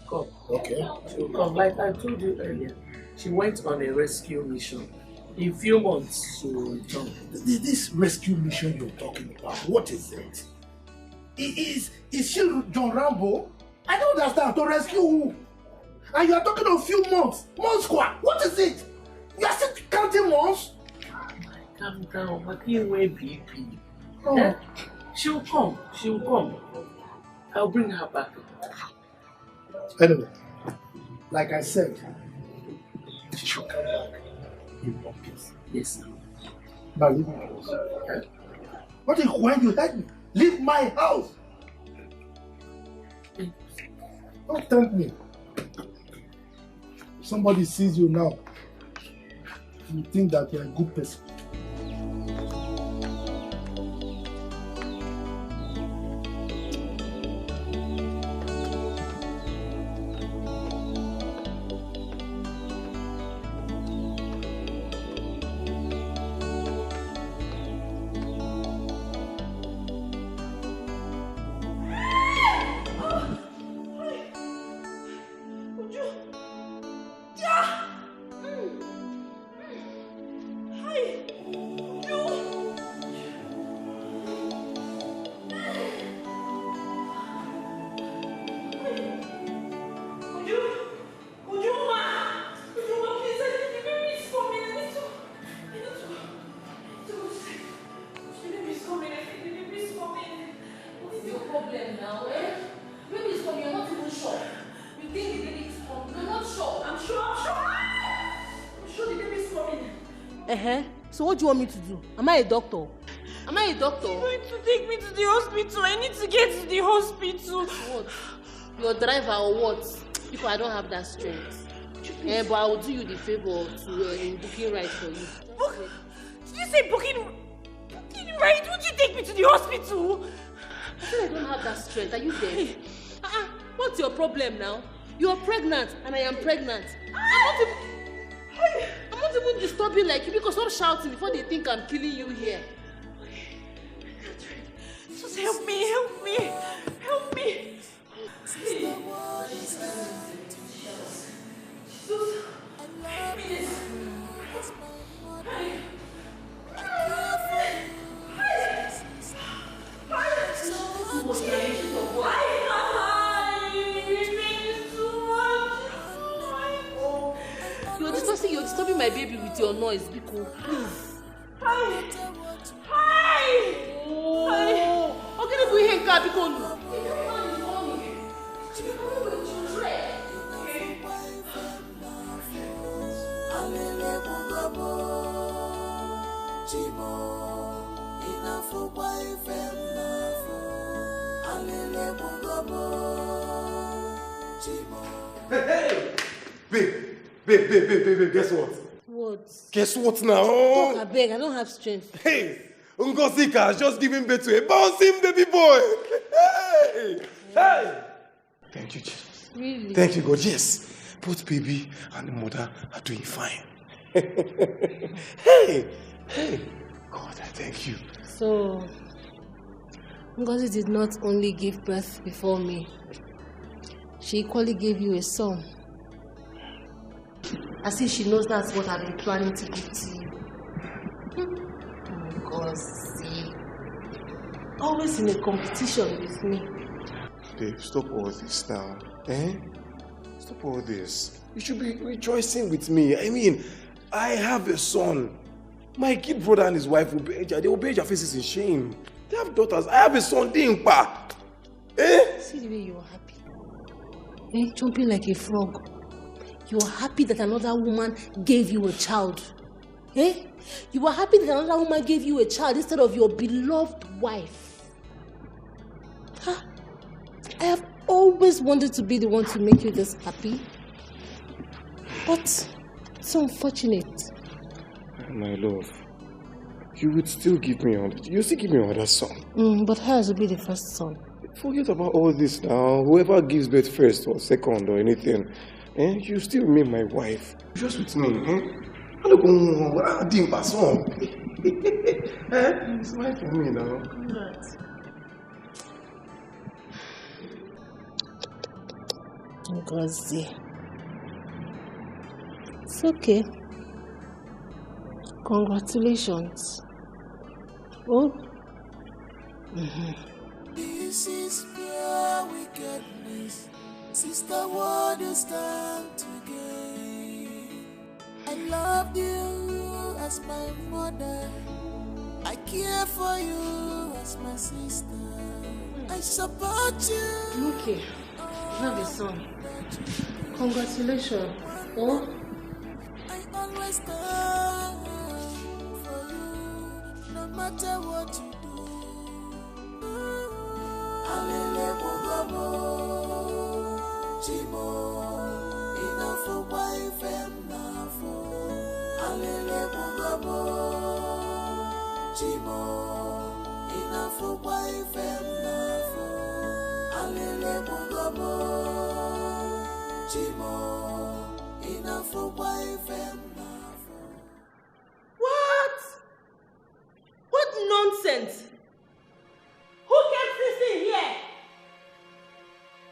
Come. Okay. She will come. Like I told you earlier, she went on a rescue mission. In a few months, she will return. This rescue mission you're talking about, what is it? Is she John Rambo? I don't understand. To rescue who? And you are talking of a few months. Months squad. What is it? You are still counting months? Calm down, but you will be. Oh. She'll come. She'll come. I'll bring her back. Anyway, like I said, she should come back in one piece. Yes. Now leave my house. What if when you heard me? Leave my house. Don't thank me. If somebody sees you now, you think that you're a good person. So what do you want me to do? Am I a doctor? Am I a doctor? You're going to take me to the hospital. I need to get to the hospital. What? Your driver or what? Because I don't have that strength. But I will do you the favor to booking right for you. Did you say booking right? Would you take me to the hospital? I said I don't have that strength. Are you there? What's your problem now? You are pregnant and I am pregnant. I'm not even disturbing like you because stop shouting before they think I'm killing you here. Just help me. You're disturbing my baby with your noise, Biko. Please. Hi. Okay, let's go here and car, Biko. Hey! Babe, guess what? What? Guess what now? Talk, I beg, I don't have strength. Hey! Ngosika has just given birth to a bouncing baby boy! Hey! Thank you, Jesus. Really? Thank you, God. Yes. Both baby and the mother are doing fine. Hey! God, I thank you. So, Ngozi did not only give birth before me, she equally gave you a son. As if she knows that's what I've been planning to give to you. Ngozi. Always in a competition with me. Babe, stop all this now. Stop all this. You should be rejoicing with me. I mean, I have a son. My kid brother and his wife will bear their faces in shame. They have daughters. I have a son, Dimpa. See the way you're happy. Jumping like a frog. You are happy that another woman gave you a child. You are happy that another woman gave you a child instead of your beloved wife. I have always wanted to be the one to make you this happy. But it's unfortunate. My love, you would still give me another son. But hers will be the first son. Forget about all this now. Whoever gives birth first or second or anything, you still remain my wife. Just with me, Smile for me now. Congrats. Ngozi. It's okay. Congratulations. Oh? This is pure wickedness. Sister, what you stand to gain? I loved you as my mother. I care for you as my sister. I support you. Okay. You have a son. Congratulations. Oh? I always stand for you, no matter what you do. Alele Bugabo, Chimo, enough for wife and nafo. Alele Bugabo, Chimo, enough for wife and nafo. Alele Bugabo, Chimo, enough for wife and nafo. What nonsense? Who kept this thing here?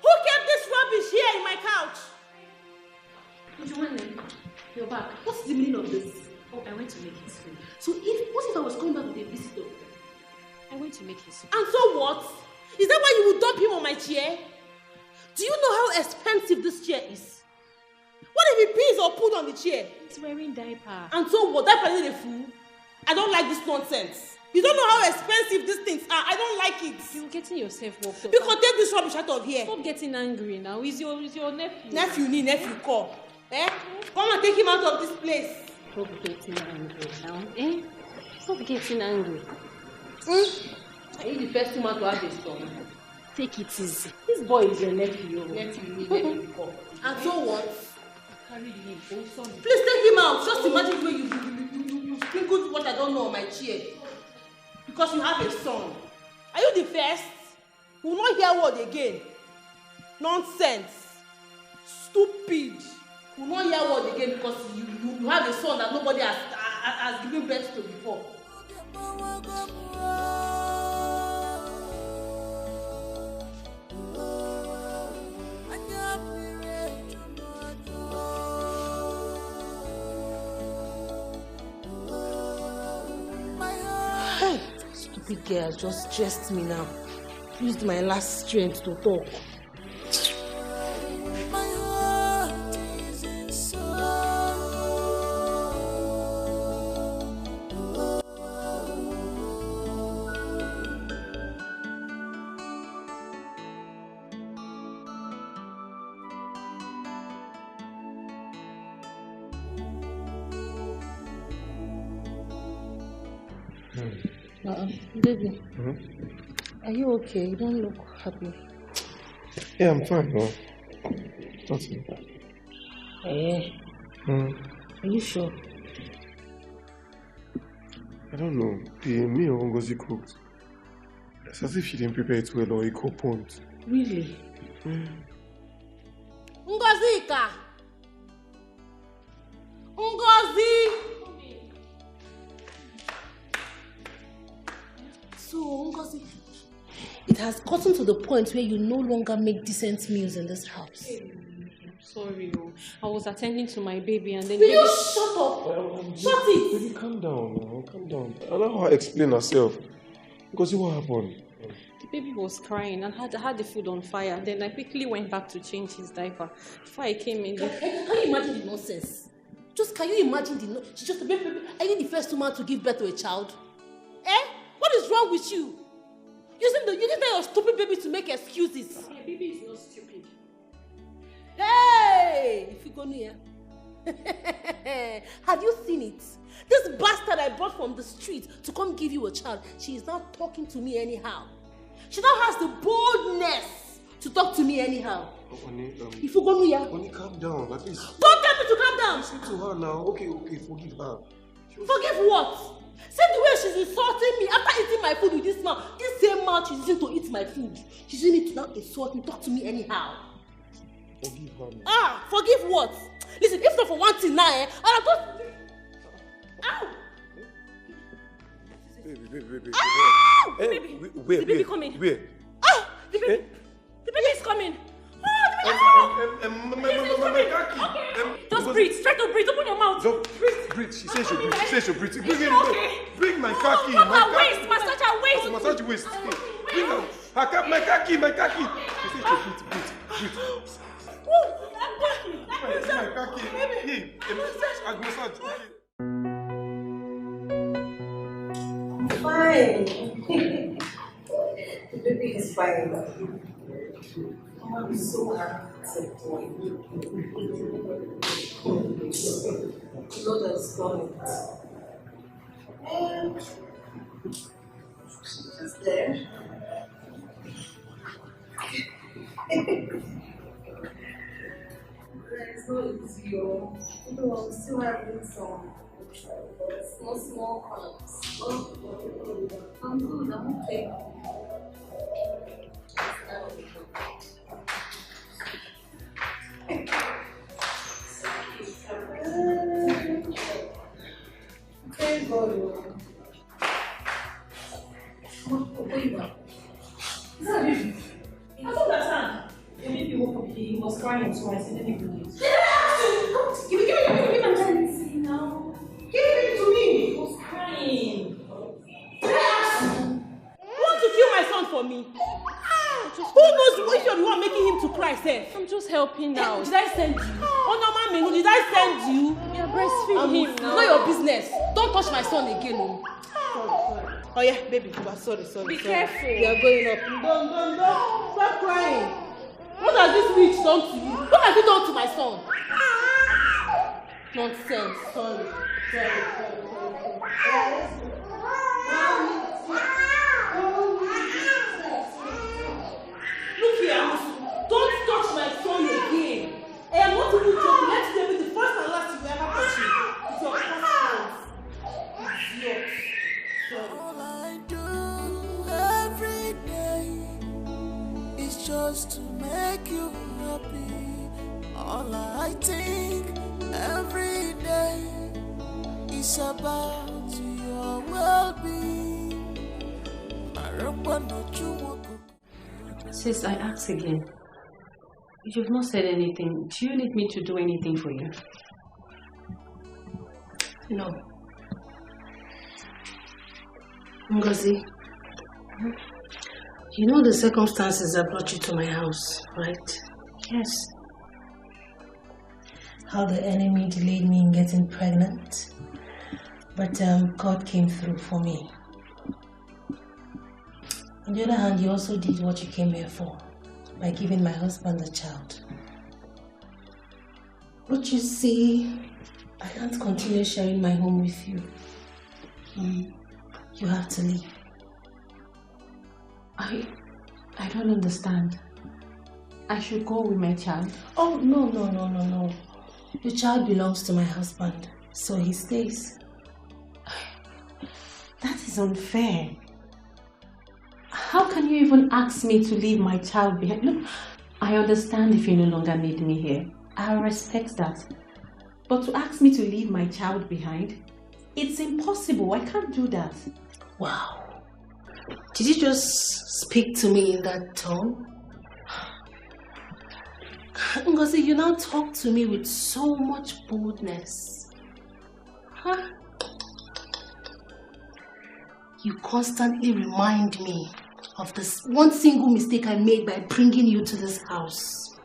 Who kept this rubbish here in my couch? You're back. What's the meaning of this? Oh, I went to make his food. So what if I was coming back with a visitor? I went to make his food. And so what? Is that why you would dump him on my chair? Do you know how expensive this chair is? What if he pees or put on the chair? He's wearing diaper. And so what? Diaper is a fool? I don't like this nonsense. You don't know how expensive these things are. I don't like it. You're getting yourself worked up. Because take this rubbish out of here. Stop getting angry now. He's your nephew. Nephew call. Come and take him out of this place. Stop getting angry now. Eh? Stop getting angry. Are you the first woman to have a son? Take it easy. This boy is your nephew. And so what? Carry him. Please take him out. Just imagine the way you sprinkled what I don't know on my chair. Because you have a son. Are you the first? You will not hear word again. Nonsense. Stupid. You will not hear word again because you have a son that nobody has given birth to before. Hey, stupid girl just stressed me now. Used my last strength to talk. Baby, are you okay? You don't look happy. Yeah, I'm fine, no. Nothing. Eh? Are you sure? I don't know. The meal Ngozi cooked. It's as if she didn't prepare it well or it co-poned. Really? Ngozika! Ngozi! So, Ngozi, it has gotten to the point where you no longer make decent meals in this house. Sorry, I was attending to my baby and then... Will you shut up? Shut it! Baby, calm down, calm down. Allow her explain herself. Because what happened? The baby was crying and had the food on fire. Then I quickly went back to change his diaper. Before I came in... Can you imagine the nonsense? Can you imagine the nonsense? She's just a baby. Are you the first woman to give birth to a child? Eh? What is wrong with you? Using your stupid baby to make excuses. My baby is not stupid. Hey! If you go near. Have you seen it? This bastard I brought from the street to come give you a child, she is now talking to me anyhow. She now has the boldness to talk to me anyhow. If you go near. Oni, calm down, at least. Don't tell me to calm down! Listen to her now. Okay, forgive her. Forgive what? See the way she's insulting me after eating my food with this mouth. This same mouth she's using to eat my food. She's using it to now insult me, talk to me anyhow. Forgive her. Forgive what? Listen, if not for one thing now, I'll have to... Ow! Baby. Ow! Baby. Where? The baby coming. Where? Oh! The baby is coming. Oh, the baby is coming. Just breathe. Try to breathe. Open your mouth. Breathe. She says she'll breathe. Bring my khaki. My waist. Massage her waist. Massage waist. Bring her. My khaki. She says she'll breathe. My khaki. Hey, I'll massage. I'm fine. The baby is fine. I'm so happy to boy. The Lord has done it. And she's just there. It's not easy, yo. I'm still having some small cramps. I'm good, I'm okay. Thank God. I don't understand. The baby woke up, he was crying, so I said, let me bring it. Give me my child. No. Give it to me. He was crying. You want to kill my son for me? Who knows if you're the one making him to cry, sir? I'm just helping now. Did I send you? Oh, no, mommy, did I send you? You're breastfeeding him now. It's not your business. Don't touch my son again. Oh, yeah, baby, sorry. Be careful. You are going up. Don't. Stop crying. What has this witch done to you? What has he done to my son? Nonsense, sorry. Look here, don't touch my phone again. I am not even joking. Let it be the first and last you ever touch it. It's your first idiot. All I do every day is just to make you happy. All I think every day is about your well-being. Sis, I ask again. You've not said anything. Do you need me to do anything for you? No. Ngozi, you know the circumstances that brought you to my house, right? Yes. How the enemy delayed me in getting pregnant, but God came through for me. On the other hand, you also did what you came here for, by giving my husband a child. But you see, I can't continue sharing my home with you. You have to leave. I don't understand. I should go with my child. Oh, no. Your child belongs to my husband, so he stays. That is unfair. How can you even ask me to leave my child behind? Look, I understand if you no longer need me here. I respect that. But to ask me to leave my child behind, it's impossible. I can't do that. Wow. Did you just speak to me in that tone? Ngozi, you now talk to me with so much boldness. Huh? You constantly remind me of this one single mistake I made by bringing you to this house.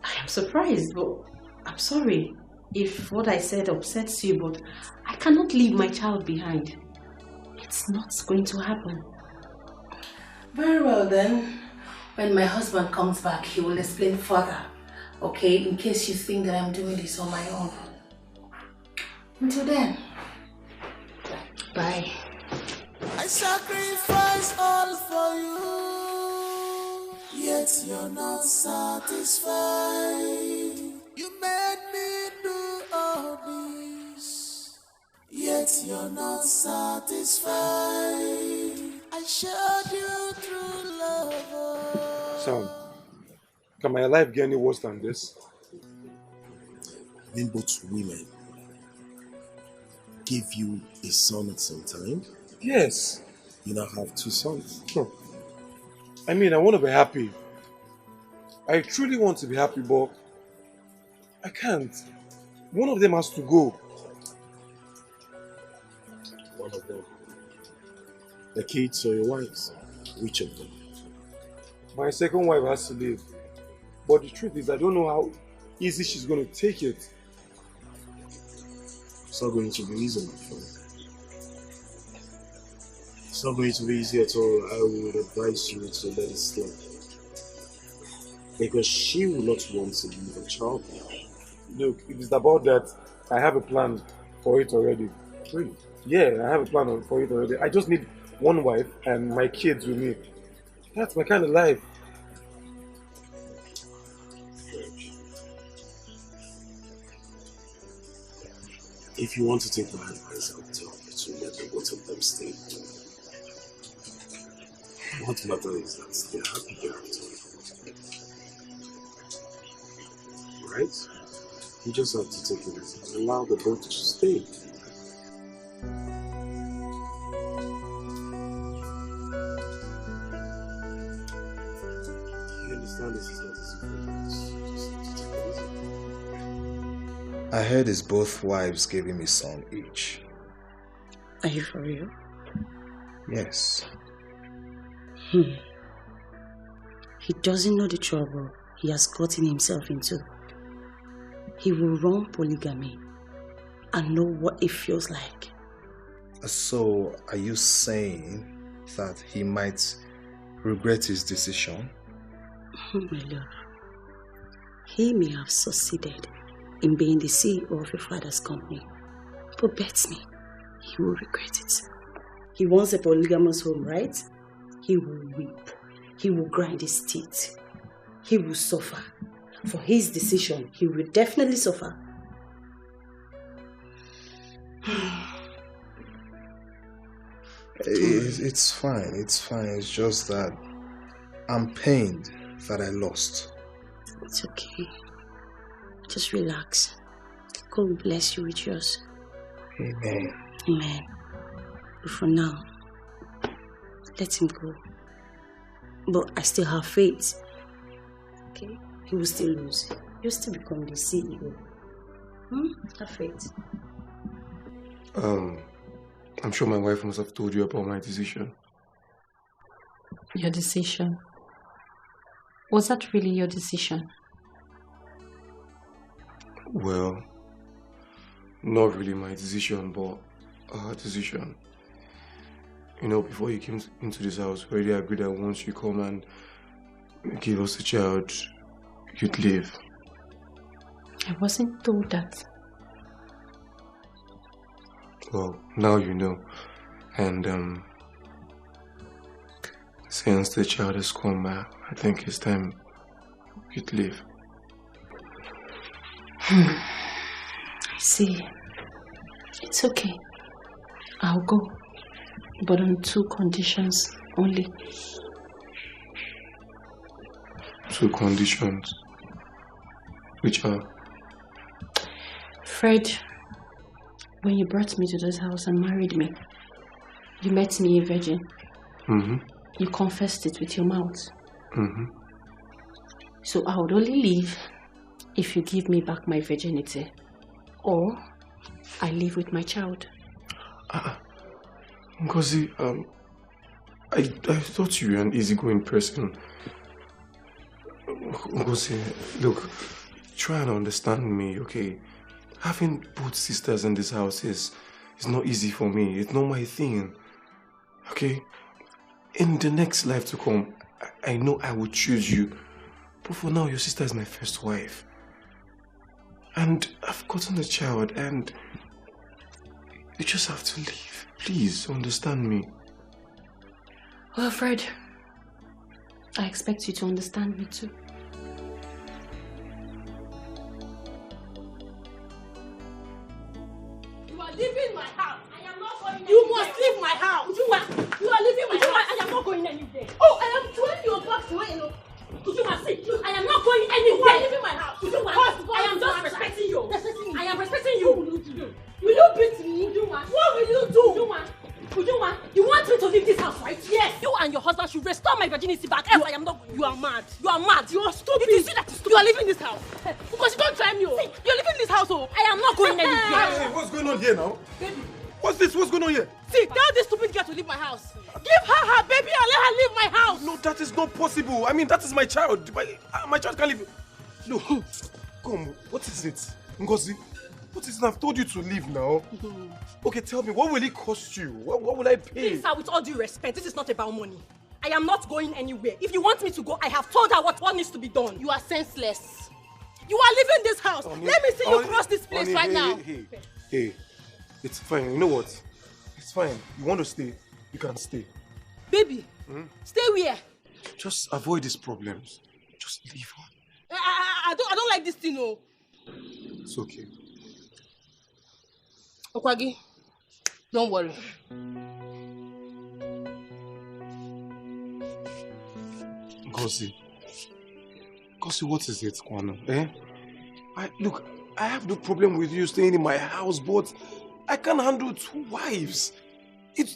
I am surprised, but I'm sorry if what I said upsets you, but I cannot leave my child behind. It's not going to happen. Very well then. When my husband comes back, he will explain further. Okay? In case you think that I'm doing this on my own. Until then. Bye. I sacrifice all for you, yet you're not satisfied. You made me do all this, yet you're not satisfied. I showed you through love. Sam, can my life get any worse than this? Then both women give you a son at some time? Yes. You now have 2 sons. I mean, I want to be happy. I truly want to be happy, but I can't. One of them has to go. One of them. The kids or your wives? Which of them? My second wife has to leave. But the truth is, I don't know how easy she's going to take it. It's not going to be easy, my friend. It's not going to be easy at all. I would advise you to let it slip. Because she will not want to leave a child. Look, it is about that. I have a plan for it already. Really? Yeah, I have a plan for it already. I just need one wife and my kids with me. That's my kind of life. If you want to take my advice, I'll tell you to let the both of them stay. What matters is that they're happy here after. Right? You just have to take it easy and allow the both to stay. You understand this is not easy for you. Just have to take it easy. I heard his both wives gave him a son each. Are you for real? Yes. He doesn't know the trouble he has gotten himself into. He will run polygamy and know what it feels like. So, are you saying that he might regret his decision? My love, he may have succeeded, in being the CEO of your father's company. But bet me, he will regret it. He wants a polygamous home, right? He will weep. He will grind his teeth. He will suffer. For his decision, he will definitely suffer. It's fine. It's fine. It's just that I'm pained that I lost. It's okay. Just relax. God will bless you with yours. Amen. Amen. But for now, let him go. But I still have faith. Okay? He will still lose. He'll still become the CEO. Have faith. I'm sure my wife must have told you about my decision. Your decision? Was that really your decision? Well, not really my decision, but our decision. You know, before you came into this house, we already agreed that once you come and give us a child, you'd leave. I wasn't told that. Well, now you know. And since the child has come, I think it's time you'd leave. I see. It's okay. I'll go. But on 2 conditions only. 2 conditions? Which are? Fred, when you brought me to this house and married me, you met me a virgin. You confessed it with your mouth. So I would only leave if you give me back my virginity, or I live with my child. Ngozi, I thought you were an easygoing person. Ngozi, look, try and understand me, okay? Having both sisters in this house is not easy for me. It's not my thing, okay? In the next life to come, I know I will choose you. But for now, your sister is my first wife. And I've gotten a child, and you just have to leave. Please, understand me. Well, Fred, I expect you to understand me too. You are leaving my house. I am not going anywhere. You must leave my house. You are leaving my house. I am not going anywhere. Oh, I am throwing your back to where you know. I am not going anywhere. You are leaving my house. I am just respecting you. I am respecting you. What will you do? Will you beat me? What will you do? You want me to leave this house, right? Yes. You and your husband should restore my virginity back. Else I am not going. You are mad. You are mad. You are stupid. Did you see that? You are leaving this house. Because you don't try me. You are leaving this house. I am not going anywhere. Hey, what's going on here now? Baby. What's this? What's going on here? See, tell this stupid girl to leave my house. Give her baby and let her leave my house. No, that is not possible. I mean, that is my child. My child can't leave. No, come. What is it, Ngozi? What is it? I've told you to leave now. Okay, tell me, what will it cost you? What will I pay? Please, sir, with all due respect, this is not about money. I am not going anywhere. If you want me to go, I have told her what needs to be done. You are senseless. You are leaving this house. Let me see you cross this place right now. Hey, it's fine. You know what? It's fine. You want to stay? You can stay. Baby, stay where? Just avoid these problems. Just leave her. I don't like this thing, no. It's okay. Okwagi, don't worry. Ngozi, what is it, Kwano? Look, I have no problem with you staying in my house, but I can't handle 2 wives.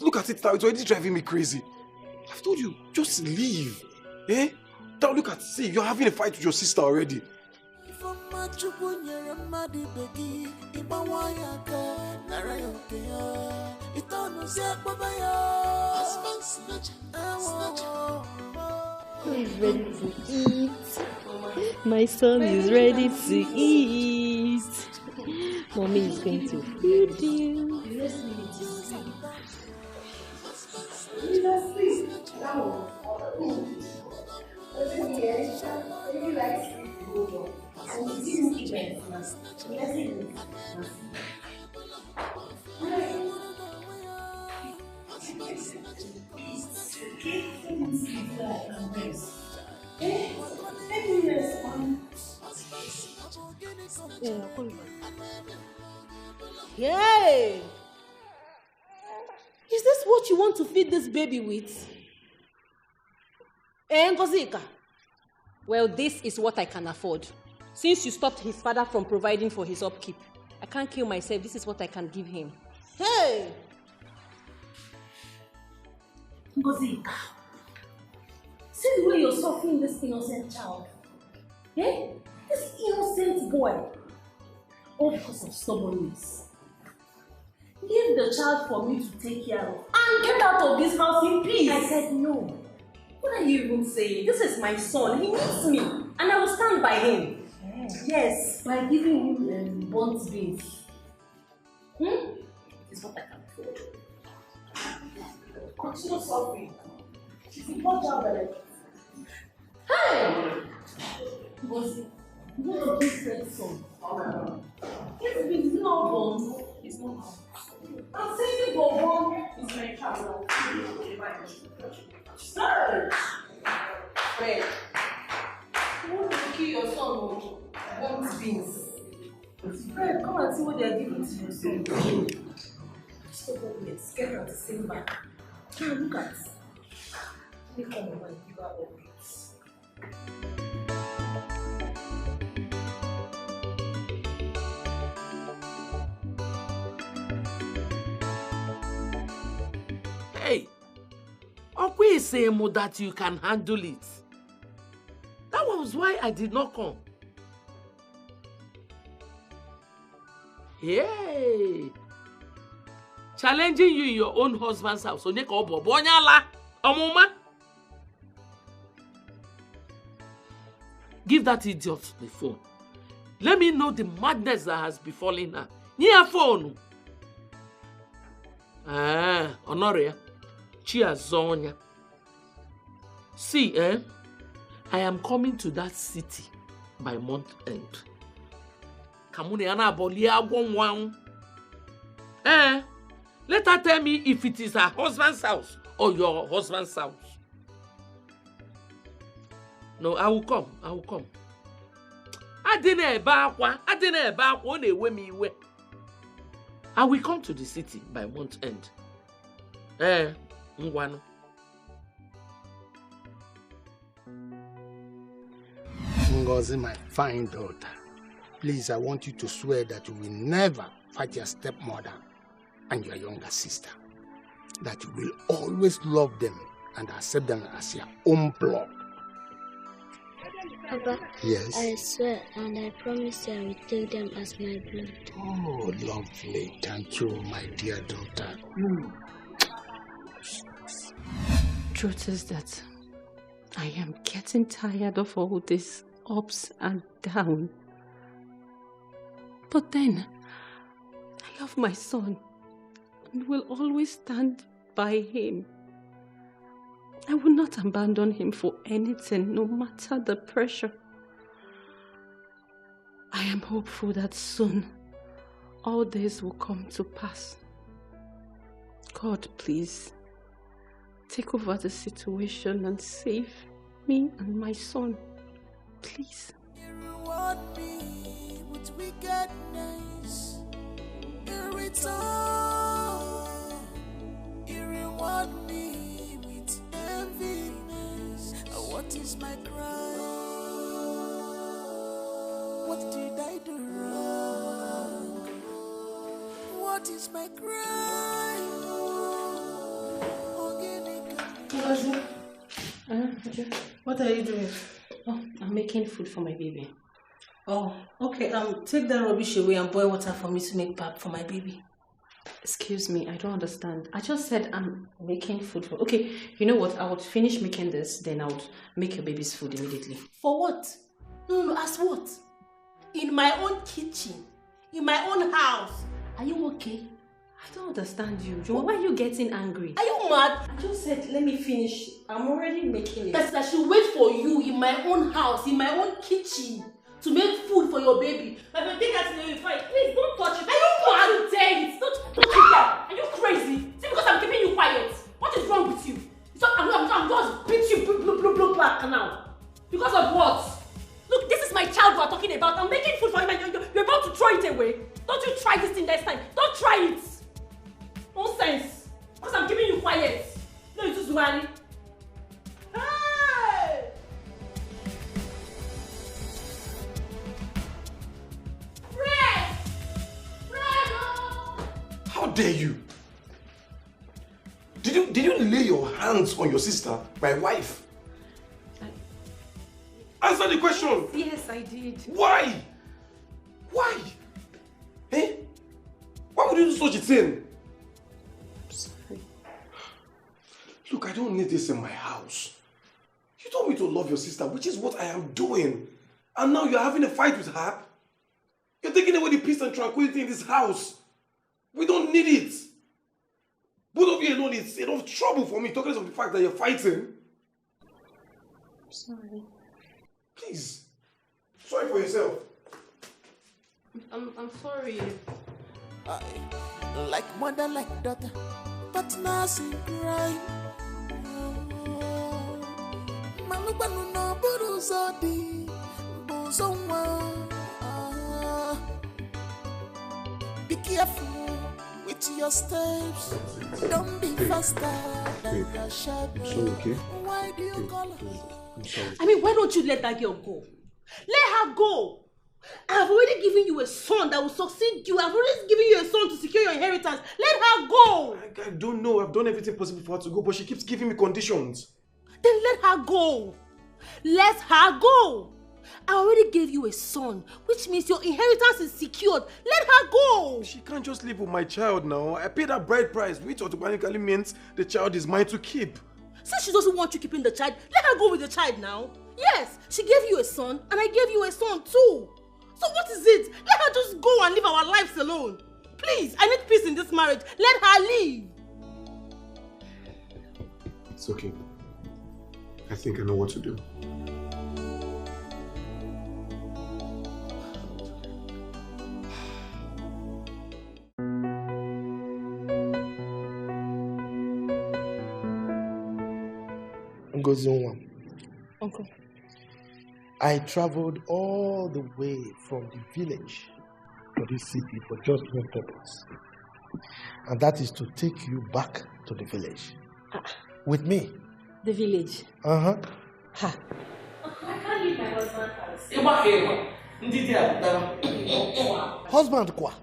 Look at it now, it's already driving me crazy. I've told you, just leave. Now look at, see, you're having a fight with your sister already. He's ready to eat. My son is ready to eat. Mommy is going to feed you. Yay! Is this what you want to feed this baby with? Ngozika? Well, this is what I can afford. Since you stopped his father from providing for his upkeep, I can't kill myself. This is what I can give him. Hey! Ngozika, see the way you're suffering this innocent child. Eh? This innocent boy. All because of stubbornness. Give the child for me to take care of and get out of this house in peace. I said no. What are you even saying? This is my son. He needs me. And I will stand by him. Yes, by giving him burnt beans. It's what I can afford. Continue suffering. If you watch out, hey! Ngozi, you want to give that son. It's been not born. It's not born. I'm saying it was born. It's my child. Sir! Fred, you want to kill your son with burnt beans? Fred, come and see what they are giving to your son. Stop all this. Get her to sing back. Now look at it. Let me come over and give her all this. Hey, Okwe is saying that you can handle it. That was why I did not come. Hey, challenging you in your own husband's house. Give that idiot the phone. Let me know the madness that has befallen her. Near phone. Ah, Honoria. Chiazonia. See, I am coming to that city by month end. Let her tell me if it is her husband's house or your husband's house. No, I will come. I will come. I will come to the city by month end. Ngozi, my fine daughter, please, I want you to swear that you will never fight your stepmother and your younger sister. That you will always love them and accept them as your own blood. Papa, yes. I swear and I promise you I will take them as my blood. Oh, lovely. Thank you, my dear daughter. Truth is that I am getting tired of all this ups and downs. But then, I love my son and will always stand by him. I will not abandon him for anything, no matter the pressure. I am hopeful that soon all this will come to pass. God, please, take over the situation and save me and my son. Please. You reward me with wickedness. In return, you reward me with enviness. What is my crime? What did I do wrong? What is my crime? What are you doing? Oh, I'm making food for my baby. Oh, okay. Take that rubbish away and boil water for me to make pap for my baby. Excuse me, I don't understand. I just said I'm making food for... Okay, you know what? I would finish making this, then I would make your baby's food immediately. For what? No, as what? In my own kitchen, in my own house. Are you okay? I don't understand you. Why are you getting angry? Are you mad? I just said, let me finish. I'm already making it. Yes, I should wait for you in my own house, in my own kitchen, to make food for your baby. But if you think that's the fine, please don't touch it. Are you how you dare it? Don't touch it. Are you crazy? See, because I'm keeping you quiet. What is wrong with you? So I'm just beat you back now. Because of what? Look, this is my child we're talking about. I'm making food for him and you're about to throw it away. Don't you try this thing next time. Don't try it. Nonsense. Because I'm keeping you quiet. No, it's just worry. Hey! Fred! How dare you? Did you lay your hands on your sister, my wife? Answer the question. Yes, I did. Why? Why? Eh? Why would you do such a thing? Sorry. Look, I don't need this in my house. You told me to love your sister, which is what I am doing. And now you're having a fight with her? You're taking away the peace and tranquility in this house. We don't need it. Both of you alone, it's enough trouble for me, talking of the fact that you're fighting. Sorry. Please. Sorry for yourself. I'm sorry. Like mother, like daughter, but nothing cry. Malubanu no buruzodi, buzonwa. Be careful with your steps. Don't be faster than your shadow. I'm sorry, okay? Why do you call her? I'm sorry. I mean, why don't you let that girl go? Let her go. I've already given you a son that will succeed you. I've already given you a son to secure your inheritance. Let her go. I don't know. I've done everything possible for her to go, but she keeps giving me conditions. Then let her go. Let her go. I already gave you a son, which means your inheritance is secured. Let her go. She can't just live with my child now. I paid her bride price, which automatically means the child is mine to keep. Since she doesn't want you keeping the child, let her go with the child now. Yes, she gave you a son, and I gave you a son too. So what is it? Let her just go and live our lives alone. Please, I need peace in this marriage. Let her leave. It's okay. I think I know what to do. Uncle, I traveled all the way from the village to this city for just one purpose. And that is to take you back to the village. With me. The village? Uh-huh. Ha. I can't leave my husband's house. Husband kwa?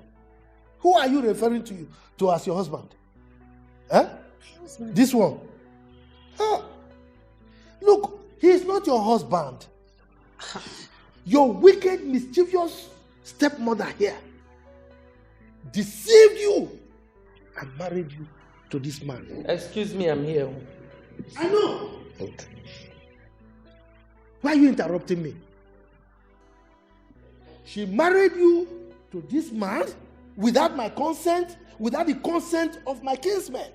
Who are you referring to as your husband? Huh? Husband. This one? Huh? Look, he is not your husband. Your wicked, mischievous stepmother here deceived you and married you to this man. Excuse me, I'm here. I know. Okay. Why are you interrupting me? She married you to this man without my consent, without the consent of my kinsmen.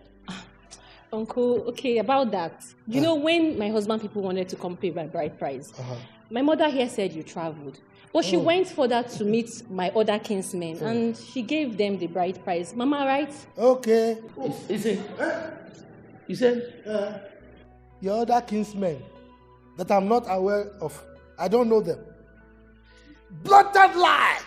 Uncle, okay, about that. You know, when my husband people wanted to come pay my bride price, my mother here said you traveled. But she went further to meet my other kinsmen, and she gave them the bride price. Mama, right? Okay. Is it? You said? Your other kinsmen that I'm not aware of. I don't know them. Blatant lie!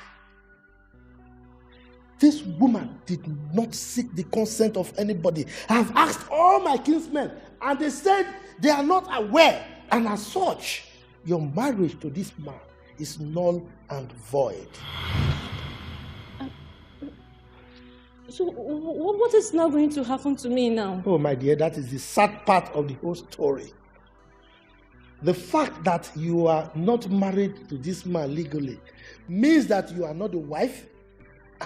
This woman did not seek the consent of anybody. I have asked all my kinsmen, and they said they are not aware. And as such, your marriage to this man is null and void. So, what is now going to happen to me now? Oh, my dear, that is the sad part of the whole story. The fact that you are not married to this man legally means that you are not the wife,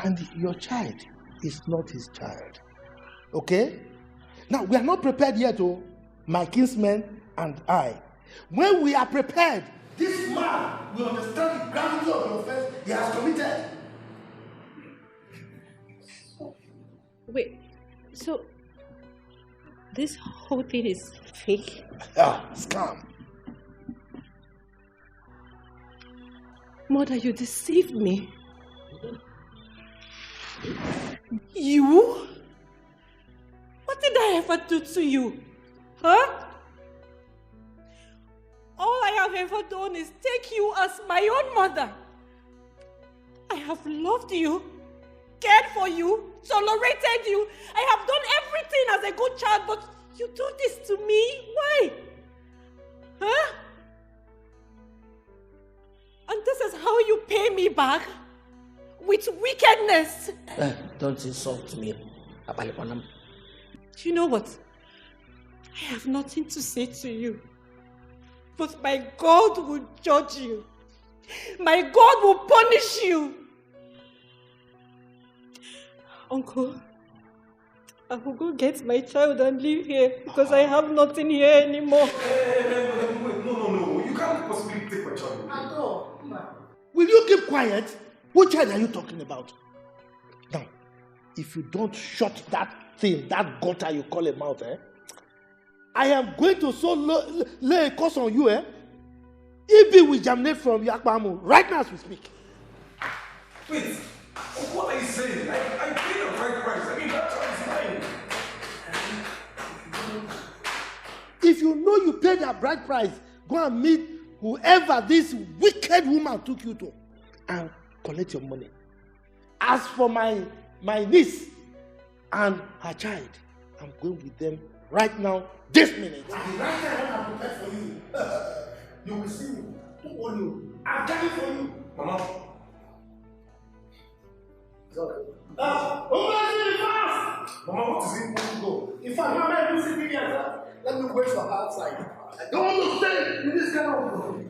and your child is not his child. Okay? Now, we are not prepared yet, my kinsmen and I. When we are prepared, this man will understand the gravity of the offense he has committed. Wait, so this whole thing is fake? Ah, scam. Mother, you deceived me. You? What did I ever do to you? Huh? All I have ever done is take you as my own mother. I have loved you, cared for you, tolerated you. I have done everything as a good child, but you do this to me? Why? Huh? And this is how you pay me back? With wickedness? Don't insult me. You know what? I have nothing to say to you. But my God will judge you. My God will punish you. Uncle, I will go get my child and leave here because I have nothing here anymore. Wait, no. You can't possibly take my child. At all. Will you keep quiet? What child are you talking about? Now, if you don't shut that thing, that gutter you call a mouth, I am going to lay a curse on you, Ibi will germinate from your akpamu right now as we speak. Wait, what are you saying? I paid the right price. I mean, that child is mine. If you know you paid a bride price, go and meet whoever this wicked woman took you to and collect your money. As for my niece and her child, I'm going with them right now, this minute. And right now, when I'm prepared for you, you will see me. Don't worry you. I'm coming for you. Mama. Mama, what is it? Want to go? In fact, Mama, you sit here. Let me wait for her outside. I don't want to stay in this kind of.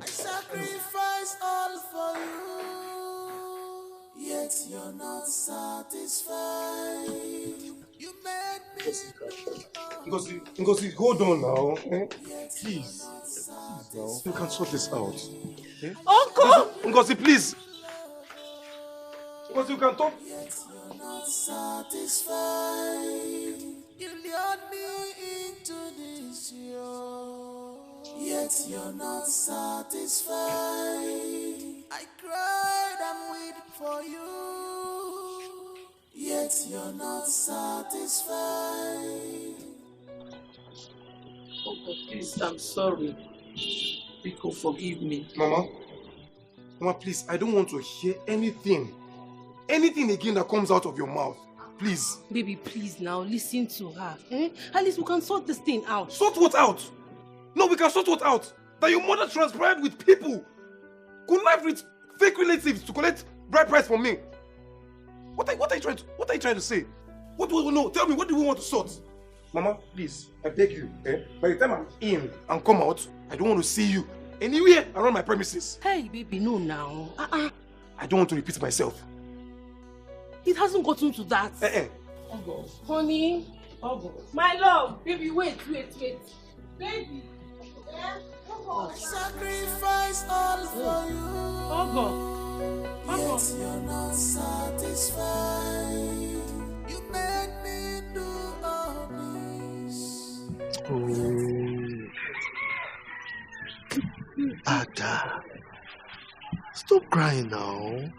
I sacrifice all for you, yet you're not satisfied. You made me. Ngozi, hold on now. Please. Now. You can sort this out. Uncle! Ngozi, please. Ngozi, you can talk. Yet you're not satisfied. You lured me into this year, yet you're not satisfied. I cried and wept for you, yet you're not satisfied. Oh God, please, I'm sorry. Rico, forgive me. Mama, please, I don't want to hear anything again that comes out of your mouth. Please. Baby, please now, listen to her. At least we can sort this thing out. Sort what out? No, we can sort what out? That your mother transpired with people. Connived with fake relatives to collect bride price from me. What are you trying to say? What do we know? Tell me, what do we want to sort? Mama, please, I beg you. By the time I'm in and come out, I don't want to see you anywhere around my premises. Hey, baby, no now. I don't want to repeat myself. It hasn't gotten to that. August. Honey. August. My love. Baby, wait. Baby. Sacrifice all for you. Yet you're not satisfied. You made me do all this. Ada, stop crying now.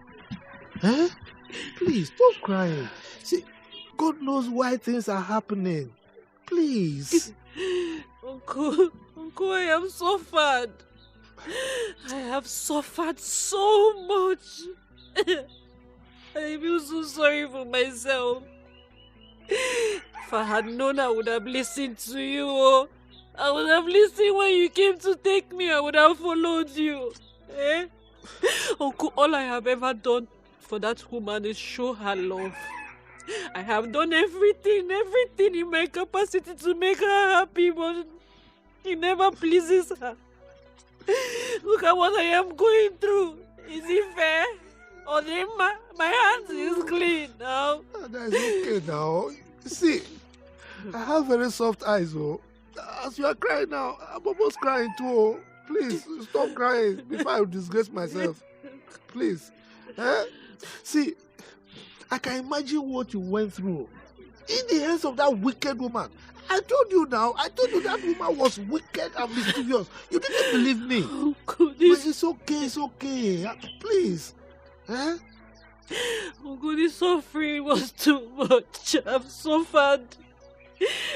Please, stop crying. See, God knows why things are happening. Please. Uncle, I have suffered. I have suffered so much. I feel so sorry for myself. If I had known, I would have listened to you. I would have listened when you came to take me. I would have followed you. Uncle, all I have ever done for that woman is show her love. I have done everything in my capacity to make her happy, but it never pleases her. Look at what I am going through. Is it fair? Or my hands is clean now. That is okay now. See, I have very soft eyes, oh. As you are crying now, I'm almost crying too. Oh. Please, stop crying before I disgrace myself. Please. See, I can imagine what you went through in the hands of that wicked woman. I told you now. I told you that woman was wicked and mischievous. You didn't believe me. Oh, goodness. But it's okay. It's okay. Please. Huh? Oh, God, the suffering was too much. I've suffered.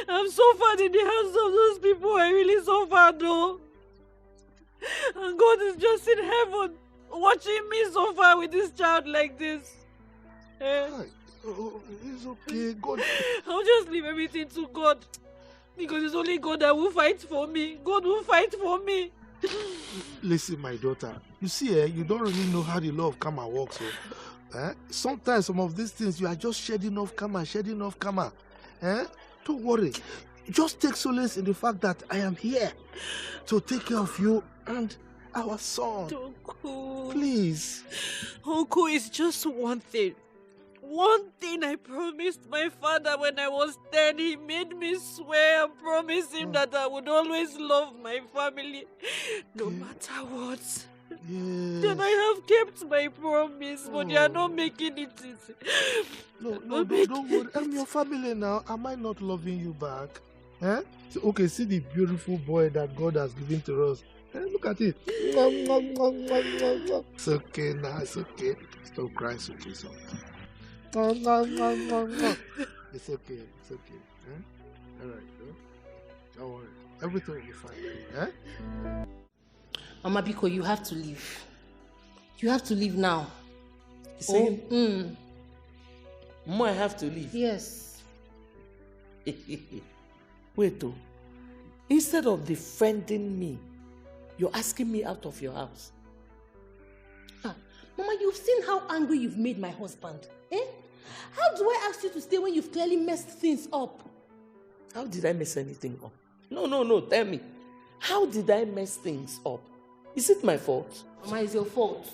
I've suffered in the hands of those people. I really suffered, though. And God is just in heaven watching me suffer with this child like this. Oh, it's okay. God. I'll just leave everything to God. Because it's only God that will fight for me. God will fight for me. Listen, my daughter. You see, you don't really know how the law of karma works. Sometimes some of these things you are just shedding off karma. Don't worry. Just take solace in the fact that I am here to take care of you and our son. Uncle. Please. Uncle, it's just one thing. One thing I promised my father when I was 10. He made me swear and promise him that I would always love my family, no matter what. Yes. Then I have kept my promise, but they are not making it easy. No, don't worry. I'm your family now. Am I not loving you back? So, okay, see the beautiful boy that God has given to us. Look at it. It's okay now. It's okay. Stop crying. It's okay. So. It's okay. It's okay. All right. Don't worry. Everything will be fine. Mama Biko, you have to leave. You have to leave now. Saying, I have to leave. Yes. Wait, though. Instead of defending me, you're asking me out of your house. Mama, you've seen how angry you've made my husband. How do I ask you to stay when you've clearly messed things up? How did I mess anything up? No, tell me. How did I mess things up? Is it my fault? Mama, it's your fault.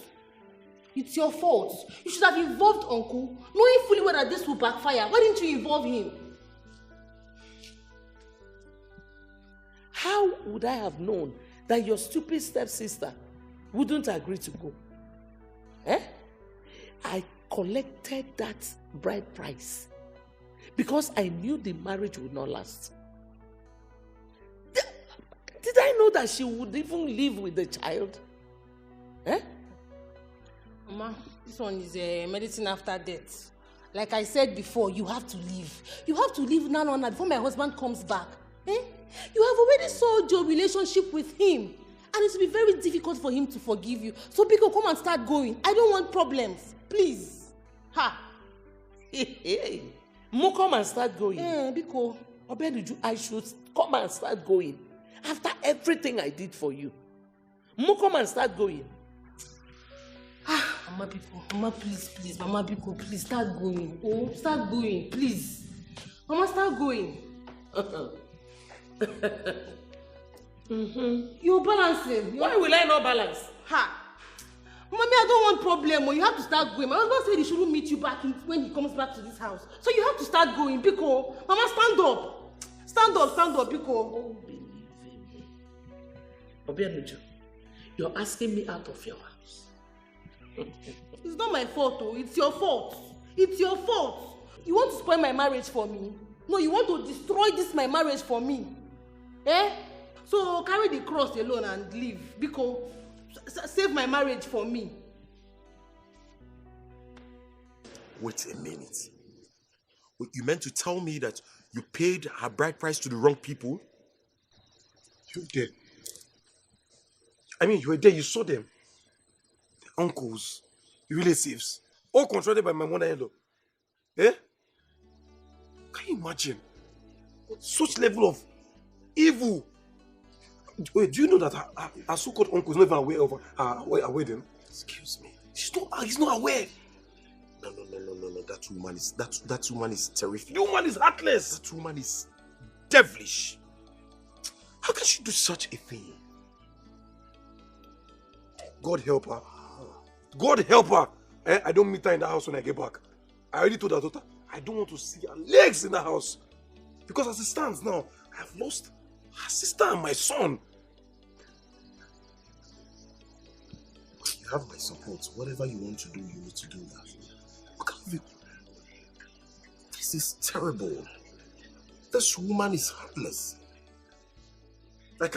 It's your fault. You should have involved Uncle, knowing fully well that this will backfire. Why didn't you involve him? How would I have known that your stupid stepsister wouldn't agree to go? I collected that bride price because I knew the marriage would not last. Did I know that she would even live with the child? Mama, this one is medicine after death. Like I said before, you have to leave. You have to leave now before my husband comes back. You have already sold your relationship with him. And it will be very difficult for him to forgive you. So Biko, come and start going. I don't want problems. Please. Mo come and start going. Biko. I should come and start going. After everything I did for you. Mo come and start going. Mama Biko. Mama, please. Mama Biko, please start going. Oh, start going, please. Mama, start going. You're balancing. Why will I not balance? Mommy, I don't want problem. You have to start going. My husband said he shouldn't meet you back when he comes back to this house. So you have to start going, Biko. Mama, stand up. Stand up, Biko. Don't believe in me. Obianuju, you're asking me out of your house. It's not my fault, though. It's your fault. It's your fault. You want to spoil my marriage for me? No, you want to destroy my marriage for me. So carry the cross alone and leave. Biko, save my marriage for me. Wait a minute. You meant to tell me that you paid her bride price to the wrong people? You were there. I mean, you were there, you saw them. The uncles, the relatives, all controlled by my mother-in-law. Can you imagine? Such level of evil. Wait, do you know that our so-called uncle is not even aware of our wedding? Excuse me. He's not aware. No. That woman is terrific. The woman is heartless. That woman is devilish. How can she do such a thing? God help her. God help her. I don't meet her in the house when I get back. I already told her daughter, I don't want to see her legs in the house. Because as it stands now, I have lost her sister and my son. You have my support. Whatever you want to do, you need to do that. is terrible. This woman is heartless. I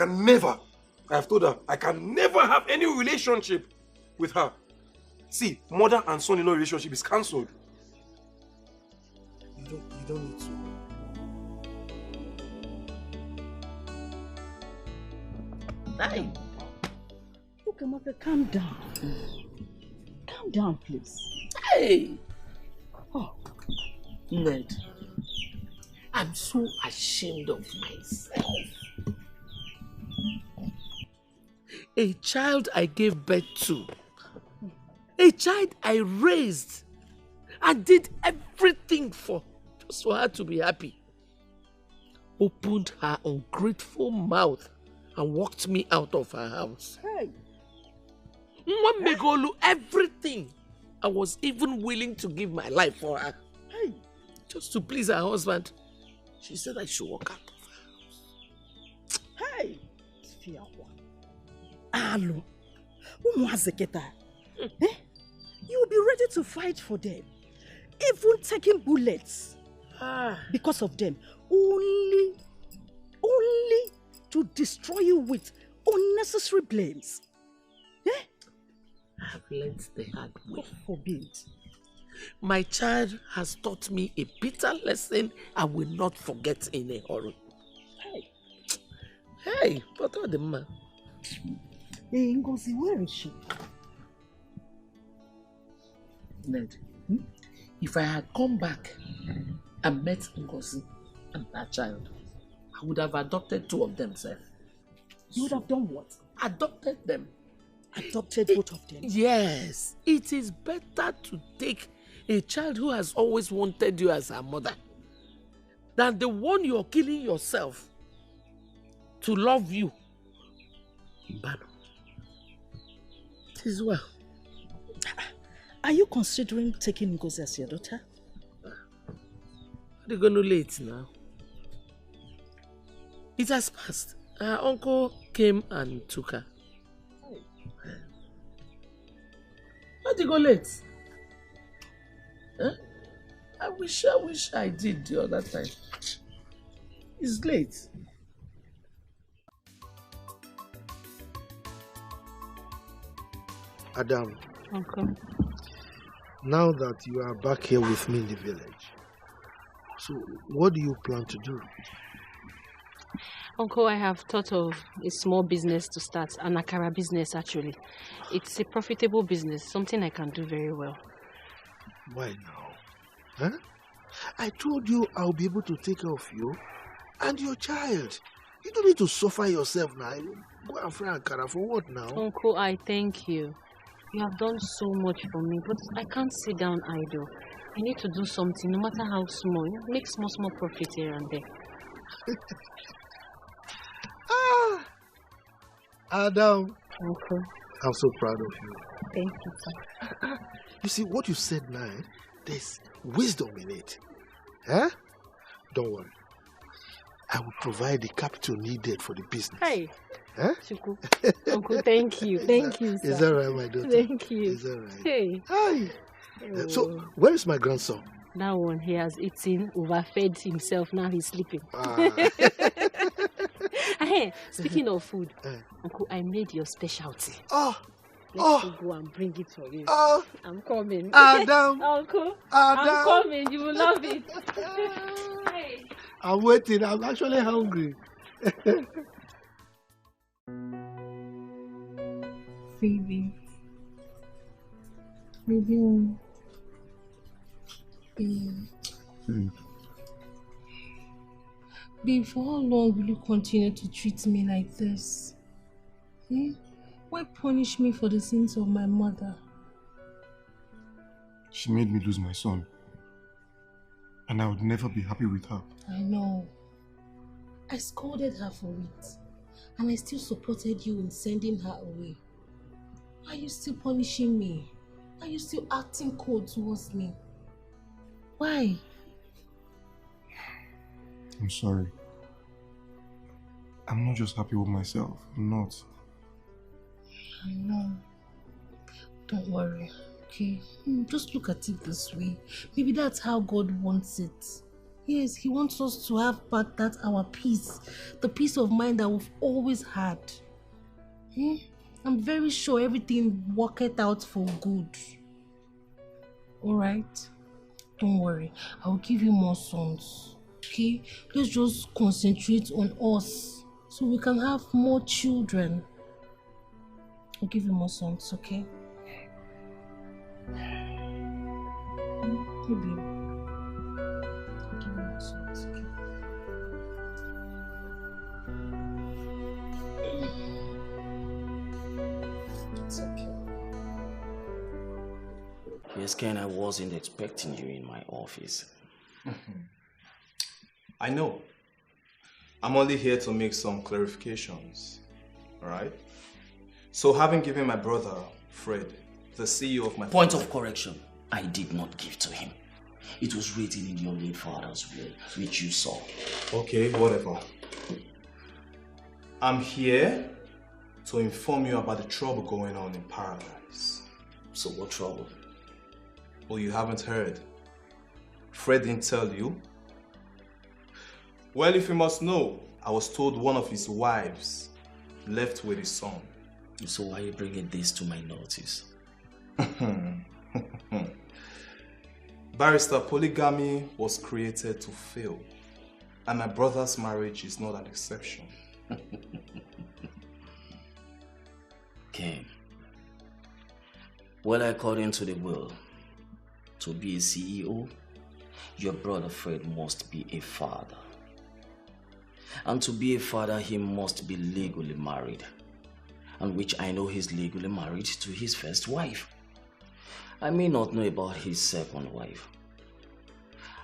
have told her, I can never have any relationship with her. See, mother and son-in-law relationship is cancelled. You don't need to. Hey! Look, Amaka, calm down. Calm down, please. Hey! Oh, Ned, I'm so ashamed of myself. A child I gave birth to, a child I raised and did everything for, just for her to be happy, opened her ungrateful mouth and walked me out of her house. Hey! Megolu, everything. I was even willing to give my life for her. Hey! Just to please her husband. She said I should walk out of her house. Hey! Alo, you will be ready to fight for them, even taking bullets because of them, only to destroy you with unnecessary blames. I have learnt the hard way. God forbid. My child has taught me a bitter lesson I will not forget in a hurry. Hey, what are the man? Hey, Ngozi, where is she? Ned, if I had come back and met Ngozi and that child, I would have adopted two of them, sir. You would have done what? Adopted them. Adopted both of them? Yes. It is better to take a child who has always wanted you as her mother than the one you're killing yourself to love you. But it is well. Are you considering taking Ngozi as your daughter? They're going to late now. It has passed. Her uncle came and took her. Why did you go late? Huh? I wish I did the other time. It's late. Adam. Uncle. Now that you are back here with me in the village, so what do you plan to do? Uncle, I have thought of a small business to start, an akara business actually. It's a profitable business, something I can do very well. Why now? Huh? I told you I'll be able to take care of you and your child. You don't need to suffer yourself now. Go and fry akara for what now? Uncle, I thank you. You have done so much for me, but I can't sit down idle. I need to do something, no matter how small. Make small profit here and there. Adam. Uncle. I'm so proud of you. Thank you, sir. You see, what you said now, there's wisdom in it. Huh? Don't worry. I will provide the capital needed for the business. Hey. Huh? Chuku. Uncle, thank you. Thank you, sir. Is that right, my daughter? Thank you. Is that right? Hey. Hi. Oh. So, where is my grandson? That one, he has eaten, overfed himself, now he's sleeping. Hey, speaking of food, Uncle, I made your specialty. Let's go and bring it for you. I'm coming. Adam. Uncle, Adam. I'm coming. You will love it. Hey. I'm waiting. I'm actually hungry. Baby. Babe, for how long will you continue to treat me like this? Why punish me for the sins of my mother? She made me lose my son. And I would never be happy with her. I know. I scolded her for it. And I still supported you in sending her away. Why are you still punishing me? Why are you still acting cold towards me? Why? I'm sorry. I'm not just happy with myself. I'm not. I know. Don't worry, okay? Just look at it this way. Maybe that's how God wants it. Yes, he wants us to have back that our peace, the peace of mind that we've always had. I'm very sure everything worked out for good. Alright? Don't worry, I will give you more sons. Okay? Let's just concentrate on us so we can have more children. I'll give you more sons, okay? Maybe. I'll give you more sons, okay? It's okay. Yes, Ken, I wasn't expecting you in my office. I know. I'm only here to make some clarifications. Alright? So having given my brother, Fred, the CEO of my Point of correction. I did not give to him. It was written in your late father's will, which you saw. Okay, whatever. I'm here to inform you about the trouble going on in Paradise. So what trouble? Oh, you haven't heard? Fred didn't tell you? Well, if you must know, I was told one of his wives left with his son. So why are you bringing this to my notice? Barrister, polygamy was created to fail, and my brother's marriage is not an exception. Okay. Well, according to the will, to be a CEO, your brother Fred must be a father. And to be a father, he must be legally married. And which I know he's legally married to his first wife. I may not know about his second wife.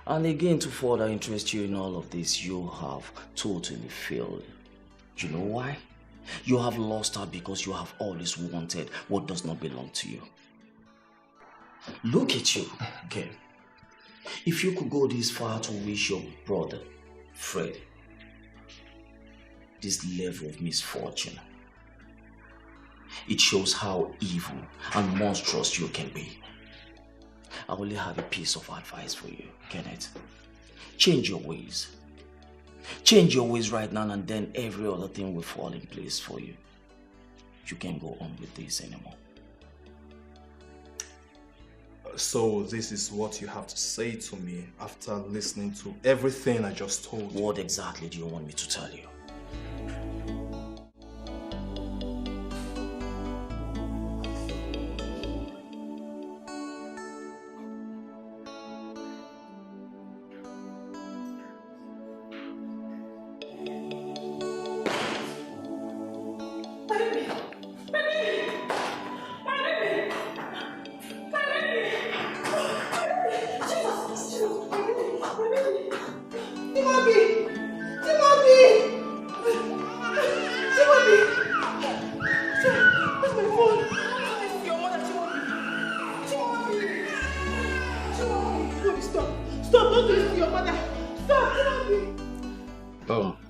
And again, to further interest you in all of this, you have totally failed. You know why? You have lost her because you have always wanted what does not belong to you. Look at you, okay? If you could go this far to wish your brother, Fred, this level of misfortune, it shows how evil and monstrous you can be. I only have a piece of advice for you, Kenneth. Change your ways. Change your ways right now, and then every other thing will fall in place for you. You can't go on with this anymore. So this is what you have to say to me after listening to everything I just told you. What exactly do you want me to tell you?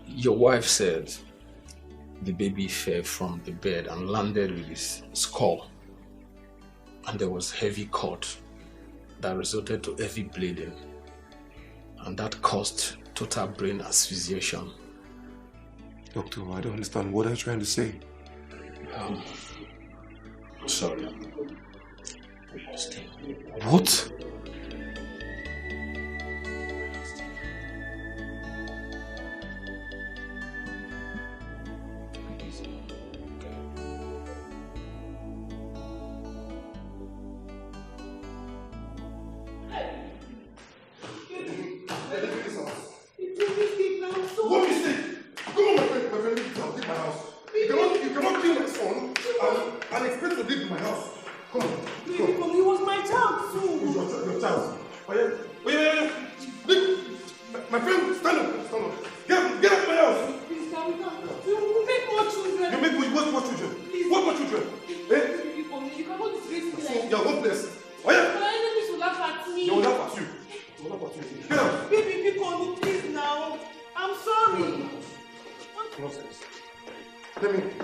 Your wife said the baby fell from the bed and landed with his skull, and there was heavy cut that resulted to heavy bleeding, and that caused total brain asphyxiation. Doctor, I don't understand. What are you trying to say? Sorry. What?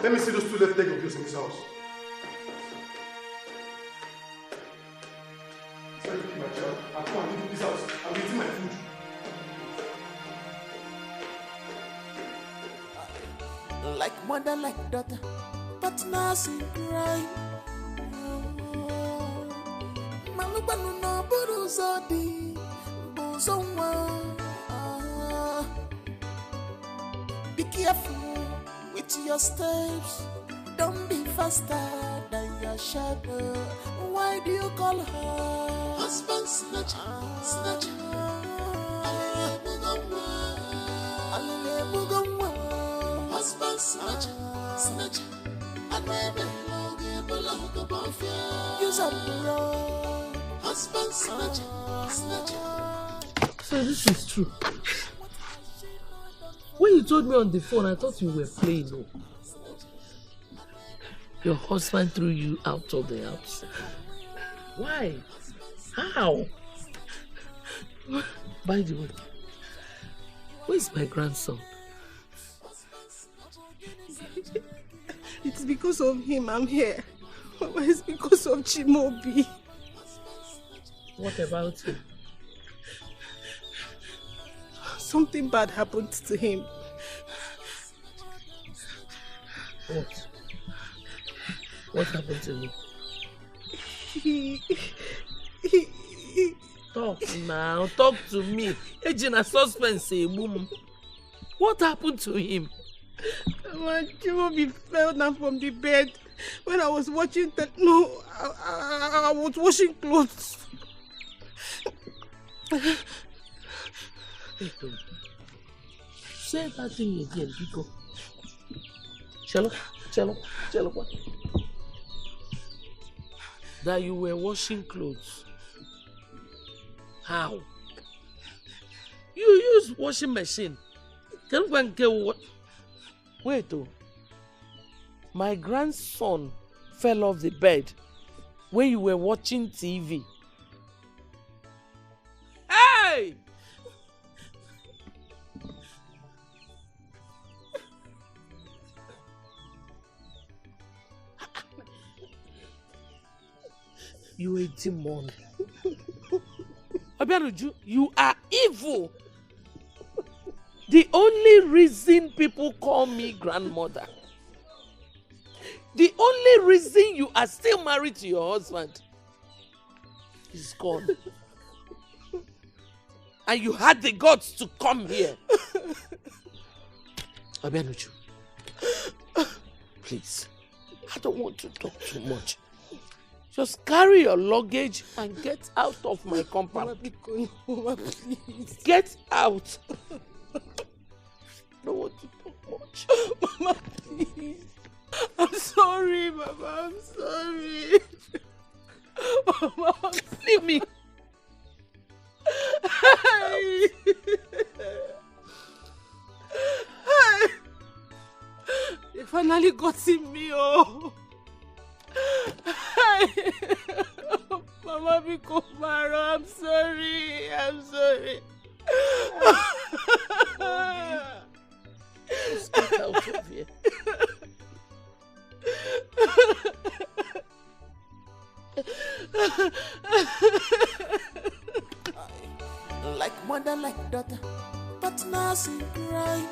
Let me see those two left leg of yours in this house. Sorry, my child. I'll come and leave this house. I'll be eating my food. like mother, like daughter, but nothing cry. Malubanu no buruzodi, buzonwa. Be careful with your steps. Don't be faster than your shadow. Why do you call her husband snatcher? Snatcher. Husband snatcher. Snatcher. Use up the road. Husband snatcher. Snatcher. So this is true. When you told me on the phone, I thought you were playing. No. Your husband threw you out of the house. Why? How? By the way, where's my grandson? It's because of him I'm here. Mama, it's because of Chimobi. What about him? Something bad happened to him. What? What happened to him? He... Talk now, talk to me. Ejina suspense, boom. What happened to him? My Chimobi fell down from the bed when I was watching the... No, I was washing clothes. Say that thing again, Biko. Chelo, what? That you were washing clothes. How? You use washing machine. Can you get what? Wait, oh. My grandson fell off the bed when you were watching TV. Hey! You a demon. Abianuju, you are evil. The only reason people call me grandmother, the only reason you are still married to your husband is gone. And you had the guts to come here. Abianuju, please, I don't want to talk too much. Just carry your luggage and get out of my compound. Mama, please. Get out. I don't want to talk much. Mama, please. I'm sorry, Mama. I'm sorry. Mama, leave me. Hey. Hey. They finally got in me, oh. Hey. Mama, Bikomaro, I'm sorry. I'm sorry. Just get out of here. Like mother, like daughter, but nothing cry.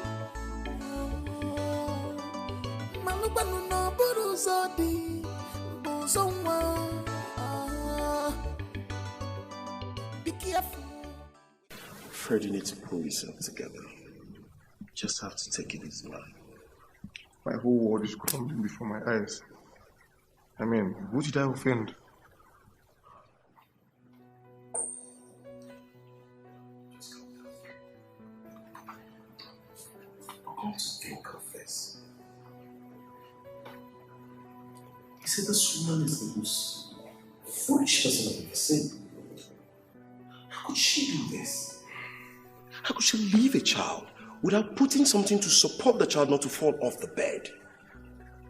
Malubanu no buruzodi, buzonwa. Be careful. Fred, you need to pull yourself together. You just have to take it easy, man. My whole world is crumbling before my eyes. I mean, who did I offend? Come to think of this. He said this woman is the most foolish person I've ever seen. How could she do this? How could she leave a child without putting something to support the child not to fall off the bed?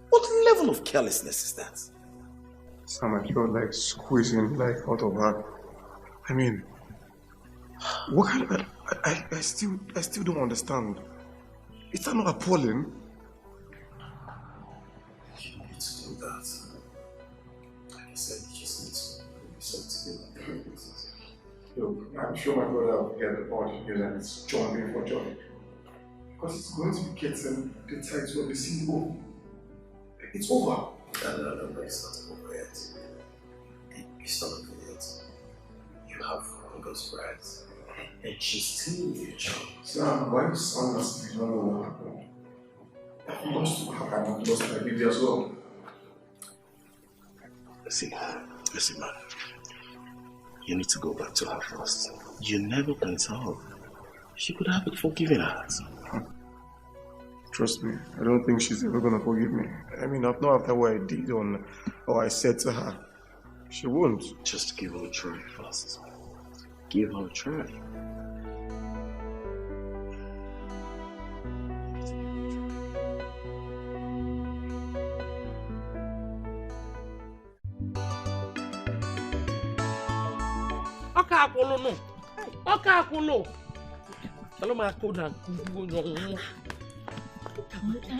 What level of carelessness is that? Sam, I felt like squeezing life out of her. I mean, what kind of... I still don't understand. Is that not appalling? You need to do that. Like I said, you just need to put yourself together. Look, I'm sure my brother will get the body here and it's jumping for joy. Because it's going to be getting the title of the CEO. It's over. No, it's not over yet. It's not over yet. You have August rights. And she's still your child. Sam, why you sound as if you don't know what happened? I've lost my baby as well. Listen, man. You need to go back to her first. You never can tell. She could have a forgiving heart. Trust me, I don't think she's ever gonna forgive me. I mean, not after what I did or I said to her. She won't. Just give her a try first. Give her a try. Okakulu. Hello, my code.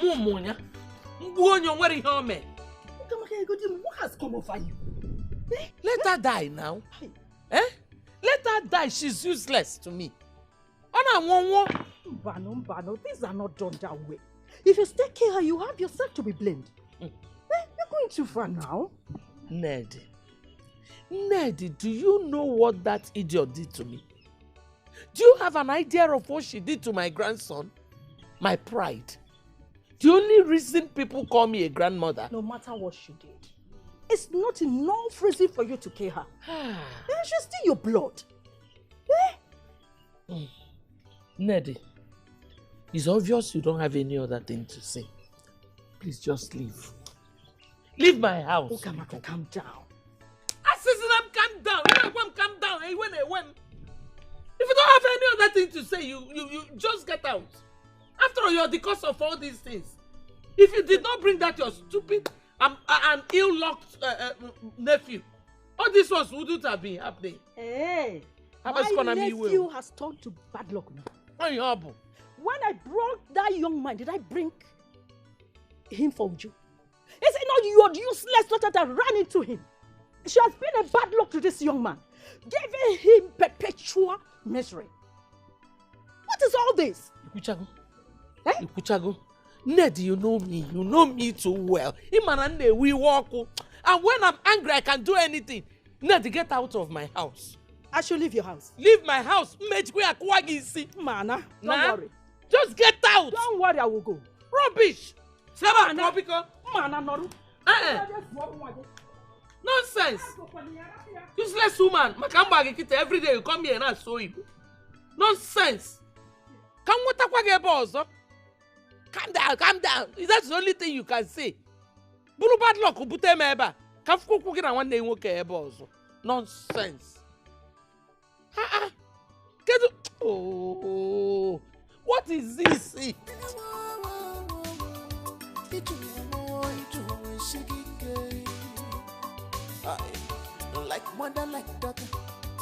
Mumunya. Mbuonyo, where is home? What has come over you? Let her die now. Let her die. She's useless to me. Bano, things are not done that way. If you take care of her, you have yourself to be blamed. You're going too far now. Ned, do you know what that idiot did to me? Do you have an idea of what she did to my grandson? My pride. The only reason people call me a grandmother. No matter what she did, it's not enough reason for you to care her. She's still your blood. Neddy, it's obvious you don't have any other thing to say. Please just leave. Leave my house. Okamaka, calm down. Calm down. Calm down. Hey, when. If you don't have any other thing to say, you just get out. After all, you're the cause of all these things. If you did not bring that your stupid and ill-lucked nephew, all these ones wouldn't have been happening. Hey, my nephew has turned to bad luck now. When I brought that young man, did I bring him for you? Is it not your useless daughter that ran into him? She has been a bad luck to this young man, giving him perpetual misery. What is all this? Ikuchago, Ned, you know me too well. We walk, and when I'm angry, I can do anything. Ned, get out of my house. I should leave your house. Leave my house. Mana, don't worry. Just get out. Don't worry, I will go. Rubbish. Mana, no. Nonsense. Useless woman. Every day you come here and I show you. Nonsense. Calm down. That's the only thing you can say. Bulu bad luck, ubute meba. Kafuku kukina one day woke ebo. Nonsense. Oh, what is this? Like mother, like daughter,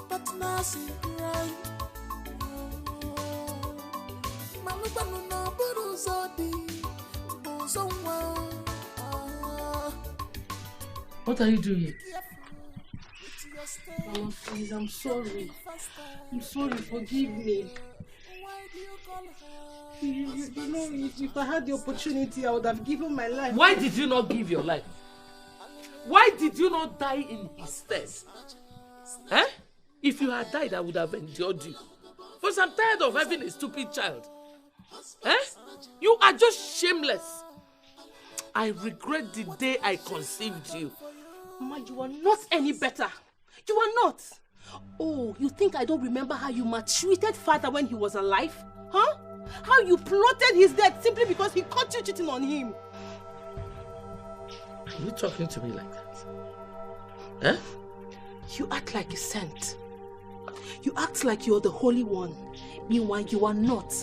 but now see right. What are you doing? Mama, please, I'm sorry. I'm sorry, forgive me. You know, if I had the opportunity, I would have given my life. Why did you not give your life? Why did you not die in his stead? If you had died, I would have endured you. Because I'm tired of having a stupid child. You are just shameless. I regret the day I conceived you. Mama, you are not any better. You are not. Oh, you think I don't remember how you maltreated father when he was alive? Huh? How you plotted his death simply because he caught you cheating on him. Are you talking to me like that? You act like a saint. You act like you're the Holy One. Meanwhile, you are not.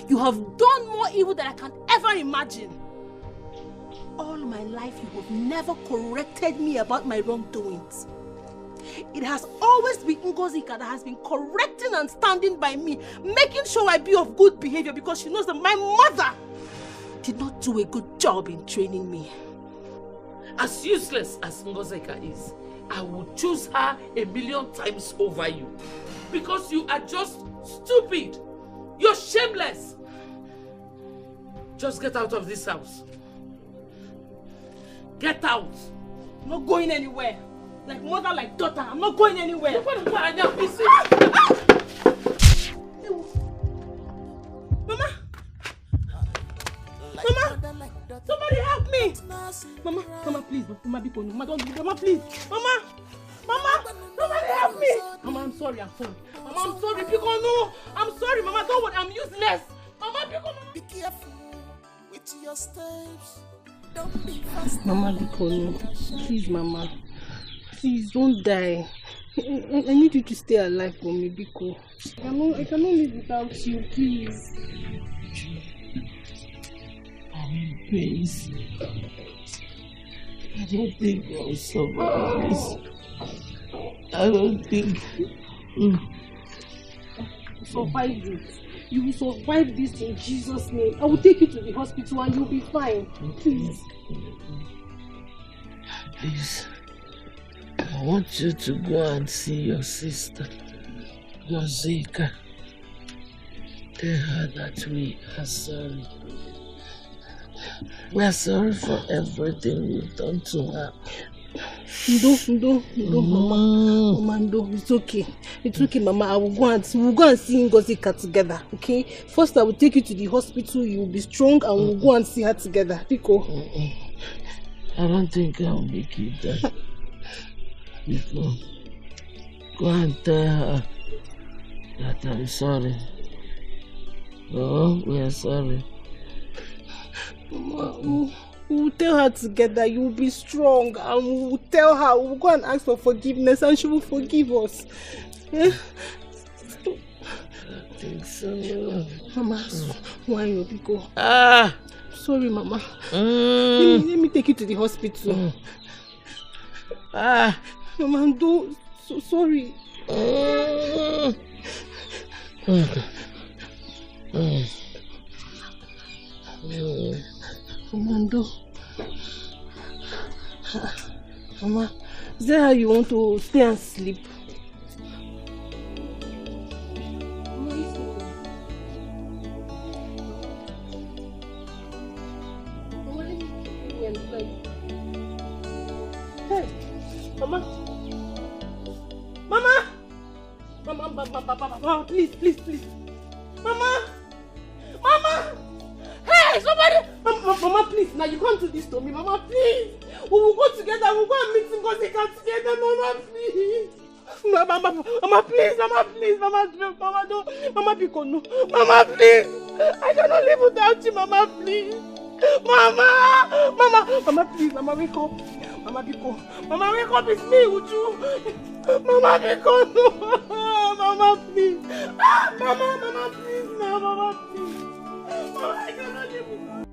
You have done more evil than I can ever imagine. All my life, you have never corrected me about my wrongdoings. It has always been Ngozika that has been correcting and standing by me, making sure I be of good behavior because she knows that my mother did not do a good job in training me. As useless as Ngozika is, I would choose her 1,000,000 times over you. Because you are just stupid. You're shameless. Just get out of this house. Get out. I'm not going anywhere. Like mother, like daughter. I'm not going anywhere. Mama! Mama! Somebody help me! Mama, Mama, please. Mama, Mama, don't do it. Mama, please. Mama! Mama! Somebody help me! Mama, I'm sorry. Mama, I'm sorry. Pico, no! I'm sorry, Mama. Don't worry. I'm useless. Mama, Pico, Mama. Be careful with your steps. Don't be fast. Mama, Pico, no. Please, Mama. Please, don't die. I need you to stay alive for me, Biko. I cannot live without you, please. Please. I don't think I'll survive this. I don't think. Survive this. You will survive this in Jesus' name. I will take you to the hospital and you'll be fine. Please. Please. I want you to go and see your sister, Rosika. Tell her that we are sorry. We are sorry for everything we've done to her. No, Mama. Mama, no, it's okay. It's okay, Mama. We'll go and see Ngozika together, okay? First, I will take you to the hospital. You will be strong and we'll go and see her together. Pico. I don't think I'll make it there. Pico, go and tell her that I'm sorry. Oh, we are sorry. Mama, we'll tell her together. You will be strong, and we will tell her. We will go and ask for forgiveness, and she will forgive us. I think so. Mama, why you Pico? Sorry, Mama. Let me take you to the hospital. Mama, don't. So sorry. Mama, Mama, is that how you want to stay and sleep? Hey, Mama. Mama, please. Mama. Hey, somebody. Mama, please. Now you can't do this to me. Mama, please. We will go together. We'll go and meet Ngozika together. Mama, please. Mama, please. Mama, don't. Mama, Pico, no. Mama, please. I cannot live without you. Mama, please. Mama, please. Mama, wake up. Mama, Pico. Mama, wake up. It's me, Uju. Mama, Pico, no. Mama, please. Mama, please. No, Mama, please. Mama, I cannot live without you.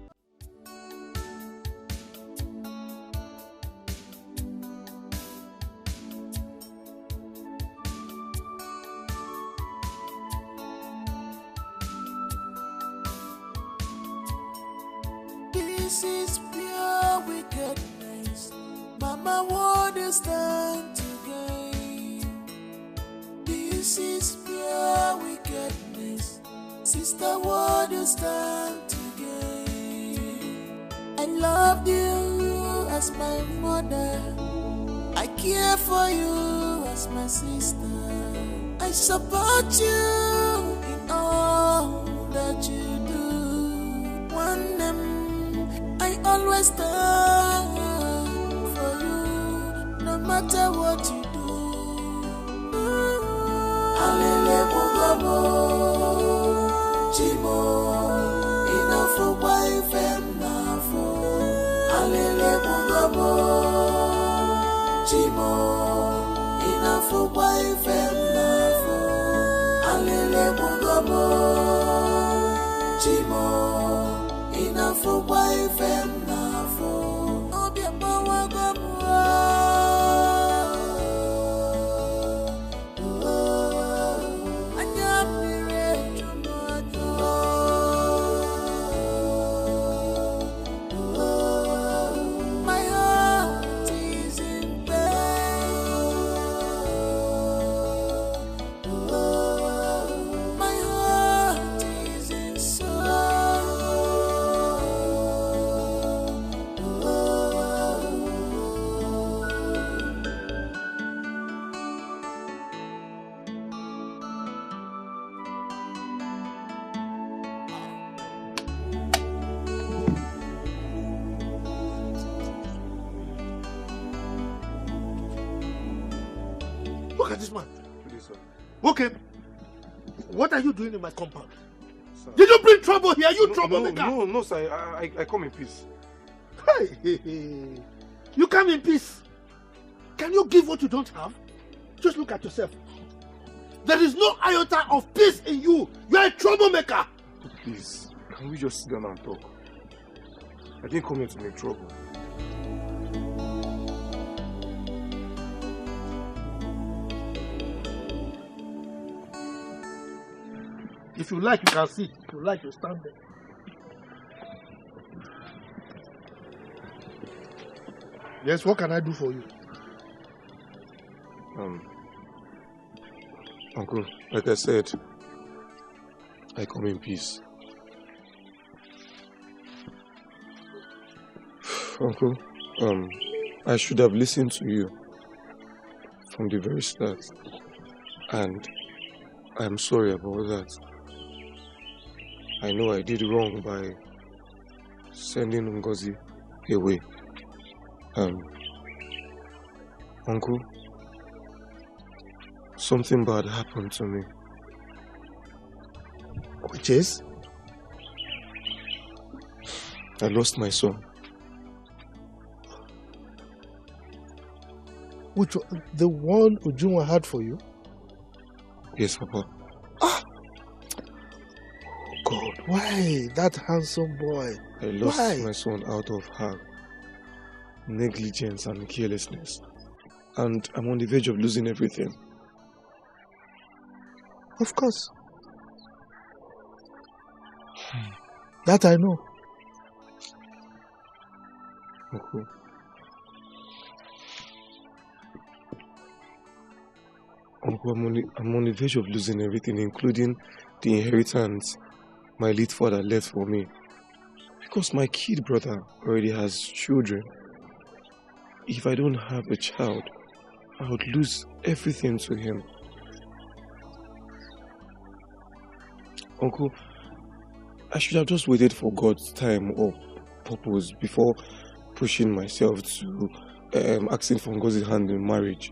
This is pure wickedness. Mama, what is stand to gain? This is pure wickedness. Sister, what is stand to gain? I loved you as my mother. I care for you as my sister. I support you in all that you do. One I always stand for you, no matter what you do. Alele mugabo, Chimo, enough for wife and nafo. Alele mugabo, Chimo, enough for wife and nafo. Alele mugabo, Chimo, enough for wife and nafo. Obi amawa gabua. this man. Please, sir. Okay. What are you doing in my compound? Sir. Did you bring trouble here? You troublemaker? No, sir. I come in peace. Hey. You come in peace. Can you give what you don't have? Just look at yourself. There is no iota of peace in you. You are a troublemaker. Please, can we just sit down and talk? I didn't come here to make trouble. If you like, you can sit. If you like, you stand there. Yes, what can I do for you? Uncle, like I said, I come in peace. Uncle, I should have listened to you from the very start, and I'm sorry about that. I know I did wrong by sending Ngozi away. Uncle, something bad happened to me. Which is? I lost my son. Which one? The one Ujunwa had for you? Yes, Papa. God, why? That handsome boy. I lost my son out of her negligence and carelessness. And I'm on the verge of losing everything. Of course. That I know. Uncle. Uncle, I'm on the verge of losing everything, including the inheritance my late father left for me. Because my kid brother already has children. If I don't have a child, I would lose everything to him. Uncle, I should have just waited for God's time or purpose before pushing myself to asking for God's hand in marriage.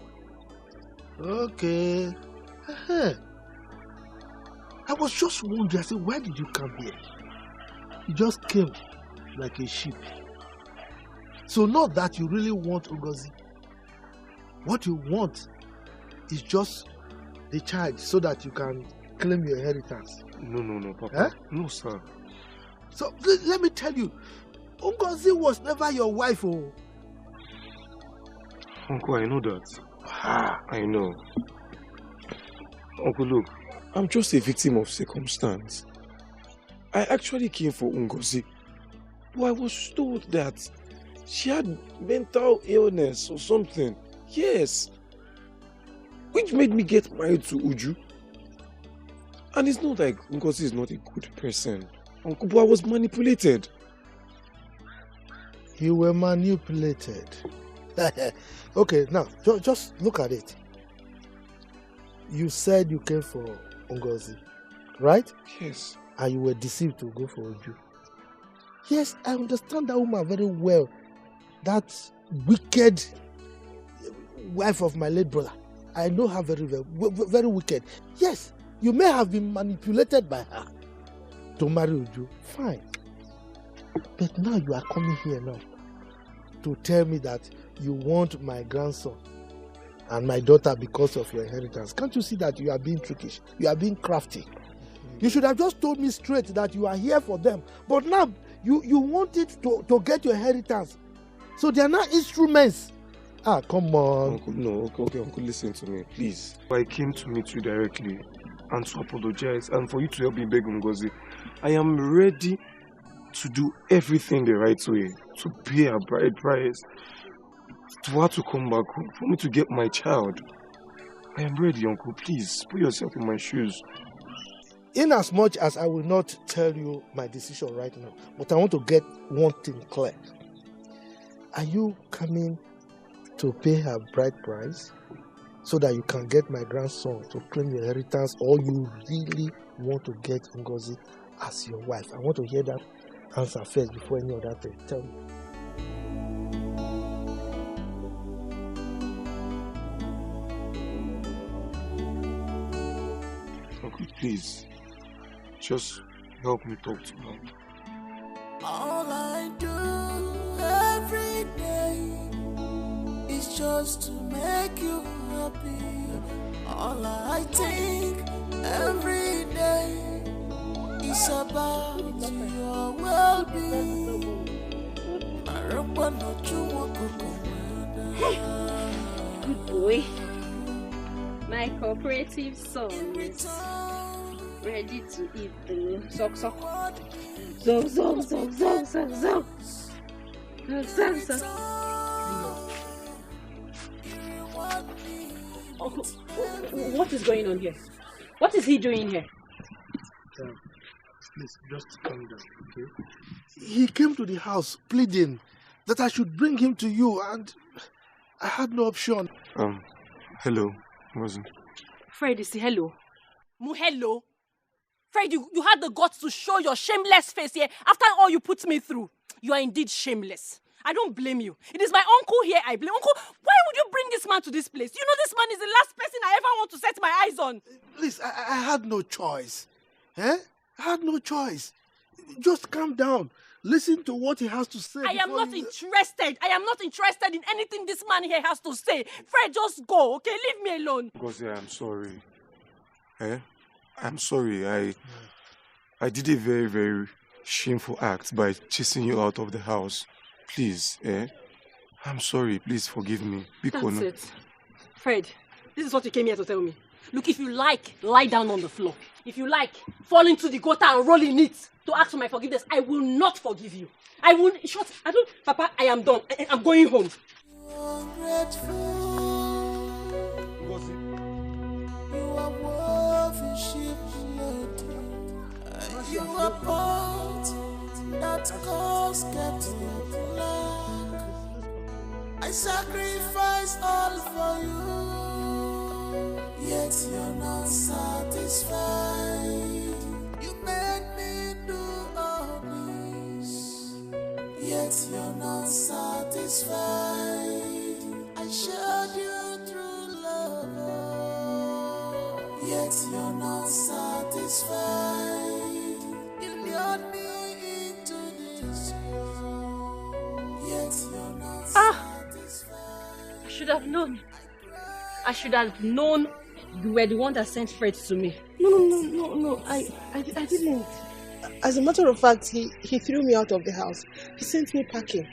Okay. I was just wondering, I said, why did you come here? You just came like a sheep. So not that you really want Ngozi. What you want is just the child so that you can claim your inheritance. No, Papa. No, sir. So let me tell you, Ngozi was never your wife. Oh. Uncle, I know that. I know. Uncle, look, I'm just a victim of circumstance. I actually came for Ngozi, but I was told that she had mental illness or something. Yes. Which made me get married to Uju. And it's not like Ngozi is not a good person. Uncle, but I was manipulated. You were manipulated. Okay, now, just look at it. You said you came for Ngozi, right? Yes. And you were deceived to go for Uju. Yes, I understand that woman very well. That wicked wife of my late brother. I know her very well. Very wicked. Yes, you may have been manipulated by her to marry Uju. Fine. But now you are coming here now to tell me that you want my grandson and my daughter because of your inheritance. Can't you see that you are being trickish? You are being crafty. You should have just told me straight that you are here for them. But now you want it to get your inheritance. So they are not instruments. Come on. Uncle, no, okay, Uncle, listen to me, please. I came to meet you directly and to apologize and for you to help me beg Ngozi. I am ready to do everything the right way, to pay a bride price, for her to come back home, for me to get my child. I am ready, Uncle. Please, put yourself in my shoes. In as much as I will not tell you my decision right now, but I want to get one thing clear. Are you coming to pay her bride price so that you can get my grandson to claim your inheritance, or you really want to get Ngozi as your wife? I want to hear that answer first before any other thing. Tell me. Please, just help me talk to her. All I do every day is just to make you happy. All I think every day is about your well-being. Good boy. My cooperative son is ready to eat the sock. Zog. What is going on here? What is he doing here? Please, just calm down, okay? He came to the house pleading that I should bring him to you, and I had no option. Hello, wasn't. Fred, you say hello. Hello? Fred, you had the guts to show your shameless face here after all you put me through. You are indeed shameless. I don't blame you. It is my uncle here I blame. Uncle, why would you bring this man to this place? You know this man is the last person I ever want to set my eyes on. Please, I had no choice. I had no choice. Just calm down. Listen to what he has to say. I am not interested. I am not interested in anything this man here has to say. Fred, just go, okay? Leave me alone. Gozie, I'm sorry. I'm sorry. I did a very, very shameful act by chasing you out of the house. Please, I'm sorry. Please forgive me. That's it. Fred, this is what you came here to tell me. Look, if you like, lie down on the floor. If you like, fall into the gutter and roll in it to ask for my forgiveness. I will not forgive you. I will. Papa, I am done. I'm going home. You are part that cause kept you black. I sacrifice all for you, yet you're not satisfied. You made me do all this, yet you're not satisfied. I showed you through love, yet you're not satisfied. You lured me into this world, yet you're not satisfied. I should have known. I should have known you were the one that sent Fred to me. No. I didn't. As a matter of fact, he threw me out of the house. He sent me packing.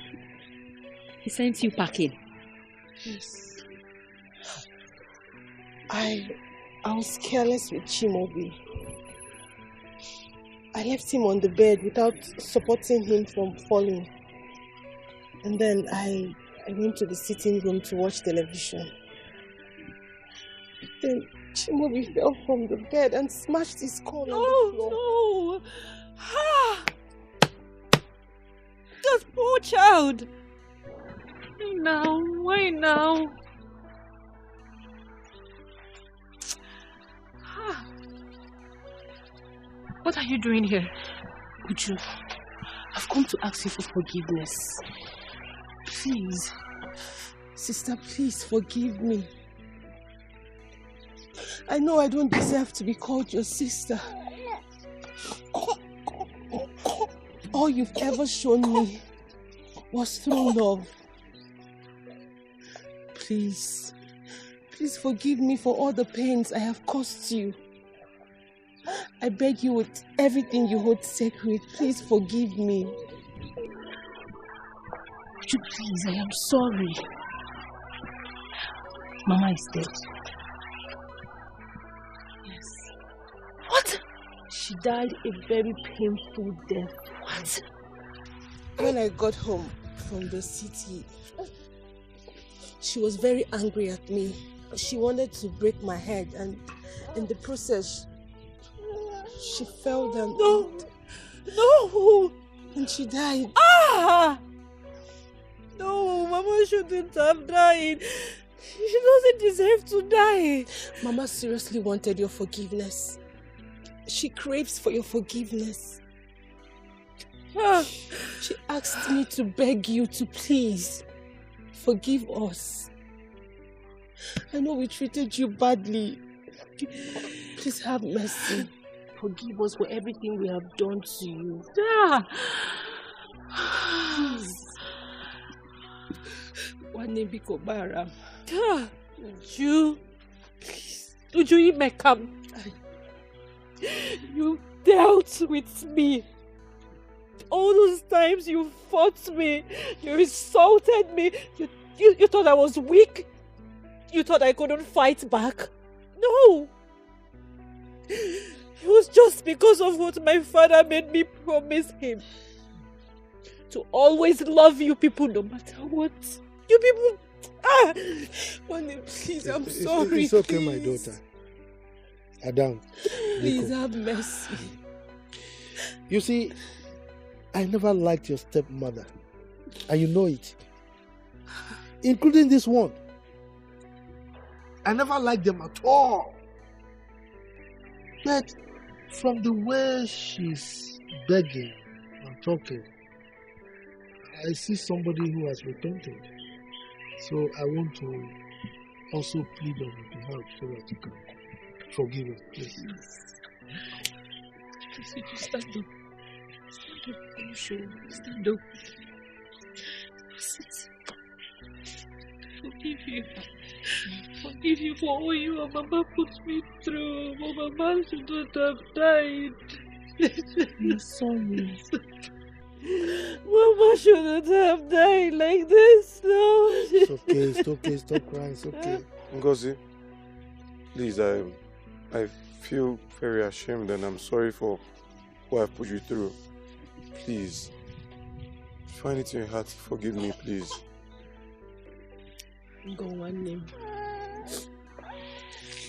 He sent you packing? Yes. I was careless with Chimobi. I left him on the bed without supporting him from falling. And then I went to the sitting room to watch television. Then Chimobi fell from the bed and smashed his skull on the floor. Oh no! That poor child! Why now? What are you doing here? Uju, I've come to ask you for forgiveness. Please. Sister, please forgive me. I know I don't deserve to be called your sister. All you've ever shown me was through love. Please forgive me for all the pains I have caused you. I beg you with everything you hold sacred, please forgive me. Would you please, I am sorry. Mama is dead. Yes. What? She died a very painful death. What? When I got home from the city, she was very angry at me. She wanted to break my head, and in the process, she fell down. No! And she died. No, Mama shouldn't have died. She doesn't deserve to die. Mama seriously wanted your forgiveness. She craves for your forgiveness. She asked me to beg you to please forgive us. I know we treated you badly. Please have mercy. forgive us for everything we have done to you. You dealt with me. All those times you fought me, you insulted me, you thought I was weak? You thought I couldn't fight back? No! It was just because of what my father made me promise him. To always love you people no matter what. You people... Wande, please, I'm sorry. It's okay, my daughter. Adam. Please have mercy. You see, I never liked your stepmother. And you know it. Including this one. I never liked them at all. Yet, from the way she's begging and talking, I see somebody who has repented. So I want to also plead on your behalf so that you can forgive us, please. Stand up. Stand up. Are you sure? Stand up. Sit. Forgive you. Forgive you for all your mama put me through. My mama should not have died. I'm sorry. Mama shouldn't have died like this. No. It's okay. It's okay. Stop crying. It's okay. Ngozi, please, I feel very ashamed and I'm sorry for what I've put you through. Please, find it in your heart to forgive me, please. Go one name.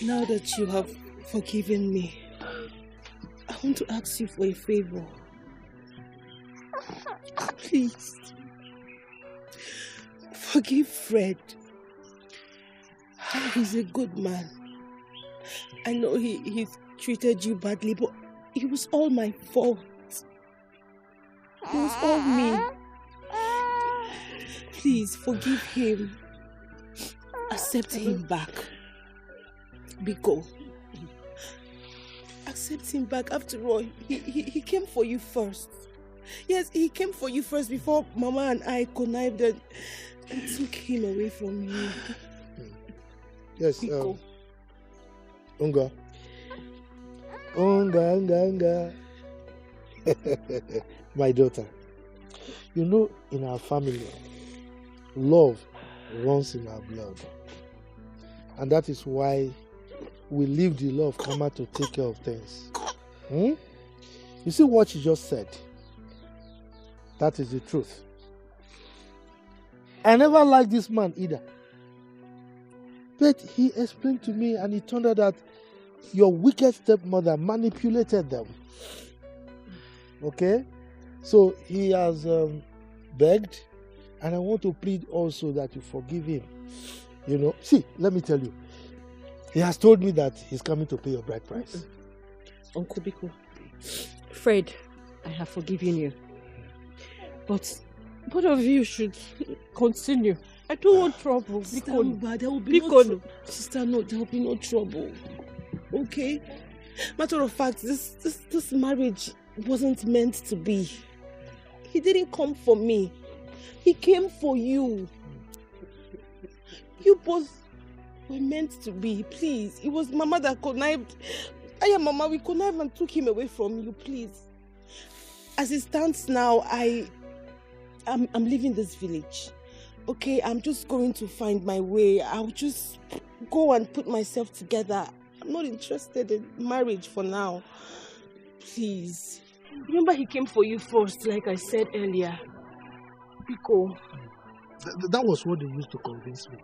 Now that you have forgiven me, I want to ask you for a favor. Please, forgive Fred. He's a good man. I know he treated you badly, but it was all my fault. It was all me. Please forgive him. Accept him back. Biko. Accept him back. After all, he came for you first. Yes, he came for you first before Mama and I connived and took him away from you. Yes, Biko. Unga. Unga. My daughter, you know, in our family, love runs in our blood. And that is why we leave the law of karma to take care of things. You see what you just said? That is the truth. I never liked this man either. But he explained to me and it turned out that your wicked stepmother manipulated them. Okay? So he has begged, and I want to plead also that you forgive him. You know, see, let me tell you. He has told me that he's coming to pay your bride price. Uncle Biko, Fred, I have forgiven you. But both of you should continue. I don't want trouble. Sister, there will be no trouble. Sister, no, there will be no trouble. Okay? Matter of fact, this marriage wasn't meant to be. He didn't come for me. He came for you. You both were meant to be. Please. It was Mama that connived. Mama, we connived and took him away from you. Please. As it stands now, I'm leaving this village. Okay, I'm just going to find my way. I'll just go and put myself together. I'm not interested in marriage for now. Please. Remember he came for you first, like I said earlier. Biko. That was what they used to convince me.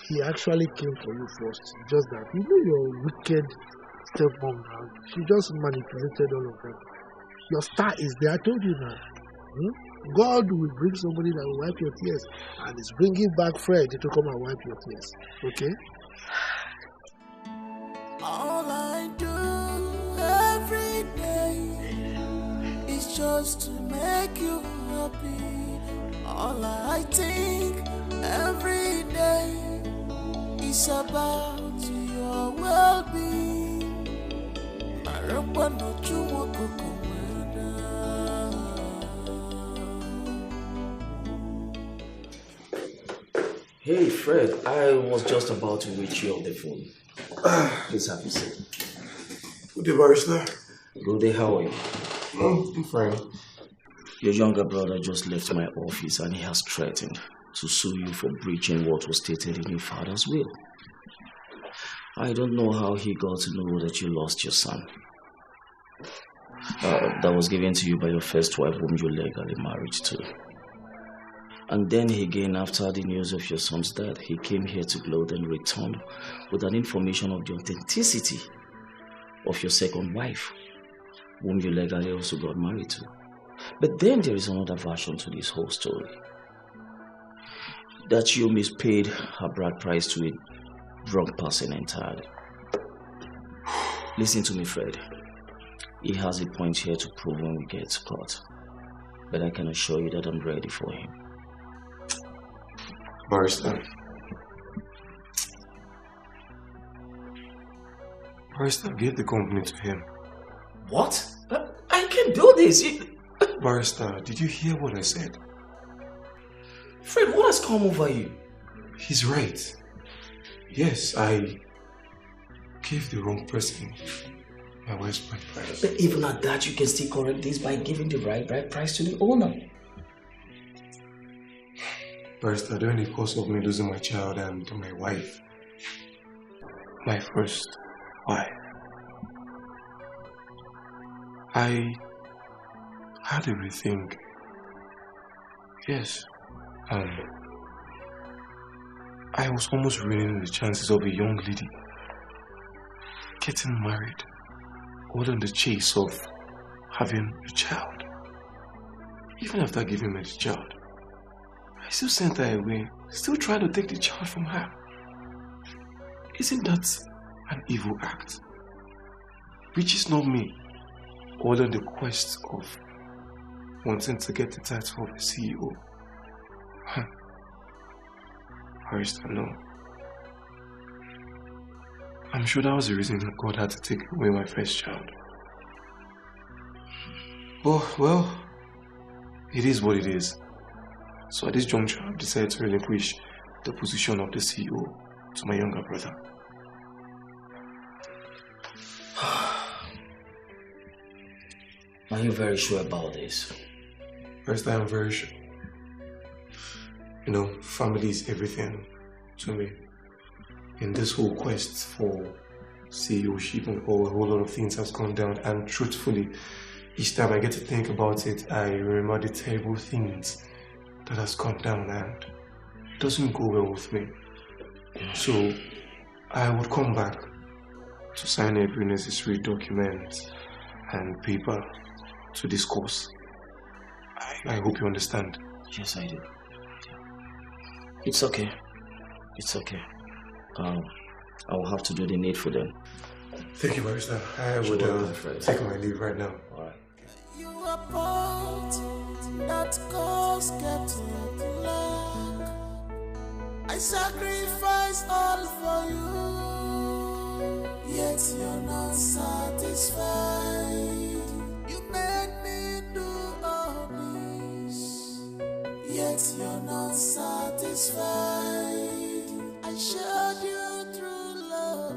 He actually came for you first. Just that, you know your wicked stepmom now. She just manipulated all of them. Your star is there, I told you now. God will bring somebody that will wipe your tears. And is bringing back Fred to come and wipe your tears. Okay? All I do every day is just to make you happy. All I think every day is about your well-being. My Hey Fred, I was just about to reach you on the phone. Please have a seat. Good day, barrister. Good day, how are you? I'm fine. Your younger brother just left my office and he has threatened to sue you for breaching what was stated in your father's will. I don't know how he got to know that you lost your son. That was given to you by your first wife whom you legally married to. And then again, after the news of your son's death, he came here to gloat and returned with an information of the authenticity of your second wife, whom you legally also got married to. But then there is another version to this whole story. That you mispaid her bride price to a wrong person entirely. Listen to me, Fred. He has a point here to prove when we get to court. But I can assure you that I'm ready for him. Barrister. Barrister, give the company to him. What? I can do this. Barrister, did you hear what I said? Fred, what has come over you? He's right. Yes, I gave the wrong person my wife's bride price. But even at that, you can still correct this by giving the right bride price to the owner. Barrister, during the course of me losing my child and my wife, my first wife, I had everything. Yes. I was almost ruining the chances of a young lady getting married, all in the chase of having a child. Even after giving me the child, I still sent her away, still trying to take the child from her. Isn't that an evil act? Which is not me, all in the quest of wanting to get the title of a CEO. Barrister, no. I'm sure that was the reason God had to take away my first child. Oh, well, it is what it is. So at this juncture, I've decided to relinquish the position of the CEO to my younger brother. Are you very sure about this? First, I am very sure. You know, family is everything to me. In this whole quest for CEOship and a whole lot of things has gone down, and truthfully, each time I get to think about it, I remember the terrible things that has gone down, and it doesn't go well with me. So I would come back to sign every necessary document and paper to discuss. I hope you understand. Yes, I do. It's okay. It's okay. I will have to do the needful then. Thank you, Barrister. I would take my leave right now. All right. You are part that cause getting luck. I sacrifice all for you, yet you're not satisfied. You made me do all this, yet you're not satisfied. I showed you through love,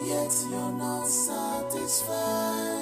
yet you're not satisfied.